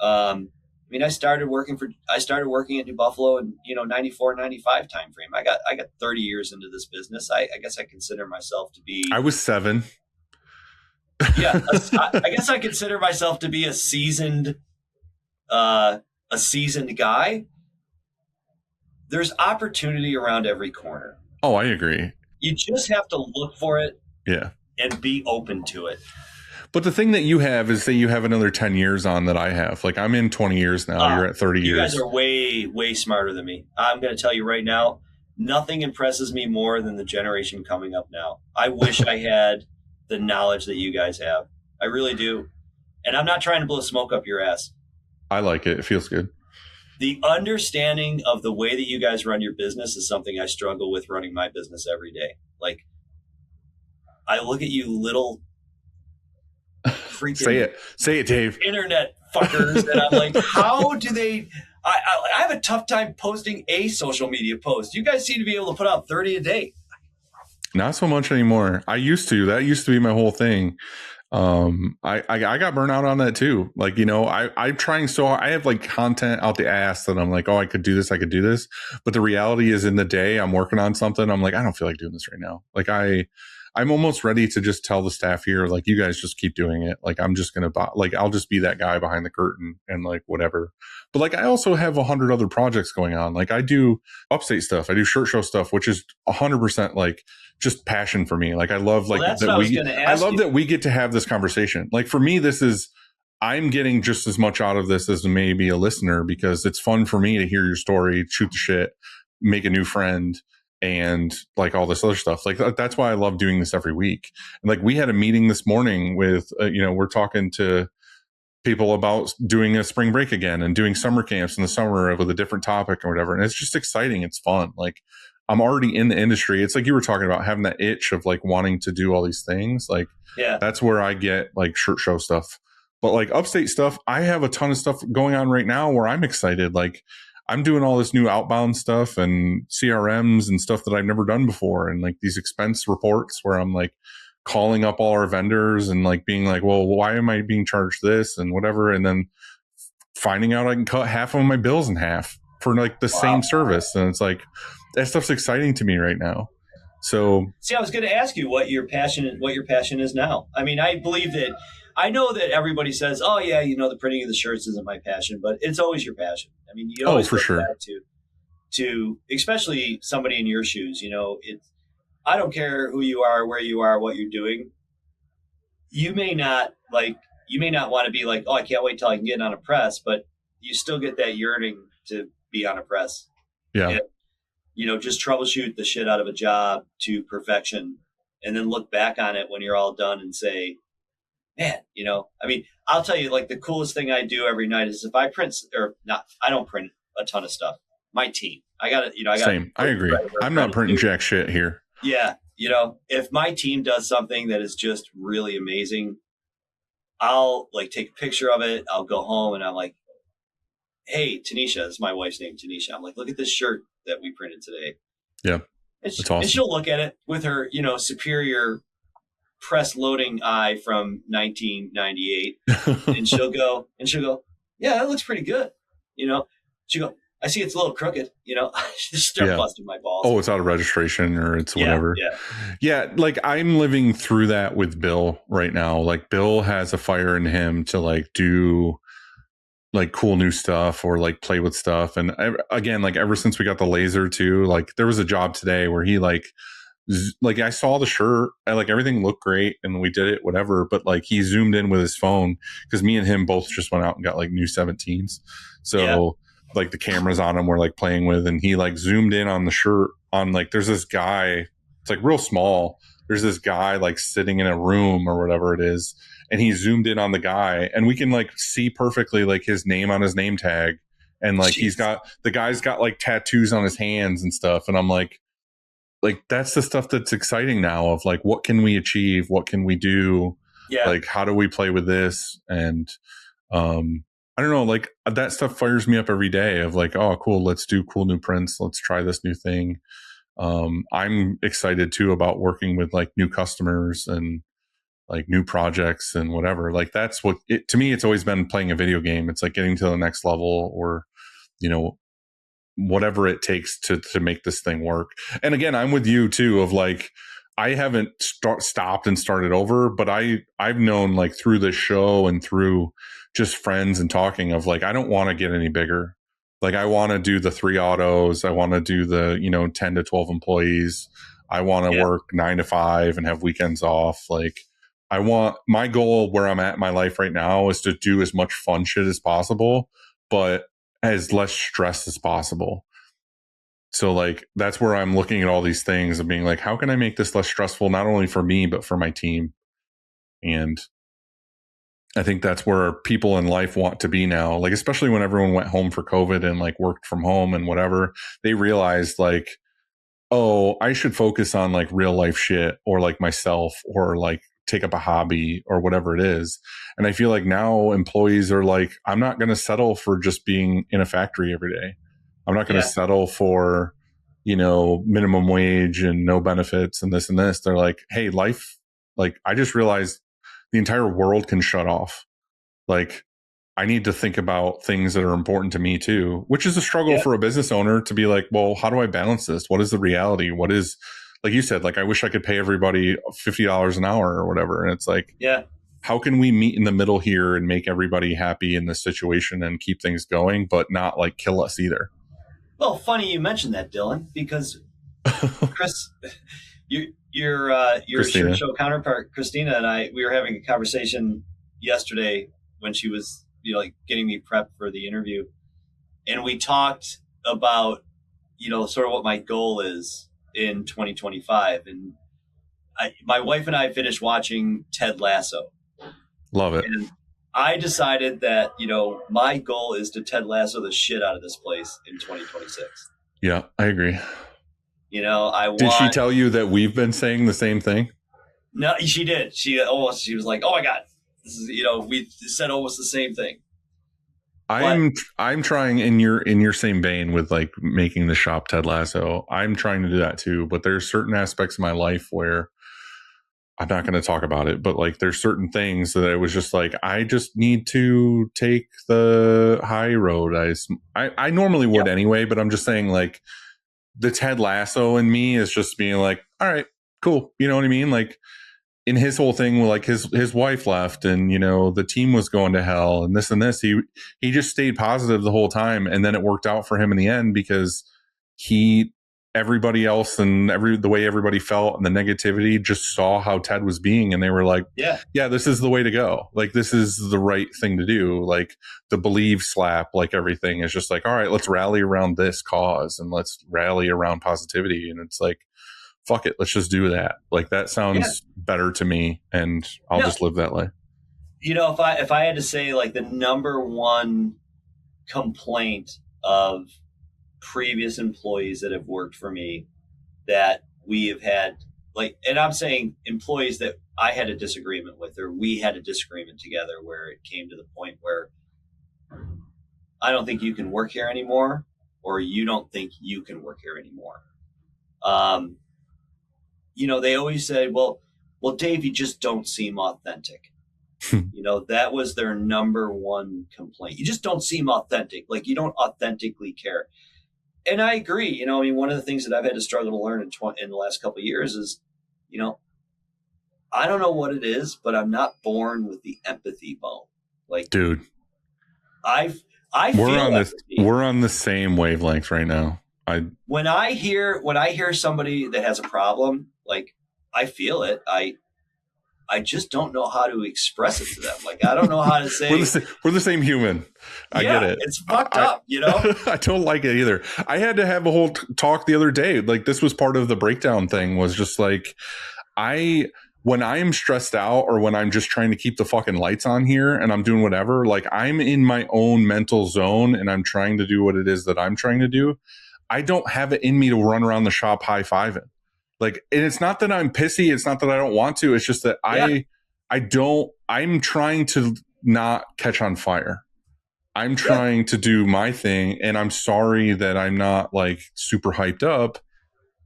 I started working at New Buffalo in, 94, 95 timeframe. I got 30 years into this business. I guess I consider myself to be, I was 7. Yeah. I guess I consider myself to be a seasoned guy. There's opportunity around every corner. Oh, I agree. You just have to look for it. Yeah. And be open to it. But the thing that you have is that you have another 10 years on that I have. Like I'm in 20 years now. You're at 30 years. You guys are way, way smarter than me. I'm going to tell you right now, nothing impresses me more than the generation coming up now. I wish I had the knowledge that you guys have. I really do. And I'm not trying to blow smoke up your ass. I like it. It feels good. The understanding of the way that you guys run your business is something I struggle with running my business every day. Like, I look at you little freaking say it, Dave. Internet fuckers, and I'm like, how do they? I have a tough time posting a social media post. You guys seem to be able to put out 30 a day. Not so much anymore. I used to. That used to be my whole thing. I got burnt out on that too. Like, I'm trying so hard. I have like content out the ass that I'm like, oh, I could do this. But the reality is in the day I'm working on something. I'm like, I don't feel like doing this right now. Like I'm almost ready to just tell the staff here, like, you guys just keep doing it. Like, I'm just going to I'll just be that guy behind the curtain and like, whatever. But like, I also have 100 other projects going on. Like I do upstate stuff. I do shirt show stuff, which is 100% like just passion for me. Like I love that we get to have this conversation. Like for me, I'm getting just as much out of this as maybe a listener, because it's fun for me to hear your story, shoot the shit, make a new friend, and like all this other stuff. Like that's why I love doing this every week. And like we had a meeting this morning with, we're talking to people about doing a spring break again and doing summer camps in the summer with a different topic or whatever. And it's just exciting. It's fun. Like I'm already in the industry. It's like you were talking about having that itch of like wanting to do all these things. Like, yeah, that's where I get like shirt show stuff. But like upstate stuff, I have a ton of stuff going on right now where I'm excited. Like I'm doing all this new outbound stuff and CRMs and stuff that I've never done before. And like these expense reports where I'm like calling up all our vendors and like being like, well, why am I being charged this and whatever? And then finding out I can cut half of my bills in half for like the same service. And it's like, that stuff's exciting to me right now. So see, I was going to ask you what your passion is now. I mean, I believe that I know that everybody says, "Oh yeah, the printing of the shirts isn't my passion," but it's always your passion. I mean, you always for sure. Back to especially somebody in your shoes. I don't care who you are, where you are, what you're doing. You may not want to be like, "Oh, I can't wait till I can get on a press," but you still get that yearning to be on a press. Yeah. And, just troubleshoot the shit out of a job to perfection and then look back on it when you're all done and say, man, I mean, I'll tell you, like, the coolest thing I do every night is if I print I don't print a ton of stuff. My team, I got it. Same. I agree. I'm not printing jack shit here. Yeah. If my team does something that is just really amazing, I'll like take a picture of it. I'll go home and I'm like, hey, Tanisha, this is my wife's name, Tanisha. I'm like, look at this shirt that we printed today. Yeah. That's awesome. And she'll look at it with her, superior press loading eye from 1998. and she'll go, yeah, that looks pretty good. She'll go, I see it's a little crooked, just start busting my balls. Oh, it's out of registration or it's whatever. Yeah. Like I'm living through that with Bill right now. Like Bill has a fire in him to like do like cool new stuff or like play with stuff. And again, like ever since we got the laser too, like there was a job today where he like I saw the shirt, like everything looked great and we did it, whatever. But like he zoomed in with his phone because me and him both just went out and got like new 17s. So like the cameras on him were like playing with, and he like zoomed in on the shirt on like, there's this guy, it's like real small. There's this guy like sitting in a room or whatever it is. And he zoomed in on the guy and we can like see perfectly like his name on his name tag. And like, the guy's got like tattoos on his hands and stuff. And I'm like, that's the stuff that's exciting now of like, what can we achieve? What can we do? Yeah. Like, how do we play with this? And, I don't know, like that stuff fires me up every day of like, oh, cool. Let's do cool new prints. Let's try this new thing. I'm excited too about working with like new customers and like new projects and whatever. Like that's what to me, it's always been playing a video game. It's like getting to the next level or, whatever it takes to make this thing work. And again, I'm with you too of like, I haven't stopped and started over, but I've known like through this show and through just friends and talking of like, I don't want to get any bigger. Like I want to do the 3 autos. I want to do the, 10 to 12 employees. I want to work 9 to 5 and have weekends off. Like my goal where I'm at in my life right now is to do as much fun shit as possible, but as less stress as possible. So like, that's where I'm looking at all these things and being like, how can I make this less stressful, not only for me, but for my team? And I think that's where people in life want to be now. Like, especially when everyone went home for COVID and like worked from home and whatever, they realized like, oh, I should focus on like real life shit or like myself or like take up a hobby or whatever it is. And I feel like now employees are like, I'm not going to settle for just being in a factory every day. I'm not going to settle for, minimum wage and no benefits and this and this. They're like, hey, life, like I just realized the entire world can shut off. Like I need to think about things that are important to me too, which is a struggle for a business owner to be like, well, how do I balance this? What is the reality? What is, like you said, like, I wish I could pay everybody $50 an hour or whatever. And it's like, how can we meet in the middle here and make everybody happy in this situation and keep things going, but not like kill us either? Well, funny you mentioned that, Dylan, because Chris, your shirt show counterpart, Christina, and I, we were having a conversation yesterday when she was, like getting me prepped for the interview. And we talked about, sort of what my goal is in 2025. And my wife and I finished watching Ted Lasso. Love it. And I decided that, my goal is to Ted Lasso the shit out of this place in 2026. Yeah, I agree. Did she tell you that we've been saying the same thing? No, she did. She was like, oh my God, this is, we said almost the same thing. I'm trying in your same vein with like making the shop Ted Lasso. I'm trying to do that too, but there's certain aspects of my life where I'm not going to talk about it, but like there's certain things that I was just like, I just need to take the high road. I normally would anyway, but I'm just saying like the Ted Lasso in me is just being like, all right, cool. You know what I mean? Like in his whole thing, like his wife left and, you know, the team was going to hell and this, he just stayed positive the whole time. And then it worked out for him in the end because everybody else and the way everybody felt and the negativity just saw how Ted was being. And they were like, yeah, this is the way to go. Like, this is the right thing to do. Like the believe slap, like everything is just like, all right, let's rally around this cause and let's rally around positivity. And it's like, fuck it. Let's just do that. Like that sounds better to me. And I'll just live that way. You know, if I had to say like the number one complaint of previous employees that have worked for me that we have had, like, and I'm saying employees that I had a disagreement with, or we had a disagreement together where it came to the point where I don't think you can work here anymore, or you don't think you can work here anymore. You know, they always say, well, Dave, you just don't seem authentic. You know, that was their number one complaint. You just don't seem authentic. Like you don't authentically care. And I agree. You know, I mean, one of the things that I've had to struggle to learn in the last couple of years is, you know, I don't know what it is, but I'm not born with the empathy bone. Like, dude, we're on the same wavelength right now. When I hear somebody that has a problem, like I feel it. I just don't know how to express it to them. Like, I don't know how to say we're the same human. I get it. It's fucked up, you know? I don't like it either. I had to have a whole talk the other day. Like this was part of the breakdown thing, was just like, when I'm stressed out or when I'm just trying to keep the fucking lights on here and I'm doing whatever, like I'm in my own mental zone and I'm trying to do what it is that I'm trying to do. I don't have it in me to run around the shop high-fiving. Like, and it's not that I'm pissy. It's not that I don't want to. It's just that I'm trying to not catch on fire. I'm trying to do my thing. And I'm sorry that I'm not like super hyped up,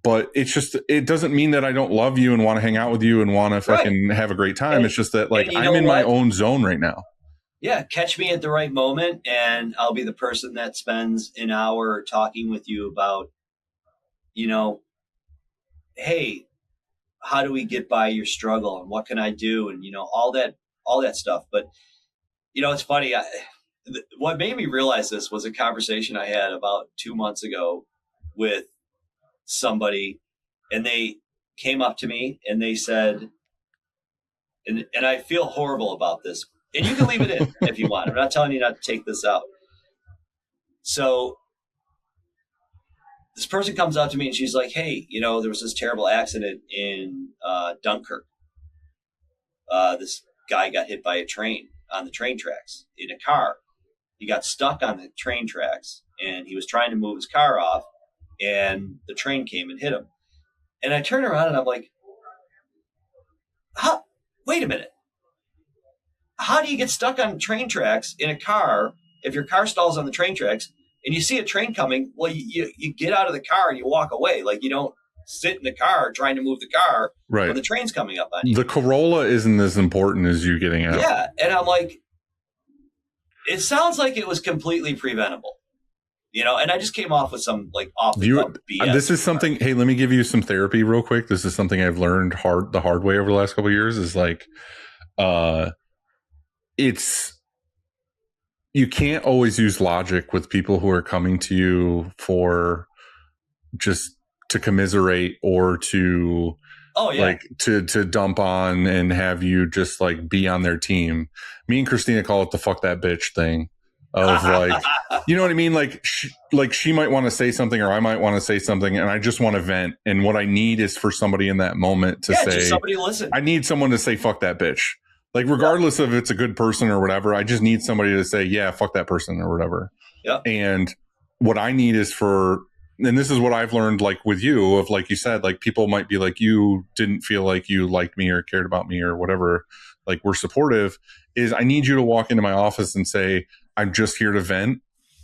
but it's just, it doesn't mean that I don't love you and want to hang out with you and want to fucking have a great time. It's just that like, I'm in my own zone right now. Yeah. Catch me at the right moment. And I'll be the person that spends an hour talking with you about, you know, hey, how do we get by your struggle and what can I do? And, you know, all that stuff. But, you know, it's funny. What made me realize this was a conversation I had about 2 months ago with somebody, and they came up to me and they said, and I feel horrible about this, and you can leave it in if you want. I'm not telling you not to take this out. So this person comes up to me and she's like, hey, you know, there was this terrible accident in Dunkirk. This guy got hit by a train on the train tracks in a car. He got stuck on the train tracks and he was trying to move his car off and the train came and hit him. And I turn around and I'm like, wait a minute. How do you get stuck on train tracks in a car if your car stalls on the train tracks? And you see a train coming, well, you get out of the car and you walk away. Like you don't sit in the car trying to move the car when the train's coming up on you. The Corolla isn't as important as you getting out. Yeah. And I'm like, it sounds like it was completely preventable. You know, and I just came off with some like off the cuff BS. This is something, hey, let me give you some therapy real quick. This is something I've learned the hard way over the last couple of years is like, you can't always use logic with people who are coming to you for just to commiserate or to like to dump on and have you just like be on their team. Me and Christina call it the fuck that bitch thing of like, you know what I mean? Like she might want to say something or I might want to say something and I just want to vent. And what I need is for somebody in that moment to say, just somebody listen. I need someone to say, fuck that bitch. Like, regardless of if it's a good person or whatever, I just need somebody to say, yeah, fuck that person or whatever. Yeah. And what I need is and this is what I've learned, like with you, of like you said, like people might be like, you didn't feel like you liked me or cared about me or whatever, like we're supportive, is I need you to walk into my office and say, I'm just here to vent,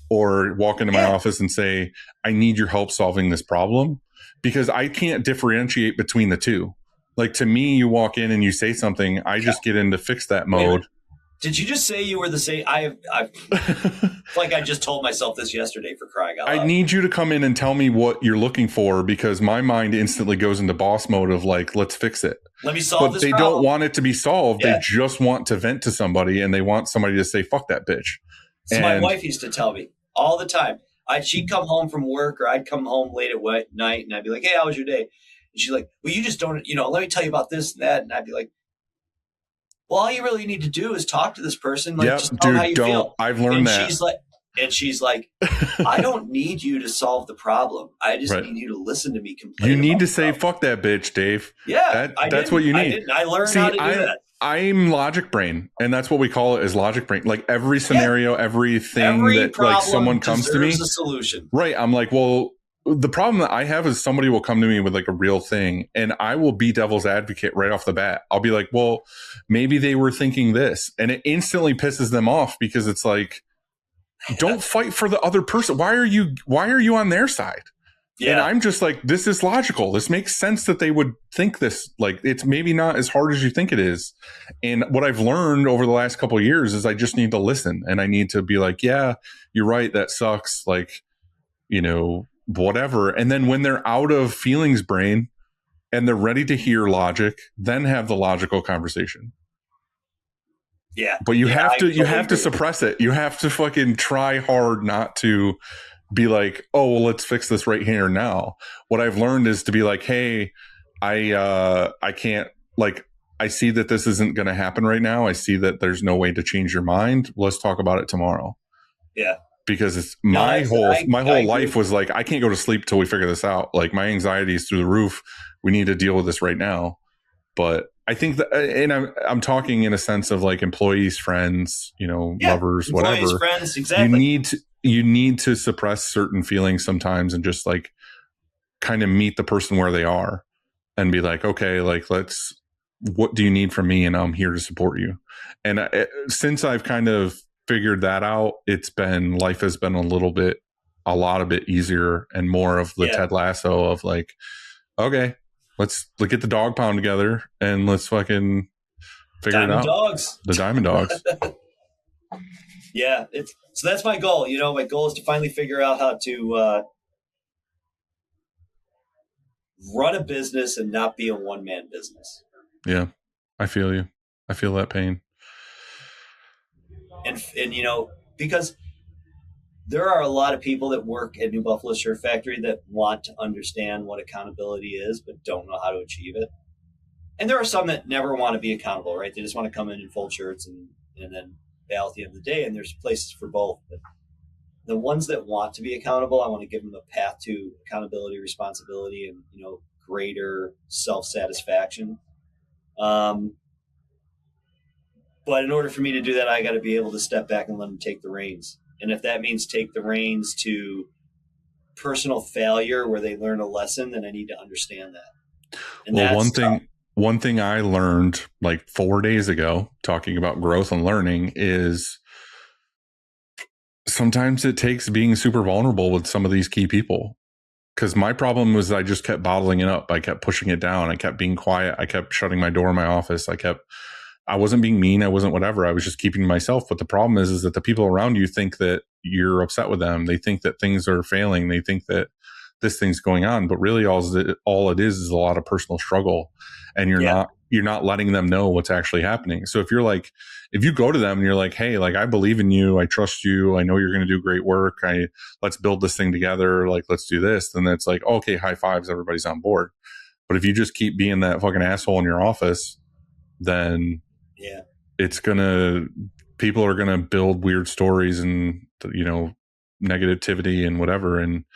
or walk into my office and say, I need your help solving this problem, because I can't differentiate between the two. Like, to me, you walk in and you say something, I just get into fix that mode. Did you just say you were the same? I like I just told myself this yesterday, for crying out loud. I need you to come in and tell me what you're looking for, because my mind instantly goes into boss mode of like, let's fix it. Let me solve this problem. But they don't want it to be solved. Yeah. They just want to vent to somebody, and they want somebody to say, fuck that bitch. So my wife used to tell me all the time. She'd come home from work, or I'd come home late at night, and I'd be like, hey, how was your day? And she's like, well, you just don't, let me tell you about this and that. And I'd be like, well, all you really need to do is talk to this person. Like, just tell them how you feel. I've learned that. She's like, I don't need you to solve the problem. I just need you to listen to me complain. You need to say, fuck that bitch, Dave. Yeah. That's what you need. I learned how to do that. I'm logic brain, and that's what we call it, is logic brain. Like, every scenario, everything that like someone comes to me, a solution. Right. I'm like, well, the problem that I have is somebody will come to me with like a real thing, and I will be devil's advocate right off the bat. I'll be like, well, maybe they were thinking this, and it instantly pisses them off, because it's like, don't fight for the other person. Why are you on their side? Yeah. And I'm just like, this is logical. This makes sense that they would think this. Like, it's maybe not as hard as you think it is. And what I've learned over the last couple of years is I just need to listen, and I need to be like, yeah, you're right. That sucks. Like, whatever. And then when they're out of feelings brain and they're ready to hear logic, then have the logical conversation. Yeah. But you have to suppress it. You have to fucking try hard not to be like, oh, well, let's fix this right here now. What I've learned is to be like, hey, I can't, like, I see that this isn't going to happen right now. I see that there's no way to change your mind. Let's talk about it tomorrow. Yeah. Because it's my whole life was like, I can't go to sleep till we figure this out. Like, my anxiety is through the roof. We need to deal with this right now. But I think that, and I'm talking in a sense of like employees, friends, lovers, whatever. Friends, exactly. You need to suppress certain feelings sometimes, and just like kind of meet the person where they are, and be like, okay, like, what do you need from me? And I'm here to support you. And since I've kind of figured that out, life has been a lot of bit easier, and more of the Ted Lasso of like, okay, let's get the dog pound together and let's fucking figure it out. The Diamond Dogs. Yeah. So that's my goal. My goal is to finally figure out how to run a business and not be a one-man business. Yeah. I feel you. I feel that pain. And because there are a lot of people that work at New Buffalo Shirt Factory that want to understand what accountability is, but don't know how to achieve it. And there are some that never want to be accountable, right? They just want to come in fold shirts and then bail at the end of the day. And there's places for both. But the ones that want to be accountable, I want to give them a path to accountability, responsibility, and, greater self-satisfaction. But in order for me to do that, I got to be able to step back and let them take the reins. And if that means take the reins to personal failure where they learn a lesson, then I need to understand that. And well, one thing I learned like 4 days ago, talking about growth and learning, is sometimes it takes being super vulnerable with some of these key people. Because my problem was I just kept bottling it up. I kept pushing it down. I kept being quiet. I kept shutting my door in my office. I wasn't being mean. I wasn't whatever. I was just keeping to myself. But the problem is that the people around you think that you're upset with them. They think that things are failing. They think that this thing's going on. But really all it is a lot of personal struggle. And you're not letting them know what's actually happening. So if you go to them and you're like, hey, like, I believe in you. I trust you. I know you're going to do great work. Let's build this thing together. Like, let's do this. Then it's like, okay, high fives. Everybody's on board. But if you just keep being that fucking asshole in your office, then people are gonna build weird stories and negativity and whatever. And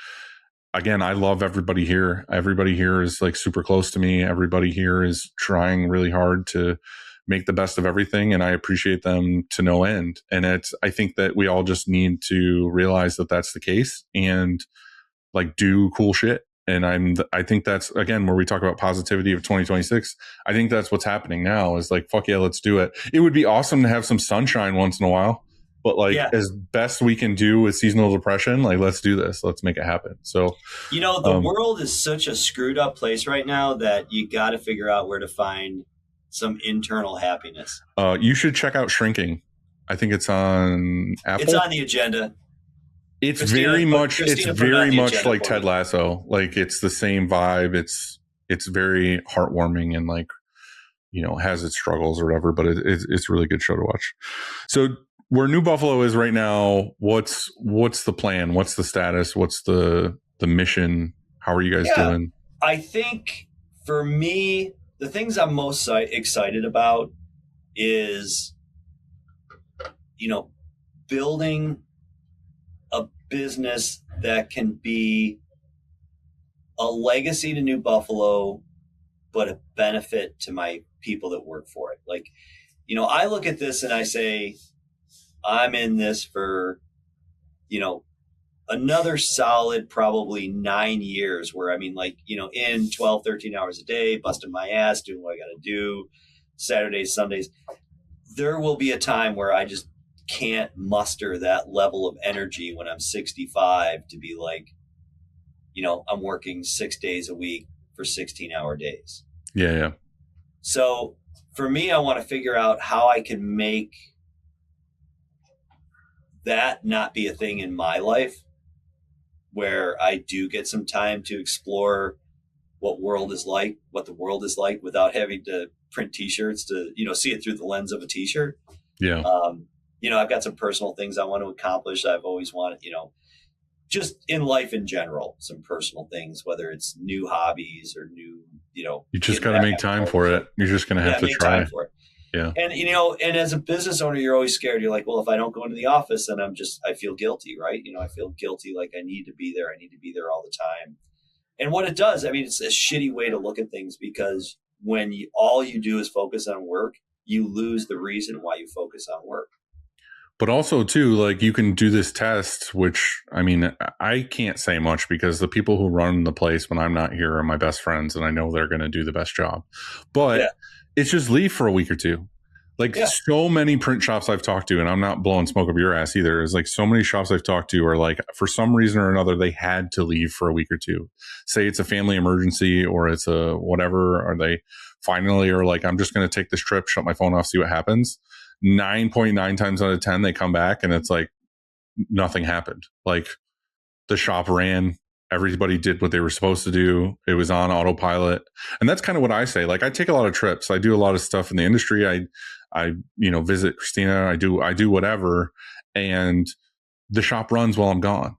again, I love everybody here. Everybody here is like super close to me. Everybody here is trying really hard to make the best of everything, and I appreciate them to no end. And I think that we all just need to realize that that's the case and like do cool shit. And I think that's, again, where we talk about positivity of 2026. I think that's what's happening now is like, fuck yeah, let's do it. It would be awesome to have some sunshine once in a while. but like Yeah. as best we can do with seasonal depression, like let's do this. Let's make it happen. So, The world is such a screwed up place right now that you got to figure out where to find some internal happiness. You should check out Shrinking. I think it's on Apple. It's on the agenda. It's Christina very put much on the like agenda for Ted me. Lasso. Like it's the same vibe. It's very heartwarming and like, you know, has its struggles or whatever, but it's a really good show to watch. So where New Buffalo is right now, what's the plan? What's the status? What's the mission? How are you guys doing? I think for me, the things I'm most excited about is, you know, building a business that can be a legacy to New Buffalo, but a benefit to my people that work for it. Like, you know, I look at this and I say, I'm in this for, you know, another solid probably 9 years where, I mean, like, you know, in 12, 13 hours a day, busting my ass, doing what I got to do, Saturdays, Sundays. There will be a time where I just can't muster that level of energy when I'm 65 to be like, you know, I'm working 6 days a week for 16-hour days. Yeah. So for me, I want to figure out how I can make that not be a thing in my life, where I do get some time to explore what the world is like without having to print t-shirts to, you know, see it through the lens of a t-shirt. Yeah. You know, I've got some personal things I want to accomplish. I've always wanted, you know, just in life in general, some personal things, whether it's new hobbies or new, you know, you just got to make time for it. You're just going to have to try. Time for it. Yeah. And, you know, and as a business owner, you're always scared. You're like, well, if I don't go into the office, then I feel guilty, right? You know, I feel guilty. Like I need to be there. I need to be there all the time. And what it does, I mean, it's a shitty way to look at things, because when all you do is focus on work, you lose the reason why you focus on work. But also too, like you can do this test, which I mean, I can't say much because the people who run the place when I'm not here are my best friends and I know they're going to do the best job, but it's just leave for a week or two. Like so many print shops I've talked to, and I'm not blowing smoke up your ass either, is like so many shops I've talked to are like, for some reason or another, they had to leave for a week or two. Say it's a family emergency or it's a whatever, or they finally are like, I'm just going to take this trip, shut my phone off, see what happens. 9.9 times out of 10, they come back and it's like nothing happened. Like the shop ran, everybody did what they were supposed to do. It was on autopilot. And that's kind of what I say. Like I take a lot of trips. I do a lot of stuff in the industry. I you know, visit Christina. I do whatever. And the shop runs while I'm gone.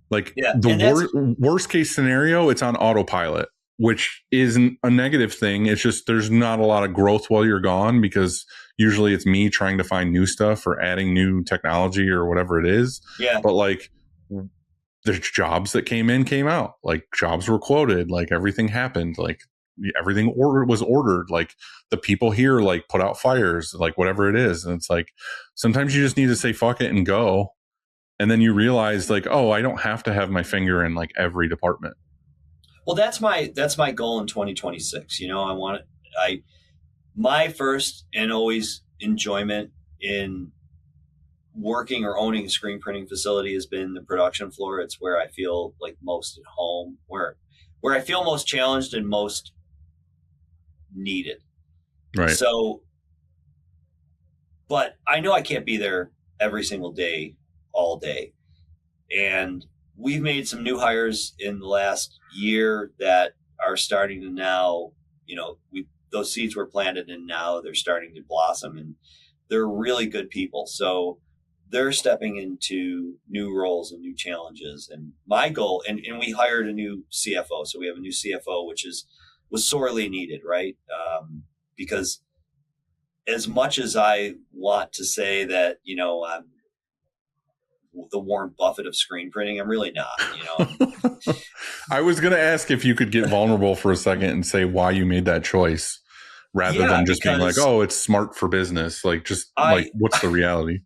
Like the worst case scenario, it's on autopilot, which isn't a negative thing. It's just there's not a lot of growth while you're gone, because usually it's me trying to find new stuff or adding new technology or whatever it is. Yeah. But like the jobs that came out, like jobs were quoted, like everything happened, like everything was ordered, like the people here like put out fires, like whatever it is. And it's like sometimes you just need to say fuck it and go. And then you realize like, oh, I don't have to have my finger in like every department. Well, that's my goal in 2026. You know, my first and always enjoyment in working or owning a screen printing facility has been the production floor. It's where I feel like most at home, where I feel most challenged and most needed. Right. So, but I know I can't be there every single day, all day. And we've made some new hires in the last year that are starting to now, you know, those seeds were planted and now they're starting to blossom, and they're really good people. So they're stepping into new roles and new challenges. And my goal, and we hired a new CFO. So we have a new CFO, which was sorely needed, right? Because as much as I want to say that, you know, I'm the Warren Buffett of screen printing, I'm really not, you know. I was going to ask if you could get vulnerable for a second and say why you made that choice rather than just being like, oh, it's smart for business. Like, just like, what's the reality?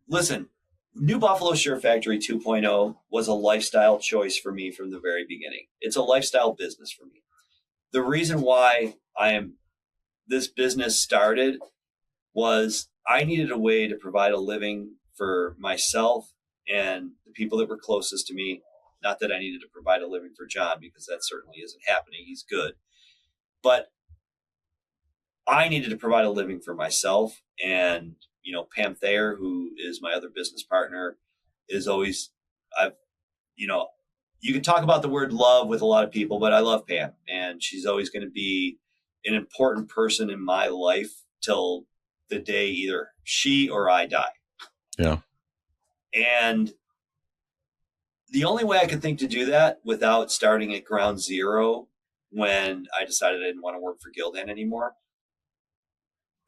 Listen, New Buffalo Shirt Factory 2.0 was a lifestyle choice for me from the very beginning. It's a lifestyle business for me. The reason why this business started was I needed a way to provide a living for myself and the people that were closest to me. Not that I needed to provide a living for John, because that certainly isn't happening. He's good. But I needed to provide a living for myself. And, Pam Thayer, who is my other business partner, is always, you can talk about the word love with a lot of people, but I love Pam, and she's always going to be an important person in my life till the day either she or I die. Yeah. And the only way I could think to do that without starting at ground zero when I decided I didn't want to work for Gildan anymore,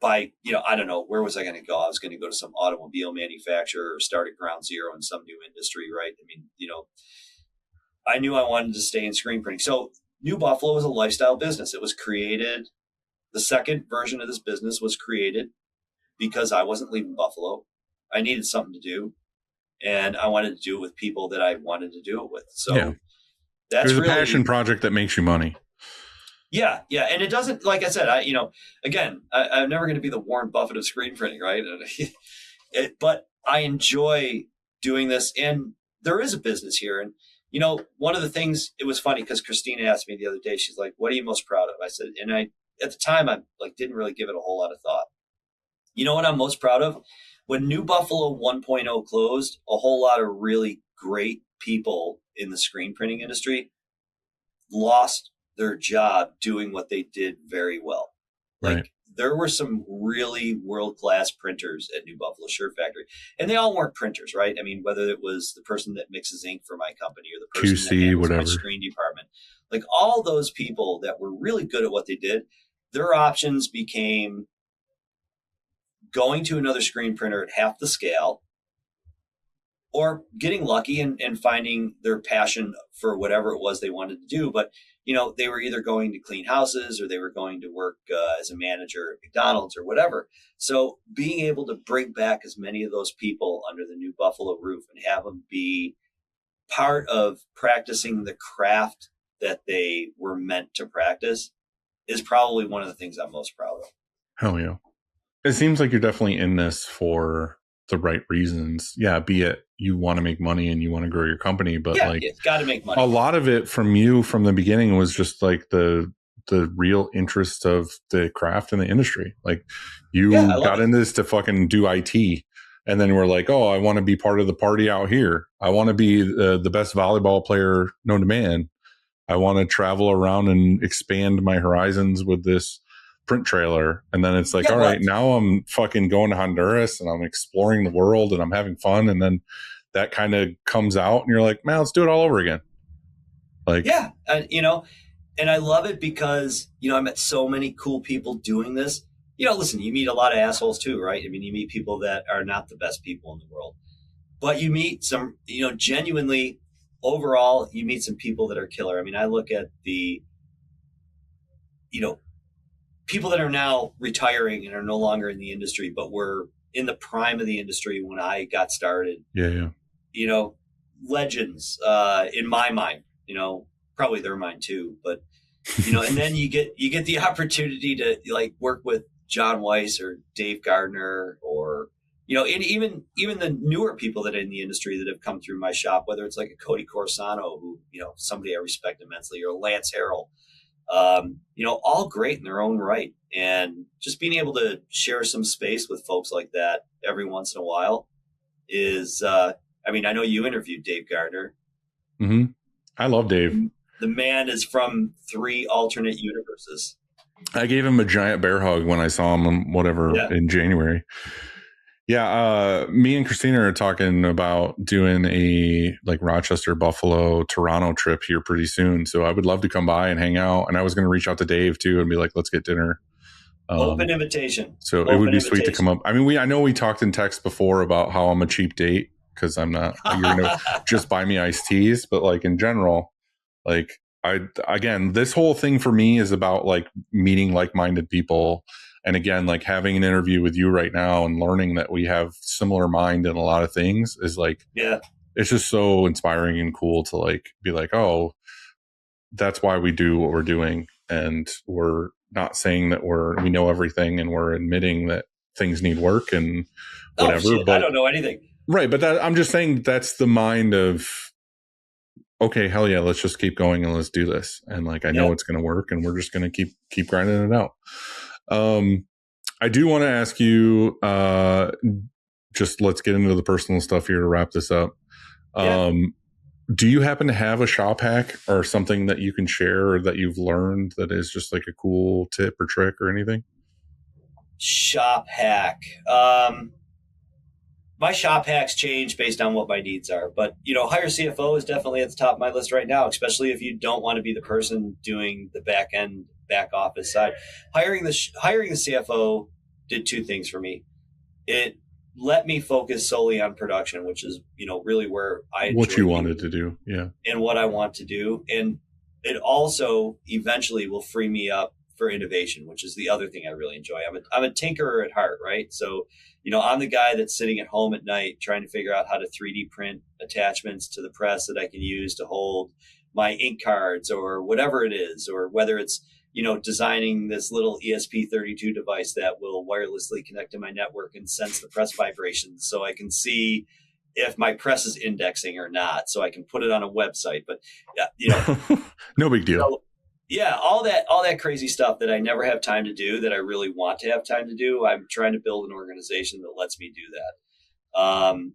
I don't know, where was I going to go? I was going to go to some automobile manufacturer or start at ground zero in some new industry, right? I mean, I knew I wanted to stay in screen printing. So New Buffalo was a lifestyle business. It was created. The second version of this business was created because I wasn't leaving Buffalo. I needed something to do, and I wanted to do it with people that I wanted to do it with. So that's There's really a passion project that makes you money. Yeah. And it doesn't, like I said, I'm never going to be the Warren Buffett of screen printing, right? But I enjoy doing this, and there is a business here. And, one of the things, it was funny because Christina asked me the other day, she's like, what are you most proud of? I said, at the time, I didn't really give it a whole lot of thought. You know what I'm most proud of? When New Buffalo 1.0 closed, a whole lot of really great people in the screen printing industry lost their job doing what they did very well. Right. There were some really world-class printers at New Buffalo Shirt Factory, and they all weren't printers, right? I mean, whether it was the person that mixes ink for my company or the person QC, that handles whatever. my screen department, all those people that were really good at what they did, their options became going to another screen printer at half the scale, or getting lucky and finding their passion for whatever it was they wanted to do. But, they were either going to clean houses or they were going to work as a manager at McDonald's or whatever. So being able to bring back as many of those people under the New Buffalo roof and have them be part of practicing the craft that they were meant to practice is probably one of the things I'm most proud of. Hell yeah. It seems like you're definitely in this for the right reasons. Yeah, be it you want to make money and you want to grow your company, but it's got to make money. A lot of it from you from the beginning was just the real interest of the craft and the industry. You got into this to fucking do IT, and then we're like, oh, I want to be part of the party out here. I want to be the best volleyball player known to man. I want to travel around and expand my horizons with this print trailer. And then it's all right, now I'm fucking going to Honduras and I'm exploring the world and I'm having fun. And then that kind of comes out and you're like, man, let's do it all over again. And I love it because, I met so many cool people doing this. Listen, you meet a lot of assholes too, right? I mean, you meet people that are not the best people in the world, but you meet some, genuinely overall, you meet some people that are killer. I mean, I look at the, people that are now retiring and are no longer in the industry, but were in the prime of the industry when I got started. Yeah. Legends in my mind, probably their mind too. But, and then you get the opportunity to work with John Weiss or Dave Gardner or, and even the newer people that are in the industry that have come through my shop, whether it's like a Cody Corsano, who, somebody I respect immensely, or Lance Harrell. All great in their own right. And just being able to share some space with folks like that every once in a while is, I know you interviewed Dave Gardner. Mm-hmm. I love Dave. The man is from 3 alternate universes. I gave him a giant bear hug when I saw him in January. Yeah, me and Christina are talking about doing a Rochester, Buffalo, Toronto trip here pretty soon. So I would love to come by and hang out. And I was going to reach out to Dave too and be like, let's get dinner. Open invitation. So it would be sweet to come up. I mean, I know we talked in text before about how I'm a cheap date because I'm not. You're going to just buy me iced teas, but in general, this whole thing for me is about meeting like-minded people. And again, having an interview with you right now and learning that we have similar mind in a lot of things is it's just so inspiring and cool to be oh, that's why we do what we're doing. And we're not saying that we know everything, and we're admitting that things need work and Oh, whatever. shit, But I don't know anything. right. But I'm just saying that's the mind of, okay, hell yeah, let's just keep going and let's do this. And like, I know it's going to work and we're just going to keep grinding it out. I do want to ask you, just let's get into the personal stuff here to wrap this up. Do you happen to have a shop hack or something that you can share or that you've learned that is just like a cool tip or trick or anything? Shop hack. My shop hacks change based on what my needs are, but hire CFO is definitely at the top of my list right now, especially if you don't want to be the person doing the back office side. Hiring the CFO did two things for me. It let me focus solely on production, which is really where I what you wanted to do, and what I want to do, and it also eventually will free me up for innovation, which is the other thing I really enjoy. I'm a tinkerer at heart, right? So I'm the guy that's sitting at home at night trying to figure out how to 3D print attachments to the press that I can use to hold my ink cards or whatever it is, or whether it's designing this little ESP32 device that will wirelessly connect to my network and sense the press vibrations so I can see if my press is indexing or not, so I can put it on a website. But no big deal. All that crazy stuff that I never have time to do that I really want to have time to do. I'm trying to build an organization that lets me do that.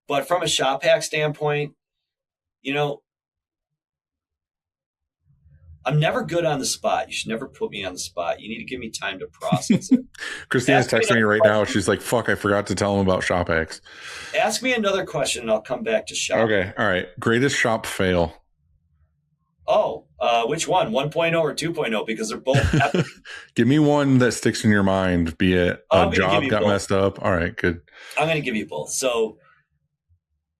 But from a shop hack standpoint, I'm never good on the spot. You should never put me on the spot. You need to give me time to process it. Christina's texting me right now. She's like, fuck, I forgot to tell him about shop hacks. Ask me another question and I'll come back to shop. Okay. All right. Greatest shop fail. Oh, which one? 1.0 or 2.0? Because they're both epic. Give me one that sticks in your mind, be it a job got messed up. All right, good. I'm going to give you both. So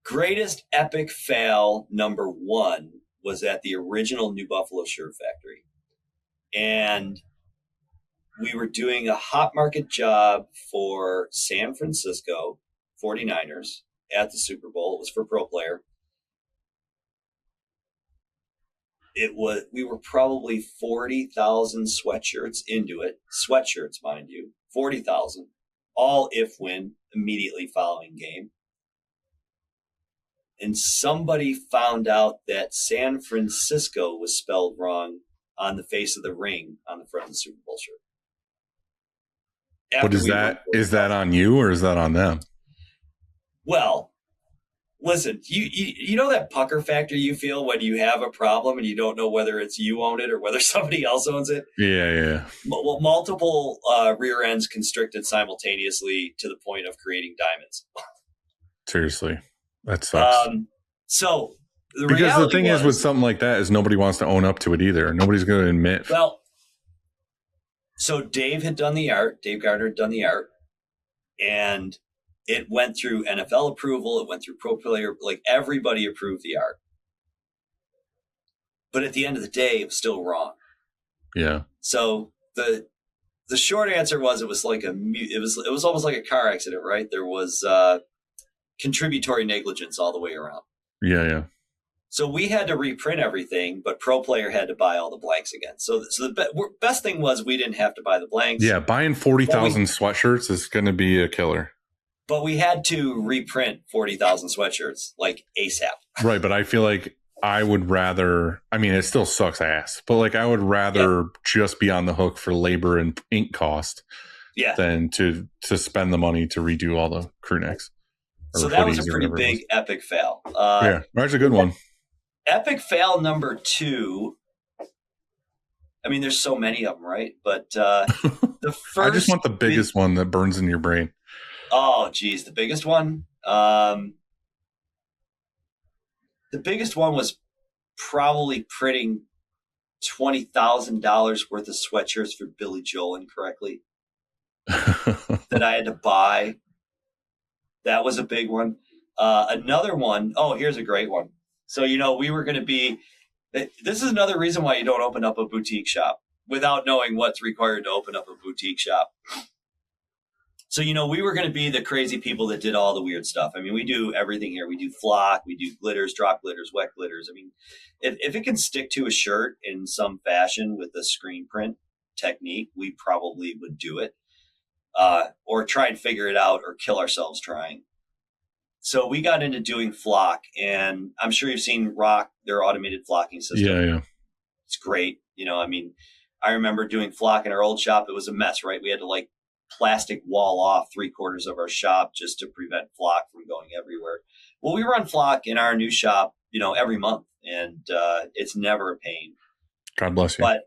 greatest epic fail number one was at the original New Buffalo shirt factory. And we were doing a hot market job for San Francisco 49ers at the Super Bowl. It was for Pro Player. We were probably 40,000 sweatshirts into it. Sweatshirts, mind you, 40,000, all if win immediately following game. And somebody found out that San Francisco was spelled wrong on the face of the ring on the front of the Super Bowl shirt. But is that on you or is that on them? Well, listen, you know that pucker factor you feel when you have a problem and you don't know whether it's you own it or whether somebody else owns it? Yeah. Well, multiple rear ends constricted simultaneously to the point of creating diamonds. Seriously, that sucks. Because the thing is with something like that is nobody wants to own up to it either. Nobody's going to admit. Well, so Dave had done the art. Dave Gardner had done the art. And it went through NFL approval. It went through Pro Player. Like everybody approved the art. But at the end of the day, it was still wrong. Yeah. So the short answer was it was almost like a car accident, right? There was contributory negligence all the way around. Yeah. So we had to reprint everything, but Pro Player had to buy all the blanks again. So the best thing was we didn't have to buy the blanks. Yeah, buying 40,000 sweatshirts is going to be a killer. But we had to reprint 40,000 sweatshirts like ASAP. Right, but I feel like I would rather, I mean, it still sucks ass, but like I would rather just be on the hook for labor and ink cost than to spend the money to redo all the crew necks. So that was a pretty big epic fail. That's a good one. Epic fail number two. I mean, there's so many of them, right? But the first. I just want the biggest one that burns in your brain. Oh, geez, the biggest one. The biggest one was probably printing $20,000 worth of sweatshirts for Billy Joel incorrectly that I had to buy. That was a big one. Another one. Oh, here's a great one. So, we were going to be, this is another reason why you don't open up a boutique shop without knowing what's required to open up a boutique shop. So, we were going to be the crazy people that did all the weird stuff. I mean, we do everything here. We do flock, we do glitters, drop glitters, wet glitters. I mean, if it can stick to a shirt in some fashion with a screen print technique, we probably would do it. or try and figure it out or kill ourselves trying. So we got into doing flock, and I'm sure you've seen Rock, their automated flocking system. Yeah. It's great. I remember doing flock in our old shop. It was a mess, right? We had to like plastic wall off 3/4 of our shop just to prevent flock from going everywhere. Well, we run flock in our new shop, every month, and it's never a pain. God bless you. But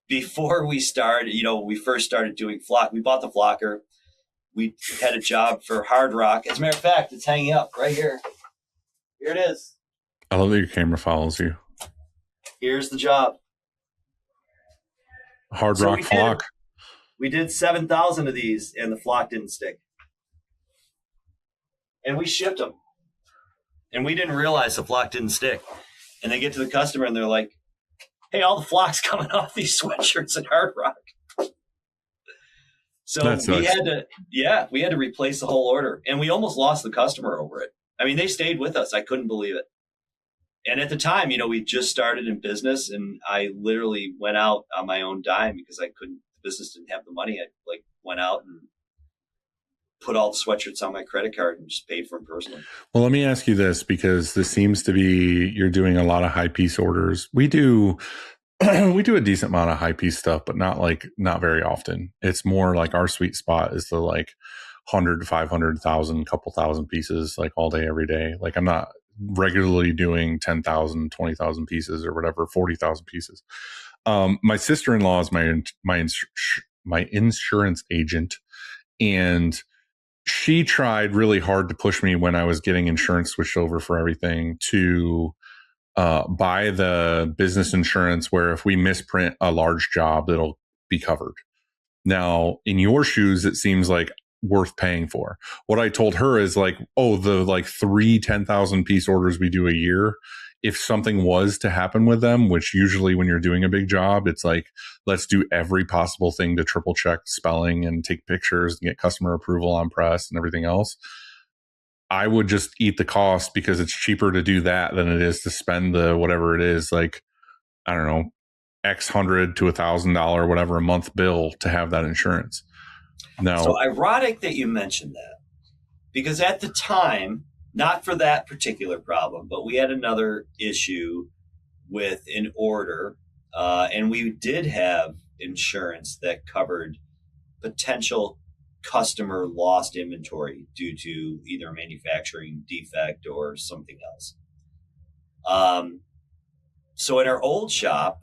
before we started, we first started doing flock. We bought the flocker. We had a job for Hard Rock. As a matter of fact, it's hanging up right here. Here it is. I love that your camera follows you. Here's the job. Hard Rock flock. We did 7,000 of these, and the flock didn't stick. And we shipped them. And we didn't realize the flock didn't stick. And they get to the customer, and they're like, hey, all the flock's coming off these sweatshirts at Hard Rock. So we had to replace the whole order, and we almost lost the customer over it. I mean, they stayed with us. I couldn't believe it. And at the time, we just started in business, and I literally went out on my own dime because the business didn't have the money. I went out and put all the sweatshirts on my credit card and just paid for them personally. Well, let me ask you this, because this seems to be, you're doing a lot of high piece orders. We do a decent amount of high piece stuff, but not very often. It's more like our sweet spot is the 100 to 500,000, couple thousand pieces, all day, every day. I'm not regularly doing 10,000, 20,000 pieces or whatever, 40,000 pieces. My sister-in-law is my insurance agent, and she tried really hard to push me when I was getting insurance switched over for everything to buy the business insurance where if we misprint a large job, it'll be covered. Now, in your shoes, it seems like worth paying for. What I told her is the 3 10,000 piece orders we do a year, if something was to happen with them, which usually when you're doing a big job, it's let's do every possible thing to triple check spelling and take pictures and get customer approval on press and everything else. I would just eat the cost because it's cheaper to do that than it is to spend the whatever it is, I don't know, X $100 to $1,000, whatever a month bill to have that insurance. Now, so ironic that you mentioned that, because at the time, not for that particular problem, but we had another issue with an order, and we did have insurance that covered potential customer lost inventory due to either a manufacturing defect or something else. So in our old shop,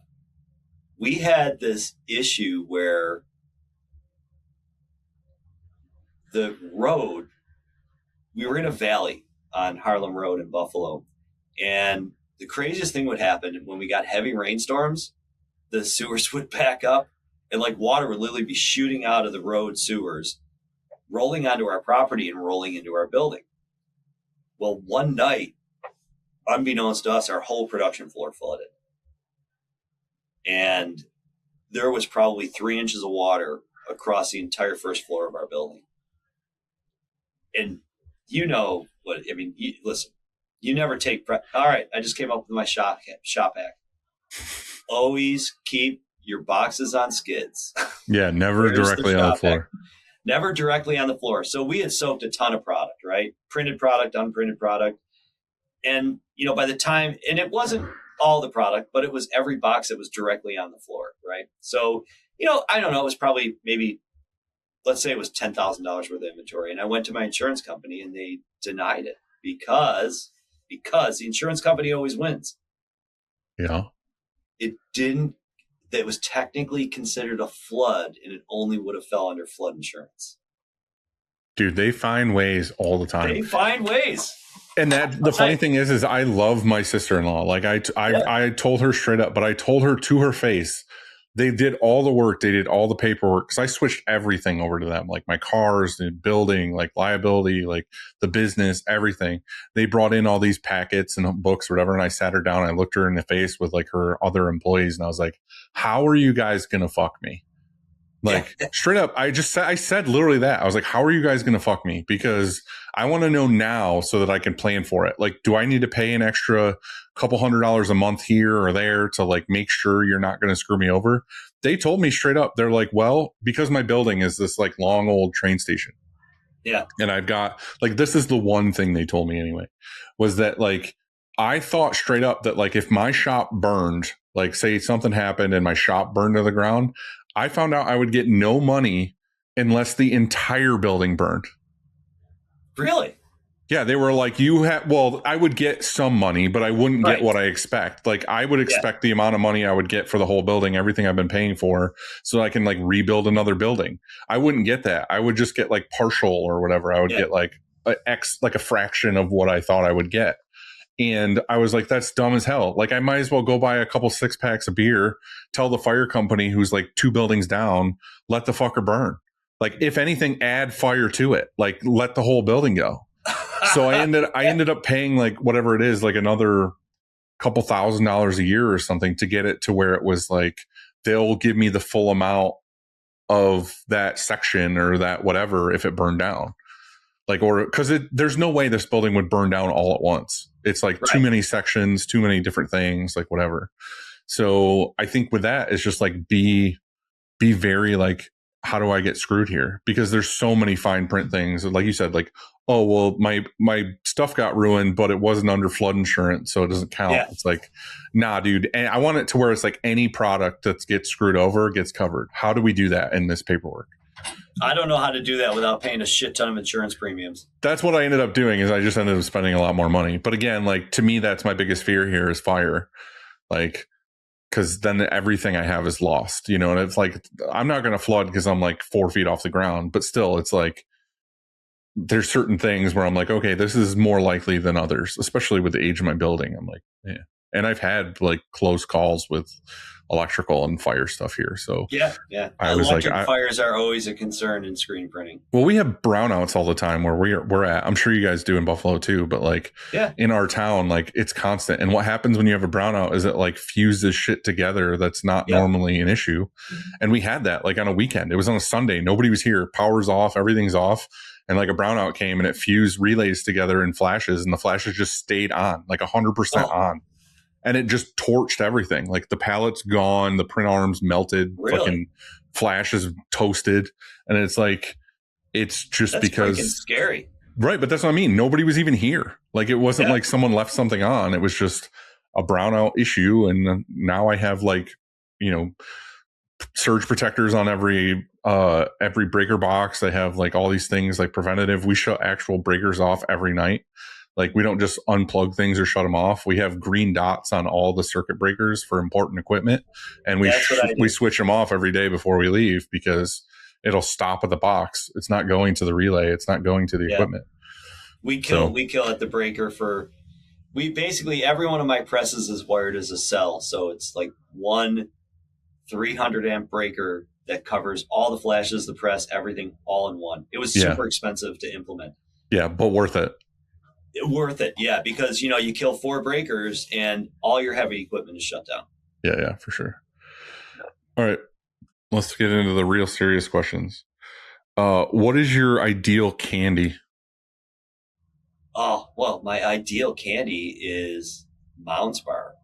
we had this issue where the road, we were in a valley on Harlem Road in Buffalo, and the craziest thing would happen when we got heavy rainstorms, the sewers would back up, and water would literally be shooting out of the road sewers, rolling onto our property and rolling into our building. Well, one night, unbeknownst to us, our whole production floor flooded. And there was probably 3 inches of water across the entire first floor of our building. And listen, you never take all right, I just came up with my shop hack. Always keep your boxes on skids. Yeah, never directly on the floor. Hack. Never directly on the floor. So we had soaked a ton of product, right? Printed product, unprinted product. And, by the time, and it wasn't all the product, but it was every box that was directly on the floor, right? So, I don't know, it was probably maybe, let's say it was $10,000 worth of inventory. And I went to my insurance company and they denied it because the insurance company always wins. Yeah. That was technically considered a flood, and it only would have fell under flood insurance. Dude, they find ways all the time. They find ways. And the funny thing is I love my sister-in-law. I told her straight up, but I told her to her face, they did all the work. They did all the paperwork, because I switched everything over to them, my cars, the building, liability, the business, everything. They brought in all these packets and books or whatever. And I sat her down and I looked her in the face with her other employees. And I was like, how are you guys going to fuck me? Like straight up, I said literally that. I was like, how are you guys going to fuck me? Because I want to know now so that I can plan for it. Like, do I need to pay an extra couple $100 a month here or there to like make sure you're not going to screw me over? They told me straight up. They're like, well, because my building is this like long old train station. Yeah. And I've got like, this is the one thing they told me anyway, was that like, I thought straight up that like if my shop burned, like say something happened and my shop burned to the ground, I found out I would get no money unless the entire building burned. Really? Yeah, they were like, I would get some money, but I wouldn't get what I expect. Like I would expect the amount of money I would get for the whole building, everything I've been paying for, so I can like rebuild another building. I wouldn't get that. I would just get like partial or whatever. I would get like a fraction of what I thought I would get. And I was like, that's dumb as hell. Like, I might as well go buy a couple 6-packs of beer, tell the fire company who's like 2 buildings down, let the fucker burn. Like, if anything, add fire to it. Like, let the whole building go. So I ended up paying like whatever it is, like another couple $1,000s a year or something to get it to where it was like, they'll give me the full amount of that section or that whatever if it burned down. Like, or because there's no way this building would burn down all at once. It's like too many sections, too many different things, like whatever. So I think with that, it's just like be very like, how do I get screwed here? Because there's so many fine print things. Like you said, like, oh, well, my stuff got ruined, but it wasn't under flood insurance, so it doesn't count. Yeah. It's like, nah, dude. And I want it to where it's like any product that gets screwed over gets covered. How do we do that in this paperwork? I don't know how to do that without paying a shit ton of insurance premiums. That's what I ended up doing, is I just ended up spending a lot more money. But again, like to me, that's my biggest fear here is fire. Like, because then everything I have is lost, and it's like, I'm not going to flood because I'm like 4 feet off the ground, but still it's like, there's certain things where I'm like, okay, this is more likely than others, especially with the age of my building. I'm like, yeah. And I've had like close calls with electrical and fire stuff here. So yeah. I was Electric like, fires are always a concern in screen printing. Well, we have brownouts all the time where we're at. I'm sure you guys do in Buffalo too, but like in our town, like it's constant. And what happens when you have a brownout is it like fuses shit together. That's not normally an issue. And we had that like on a weekend. It was on a Sunday. Nobody was here. Power's off. Everything's off. And like a brownout came and it fused relays together in flashes, and the flashes just stayed on, like 100% on. And it just torched everything. Like the pallet's gone, the print arms melted, fucking flash is toasted. And it's like, it's just that's because scary. Right. But that's what I mean. Nobody was even here. Like it wasn't like someone left something on. It was just a brownout issue. And now I have like, surge protectors on every breaker box. I have like all these things like preventative. We shut actual breakers off every night. Like we don't just unplug things or shut them off. We have green dots on all the circuit breakers for important equipment, and we switch them off every day before we leave because it'll stop at the box. It's not going to the relay. It's not going to the equipment. We kill at the breaker for. We basically every one of my presses is wired as a cell, so it's like one 300 amp breaker that covers all the flashes, the press, everything all in one. It was super expensive to implement. Yeah, but worth it. Worth it, yeah, because you kill 4 breakers and all your heavy equipment is shut down. Yeah, for sure. All right, let's get into the real serious questions. What is your ideal candy? Oh, well, my ideal candy is Mounds Bar.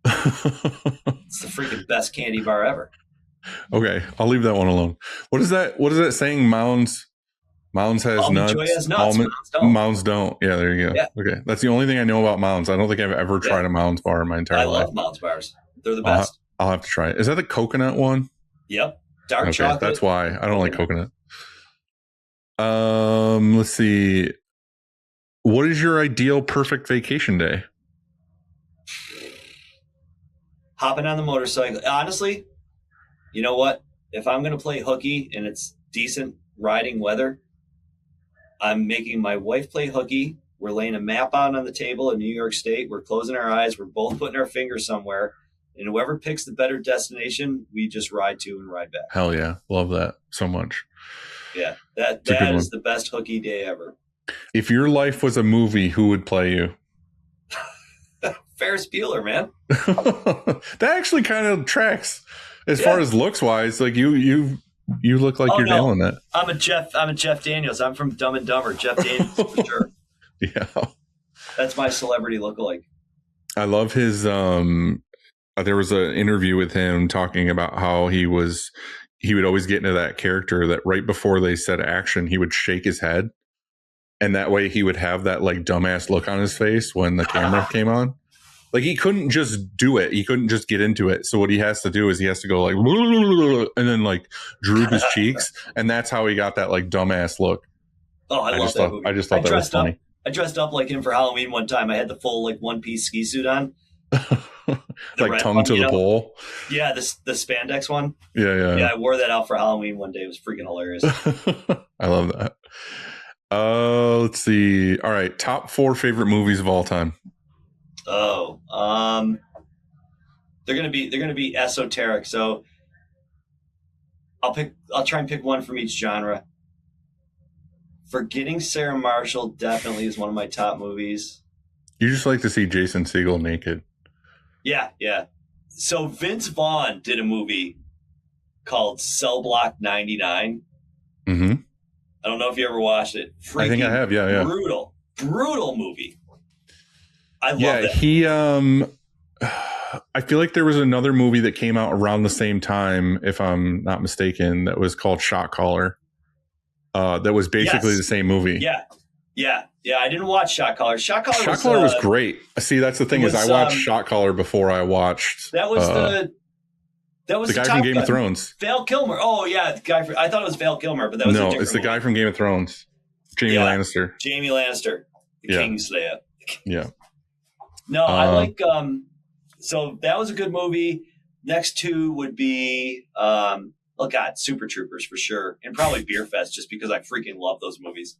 It's the freaking best candy bar ever. Okay, I'll leave that one alone. What is that saying? Mounds has nuts. Joy has nuts. Mounds don't. Yeah, there you go. Yeah. Okay, that's the only thing I know about Mounds. I don't think I've ever tried a Mounds bar in my entire life. I love Mounds bars. They're the best. I'll have to try it. Is that the coconut one? Yep. Dark chocolate. That's why I don't like coconut. Let's see. What is your ideal perfect vacation day? Hopping on the motorcycle. Honestly, you know what? If I'm going to play hooky and it's decent riding weather, I'm making my wife play hooky. We're laying a map out on the table in New York State. We're closing our eyes. We're both putting our fingers somewhere. And whoever picks the better destination, we just ride to and ride back. Hell yeah. Love that so much. Yeah. That is the best hooky day ever. If your life was a movie, who would play you? Ferris Bueller, man. That actually kind of tracks as far as looks wise. Like you You look like you're nailing it. I'm a Jeff Daniels. I'm from Dumb and Dumber. Jeff Daniels for sure. Yeah. That's my celebrity lookalike. I love his there was an interview with him talking about how he would always get into that character that right before they said action, he would shake his head. And that way he would have that like dumbass look on his face when the camera came on. Like he couldn't just do it. He couldn't just get into it. So what he has to do is he has to go like, and then like droop his cheeks. And that's how he got that like dumbass look. Oh, I love that movie. I just thought that was funny. I dressed up like him for Halloween one time. I had the full like one-piece ski suit on. Like tongue to the pole. Yeah, the spandex one. Yeah. I wore that out for Halloween one day. It was freaking hilarious. I love that. Let's see. All right, top 4 favorite movies of all time. Oh, they're gonna be esoteric. So I'll try and pick one from each genre. Forgetting Sarah Marshall definitely is one of my top movies. You just like to see Jason Segel naked. Yeah. So Vince Vaughn did a movie called Cell Block 99. Mm-hmm. I don't know if you ever watched it. I think I have. Yeah. Brutal movie. I love that. He I feel like there was another movie that came out around the same time, if I'm not mistaken, that was called Shot Caller. That was basically the same movie. Yeah. I didn't watch Shot Caller. Shot Caller was great. See, that's the thing is I watched Shot Caller before I watched. That was the guy from Game of Thrones. Val Kilmer. Oh yeah, the guy. I thought it was Val Kilmer, but that was it's the guy from Game of Thrones. Jamie Lannister. Jamie Lannister, the Kingslayer. Yeah. No, I like. So that was a good movie. Next 2 would be, Super Troopers for sure, and probably Beer Fest, just because I freaking love those movies.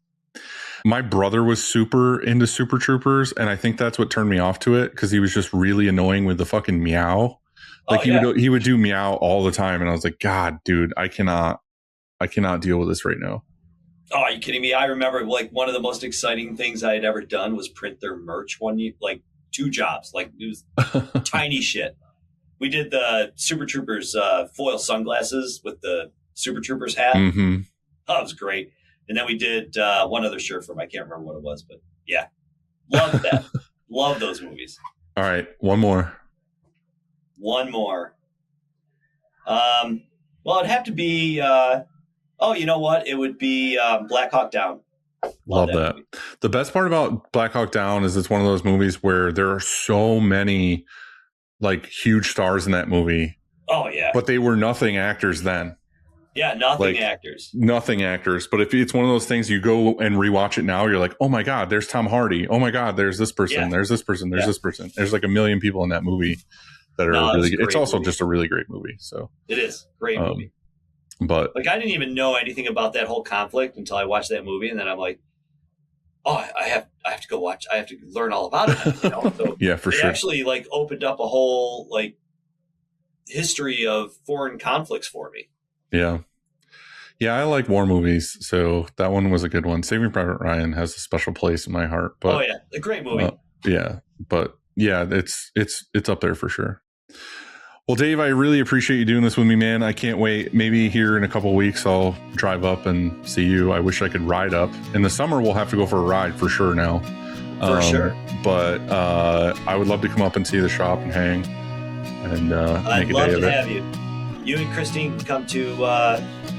My brother was super into Super Troopers, and I think that's what turned me off to it because he was just really annoying with the fucking meow. Like he would do meow all the time, and I was like, God, dude, I cannot deal with this right now. Oh, are you kidding me? I remember like one of the most exciting things I had ever done was print their merch one year, like 2 jobs. Like it was tiny shit. We did the Super Troopers foil sunglasses with the Super Troopers hat. Mm-hmm. Oh, it was great. And then we did one other shirt for him. I can't remember what it was, but yeah, love that. Love those movies. All right, one more. Well, it'd have to be. You know what? It would be Black Hawk Down. Love that. The best part about Black Hawk Down is it's one of those movies where there are so many like huge stars in that movie. Oh yeah. But they were nothing actors then. Yeah, nothing actors. Nothing actors. But if it's one of those things you go and rewatch it now, you're like, oh my God, there's Tom Hardy. Oh my God, there's this person. There's this person. There's this person. There's like a million people in that movie that are really good. It's also just a really great movie. So it is great movie. But like I didn't even know anything about that whole conflict until I watched that movie, and then I'm like, oh, I have to go watch. I have to learn all about it. You know? So yeah, for sure. Actually, like opened up a whole like history of foreign conflicts for me. Yeah, I like war movies, so that one was a good one. Saving Private Ryan has a special place in my heart. But a great movie. It's up there for sure. Well, Dave, I really appreciate you doing this with me, man. I can't wait. Maybe here in a couple of weeks, I'll drive up and see you. I wish I could ride up. In the summer, we'll have to go for a ride for sure now. For sure. But I would love to come up and see the shop and hang and make a day of it. I'd love to have you. You and Christine can come to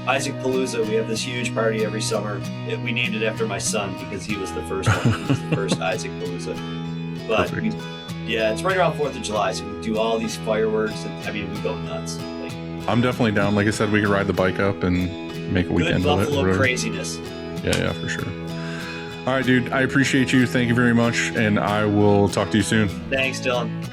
Isaac Palooza. We have this huge party every summer. We named it after my son because he was the first one. He was the first Isaac Palooza. But it's right around 4th of July, so we do all these fireworks. And, we go nuts. Like, I'm definitely down. Like I said, we could ride the bike up and make a weekend of it. Good Buffalo craziness. Yeah, for sure. All right, dude. I appreciate you. Thank you very much. And I will talk to you soon. Thanks, Dylan.